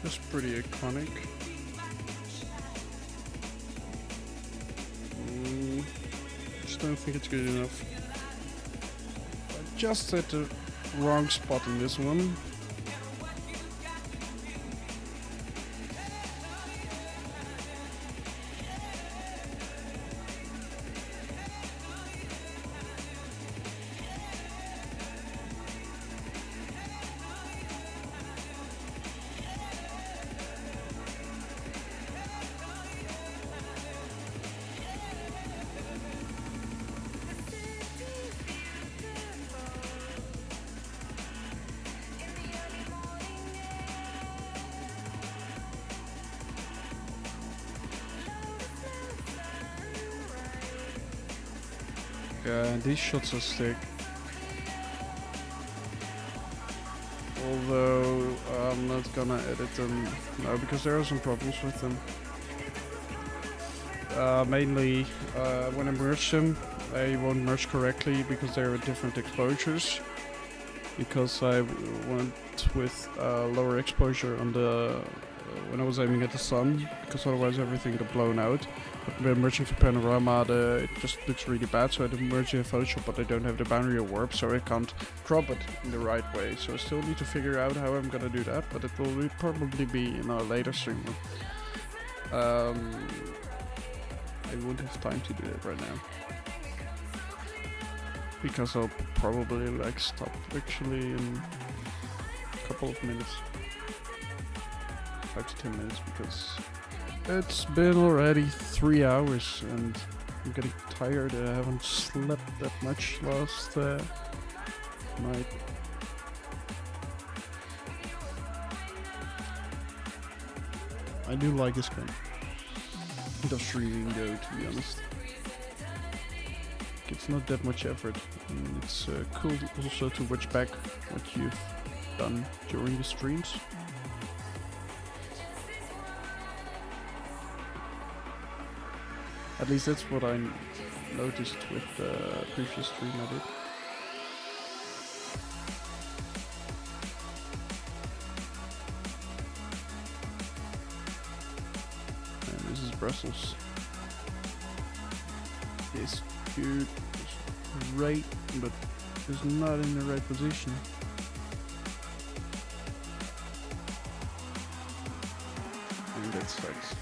That's pretty iconic. Just don't think it's good enough. I just hit the wrong spot in this one. Yeah, these shots are sick. Although I'm not gonna edit them now because there are some problems with them. Mainly when I merge them, I won't merge correctly because there are different exposures. Because I went with lower exposure on the when I was aiming at the sun, because otherwise everything got blown out. But when merging to panorama, it just looks really bad, so I had to merge in Photoshop, but I don't have the boundary of warp, so I can't crop it in the right way. So I still need to figure out how I'm gonna do that, but it will probably be in a later stream. I won't have time to do it right now. Because I'll probably like stop actually in a couple of minutes. 5 to 10 minutes, because it's been already 3 hours and I'm getting tired. I haven't slept that much last night. I do like this kind of streaming though, to be honest. It's not that much effort, and it's cool also to watch back what you've done during the streams. At least that's what I noticed with the previous stream I did. And this is Brussels. This dude is right, but is not in the right position. And that sucks.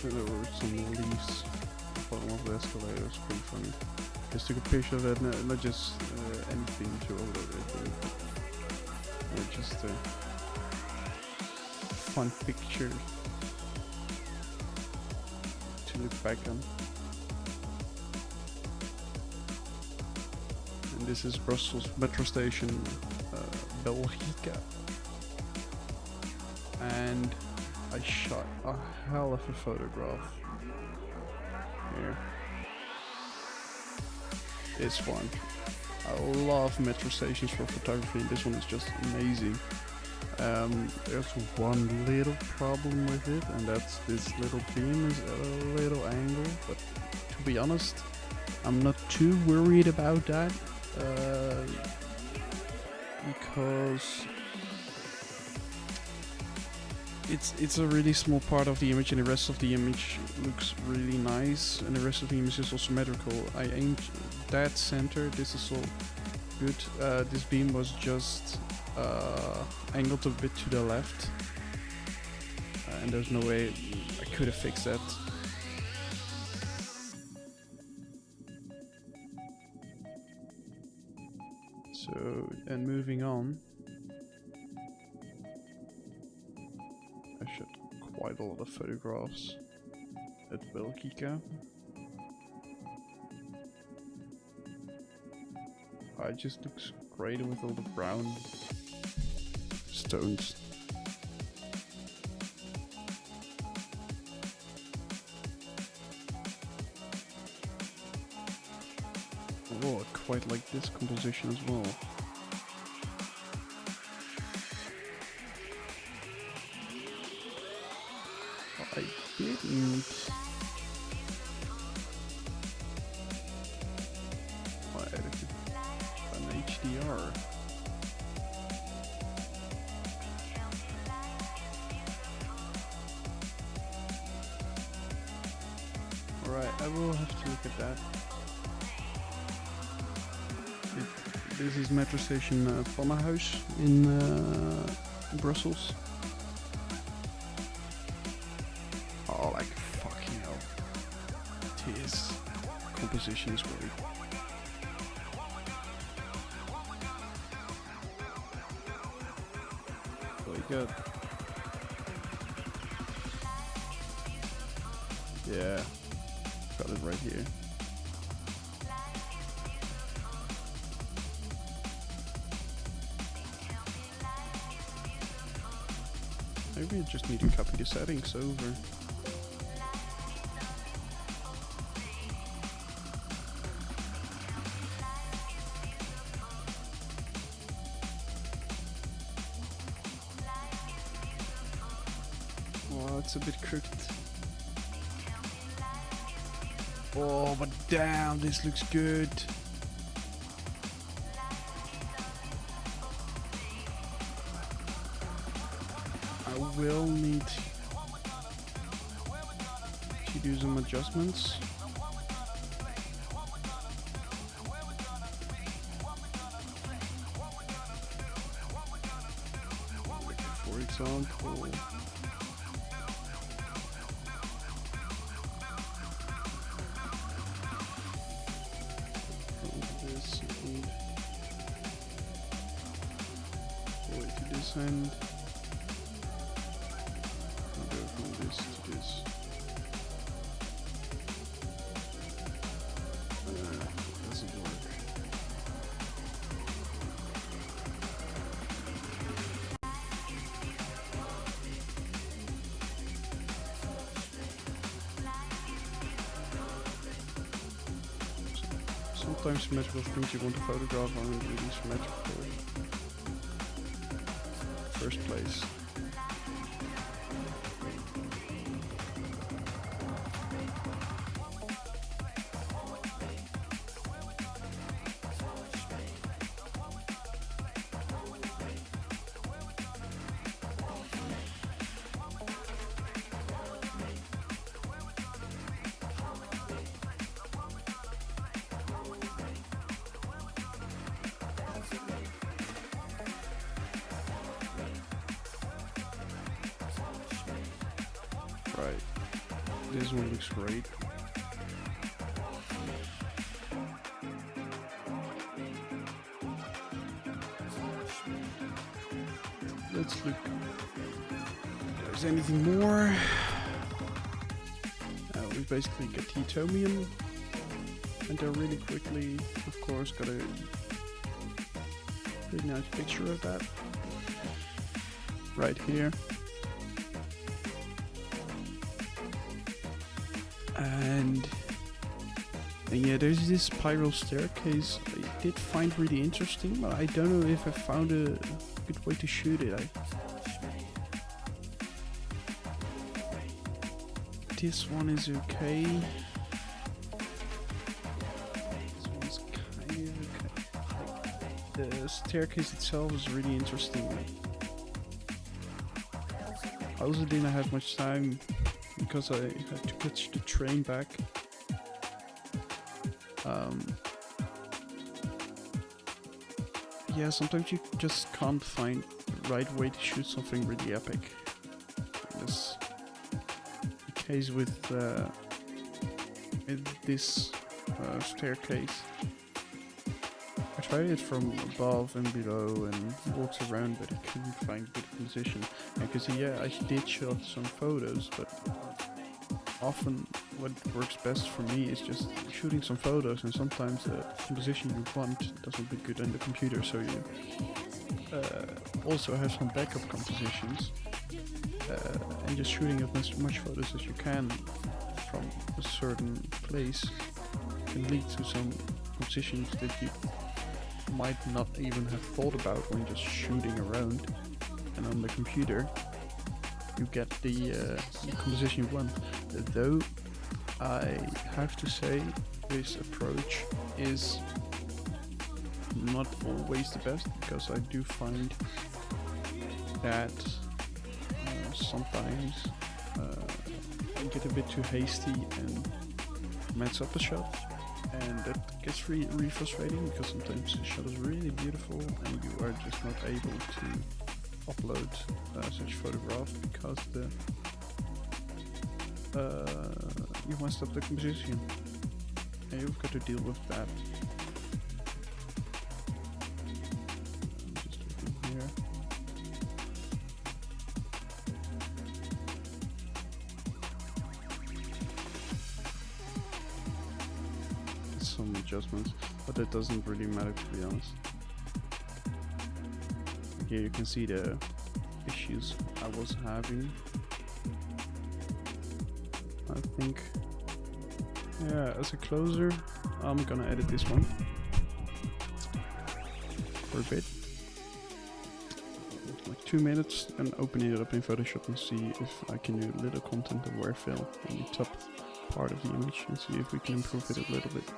There were some leaves at the bottom of the escalator. It's pretty funny. Just took a picture of that, not just anything to upload it, but just a fun picture to look back on. And this is Brussels metro station, Belgica. And I shot a hell of a photograph here. This one. I love metro stations for photography, and this one is just amazing. There's one little problem with it, and that's this little beam is at a little angle, but to be honest, I'm not too worried about that, because it's a really small part of the image, and the rest of the image looks really nice, and the rest of the image is all symmetrical. I aimed that center. This is all good. This beam was just angled a bit to the left, and there's no way I could have fixed that. So, and moving on, I shot quite a lot of photographs at Belgica. It just looks great with all the brown stones. Oh, I quite like this composition as well. I didn't. I added an HDR. Alright, I will have to look at that. This is metro station Pannenhuis in Brussels. Oh, like fucking hell. This composition is great. Really good. Yeah, got it right here. Maybe I just need to copy the settings over. Oh, it's a bit crooked. Oh, but damn, this looks good. I will need to do some adjustments. For example, this and go to this end. Go from this to this. Doesn't work. Sometimes symmetrical things you want to photograph aren't really symmetrical in the first place. Right, this one looks great. Let's look if there's anything more. We basically get Titomium, and there really quickly, of course, got a pretty nice picture of that right here. And yeah, there's this spiral staircase I did find really interesting, but I don't know if I found a good way to shoot it. This one is okay. This one's kind of okay. The staircase itself is really interesting. I also didn't have much time because I had to catch the train back. Yeah, sometimes you just can't find the right way to shoot something really epic. That's the case with this staircase. I tried it from above and below and walked around, but I couldn't find good position. And because yeah, I did shot some photos, but often what works best for me is just shooting some photos, and sometimes the composition you want doesn't look good on the computer, so you also have some backup compositions, and just shooting as much photos as you can from a certain place can lead to some compositions that you might not even have thought about when just shooting around, and on the computer you get the composition you want. Though I have to say this approach is not always the best, because I do find that sometimes I get a bit too hasty and mess up a shot, and that gets really frustrating, because sometimes the shot is really beautiful and you are just not able to upload such photograph because you messed up the composition, and you've got to deal with that. I'm just looking here. Some adjustments, but that doesn't really matter, to be honest. Here you can see the issues I was having. I think, yeah, as a closer, I'm gonna edit this one for a bit, like 2 minutes, and open it up in Photoshop and see if I can do a little content aware fill on the top part of the image and see if we can improve it a little bit.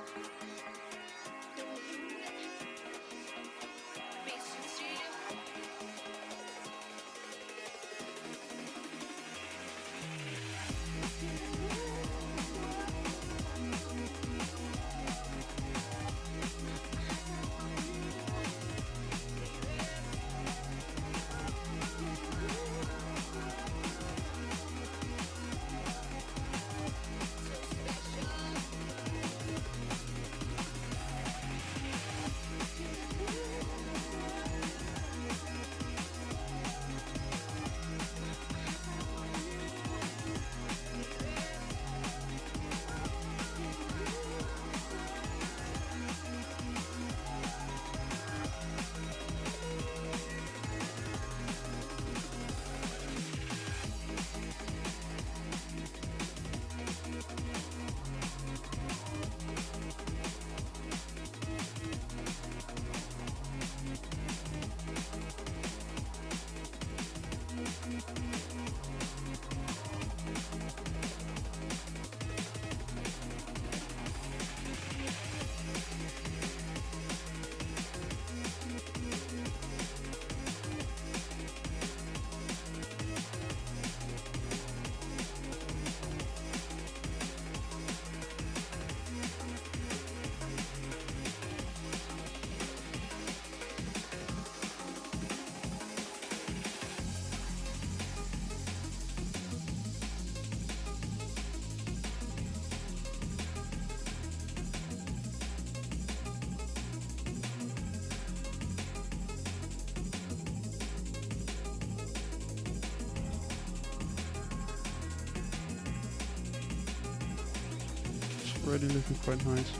Already looking quite nice.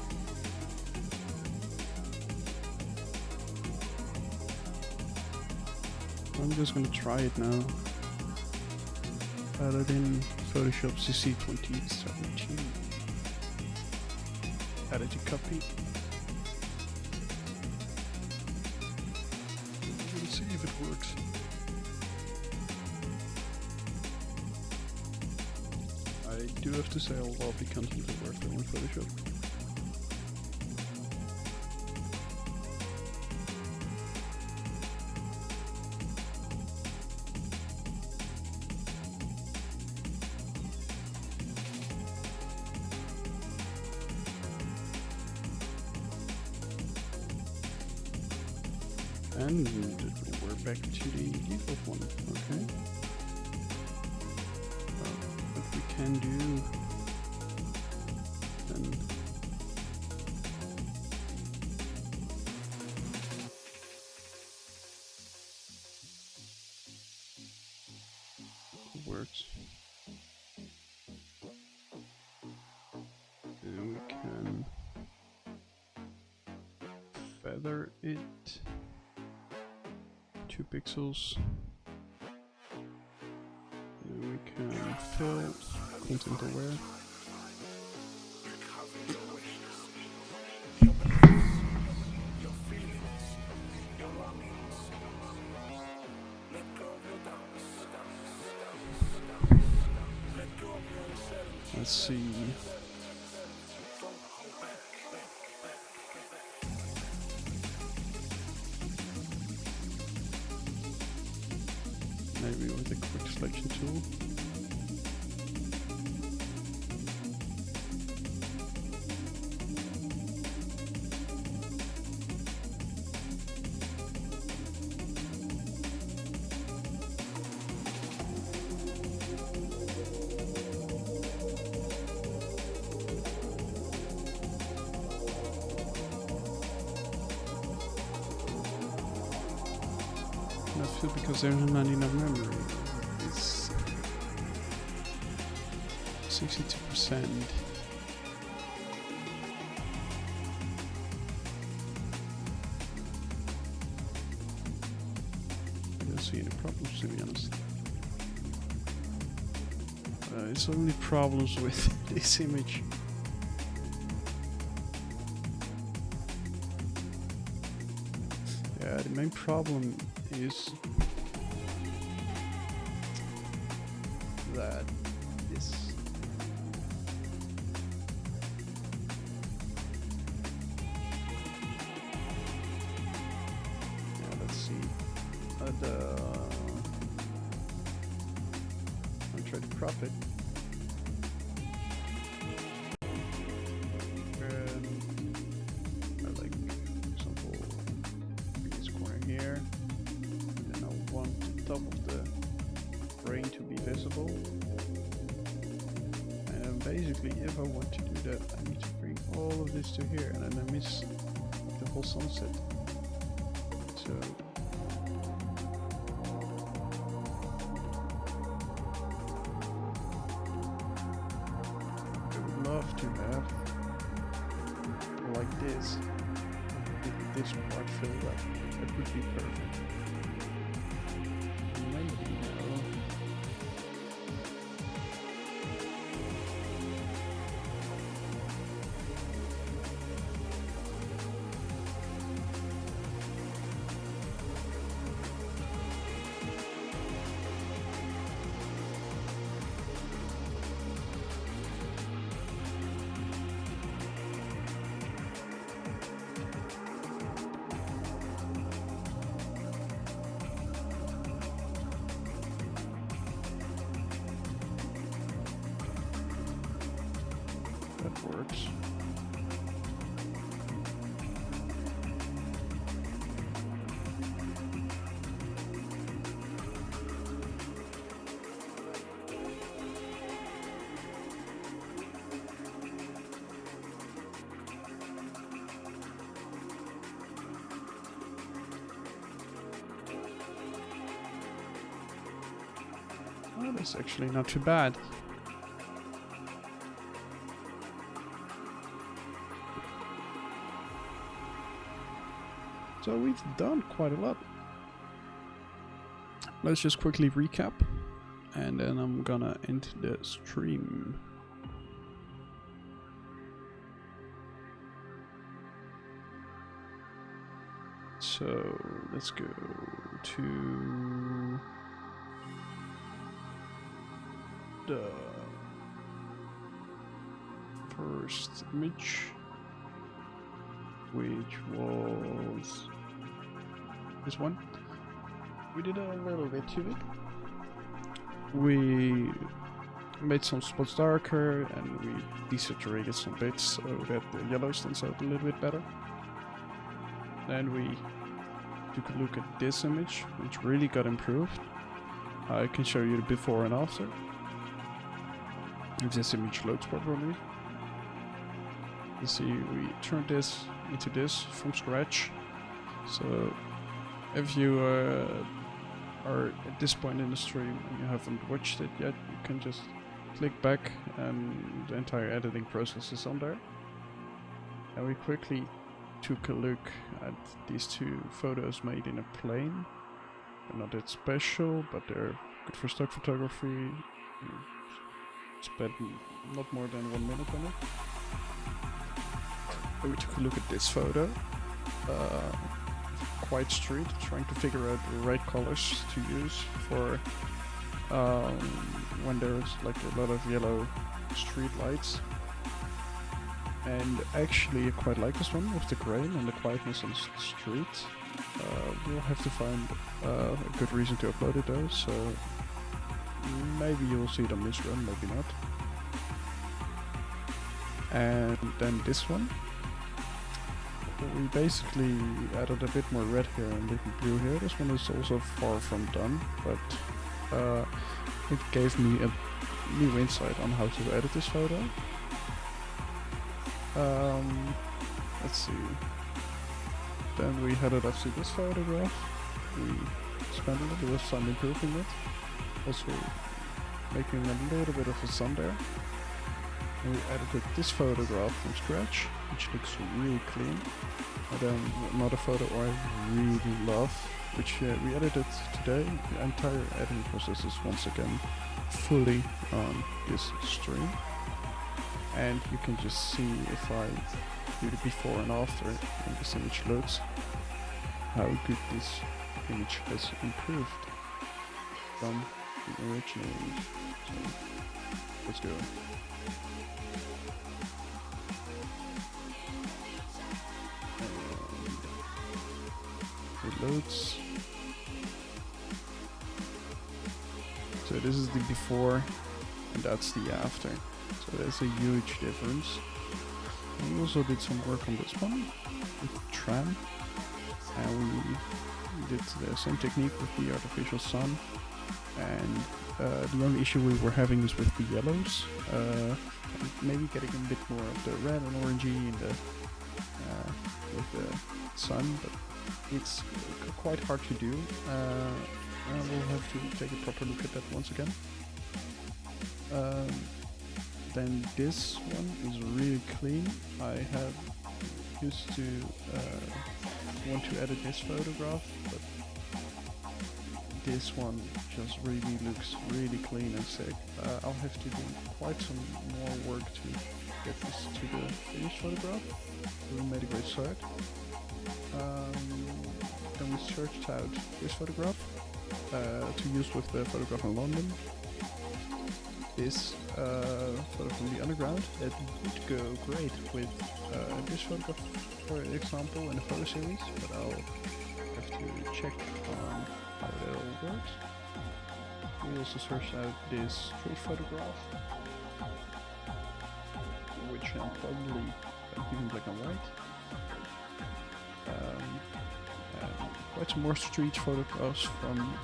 I'm just gonna try it now. Add it in Photoshop CC 2017. Add it to copy. Let's see if it works. I do have to say a lot of the content that works on Photoshop. And we're back to the default one. Okay. What we can do then. Works. And we can feather it 2 pixels. And we can fill content aware. Let's see. Maybe with a quick selection tool. I feel because there's not enough memory. It's 62%. I don't see any problems, to be honest. It's only problems with this image. Yeah, the main problem is that this let's see. I'll try to crop it. I like, for example, this corner here. And then I want the top of the brain to be visible. And basically, if I want to do that, I need to bring all of this to here, and then I miss the whole sunset. So I would love to have like this. If this part filled up, that would be perfect. Maybe no. That works. Oh, that's actually not too bad. So we've done quite a lot. Let's just quickly recap, and then I'm gonna end the stream. So let's go to the first image, which was this one. We did a little bit to it. We made some spots darker and we desaturated some bits so that the yellow stands out a little bit better. Then we took a look at this image, which really got improved. I can show you the before and after. If this image loads properly. You see, we turned this into this from scratch. So if you are at this point in the stream and you haven't watched it yet, you can just click back and the entire editing process is on there. And we quickly took a look at these two photos made in a plane. They're not that special, but they're good for stock photography. You spent not more than 1 minute on it. And we took a look at this photo. Quiet street, trying to figure out the right colors to use for when there's like a lot of yellow street lights. And actually I quite like this one with the grain and the quietness on the street. We'll have to find a good reason to upload it though, so maybe you'll see it on this run, maybe not. And then this one. We basically added a bit more red here and a bit blue here. This one is also far from done, but it gave me a new insight on how to edit this photo. Let's see. Then we headed up to this photograph. We spent a little bit of time improving it. Also making a little bit of a sun there. And we edited this photograph from scratch, which looks really clean. And then another photo I really love, which we edited today. The entire editing process is once again fully on this stream. And you can just see if I do the before and after and this image looks, how good this image has improved from the original image. So let's go. It loads. So this is the before and that's the after. So there's a huge difference. And we also did some work on this one with the tram. And we did the same technique with the artificial sun. And the only issue we were having is with the yellows. Maybe getting a bit more of the red and orangey in the with the sun, but it's quite hard to do. We'll have to take a proper look at that once again. Then this one is really clean. I have used to want to edit this photograph, but this one just really looks really clean and sick. I'll have to do quite some more work to get this to the finished photograph. We made a great start. Then we searched out this photograph to use with the photograph in London. This photo from the underground, it would go great with this photograph, for example, in the photo series, but I'll have to check on how that all works. We also searched out this street photograph, which I'm probably even black and white. And quite some more street photographs from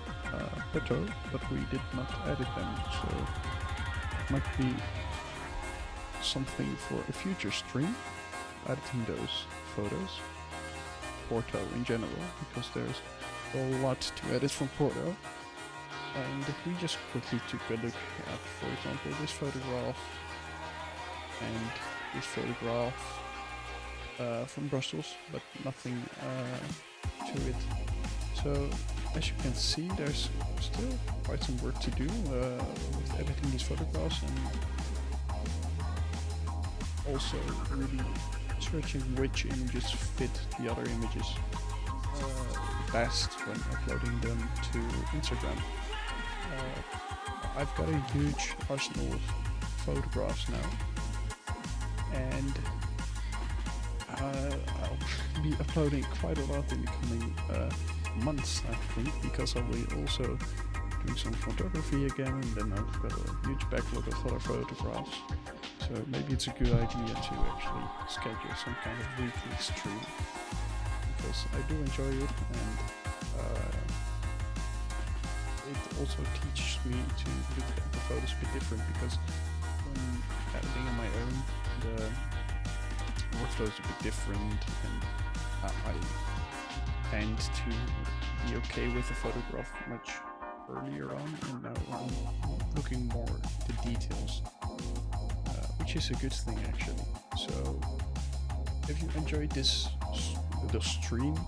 Porto, but we did not edit them, so it might be something for a future stream, editing those photos. Porto in general, because there's a lot to edit from Porto. And we just quickly took a look at, for example, this photograph and this photograph from Brussels, but nothing to it. So as you can see, there's still quite some work to do with editing these photographs, and also really searching which images fit the other images best when uploading them to Instagram. I've got a huge arsenal of photographs now, and I'll be uploading quite a lot in the coming months, I think, because I'll be also doing some photography again, and then I've got a huge backlog of other photographs. So maybe it's a good idea to actually schedule some kind of weekly stream because I do enjoy it, and it also teaches me to look at the photos a bit different, because when editing on my own, the workflow is a bit different, and I tend to be okay with the photograph much earlier on, and now I'm looking more at the details, which is a good thing actually. So if you enjoyed this little stream,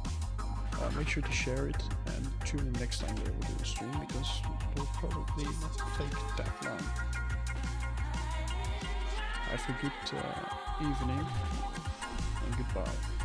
make sure to share it and tune in next time where we'll do a stream, because it will probably not take that long. Have a good evening and goodbye.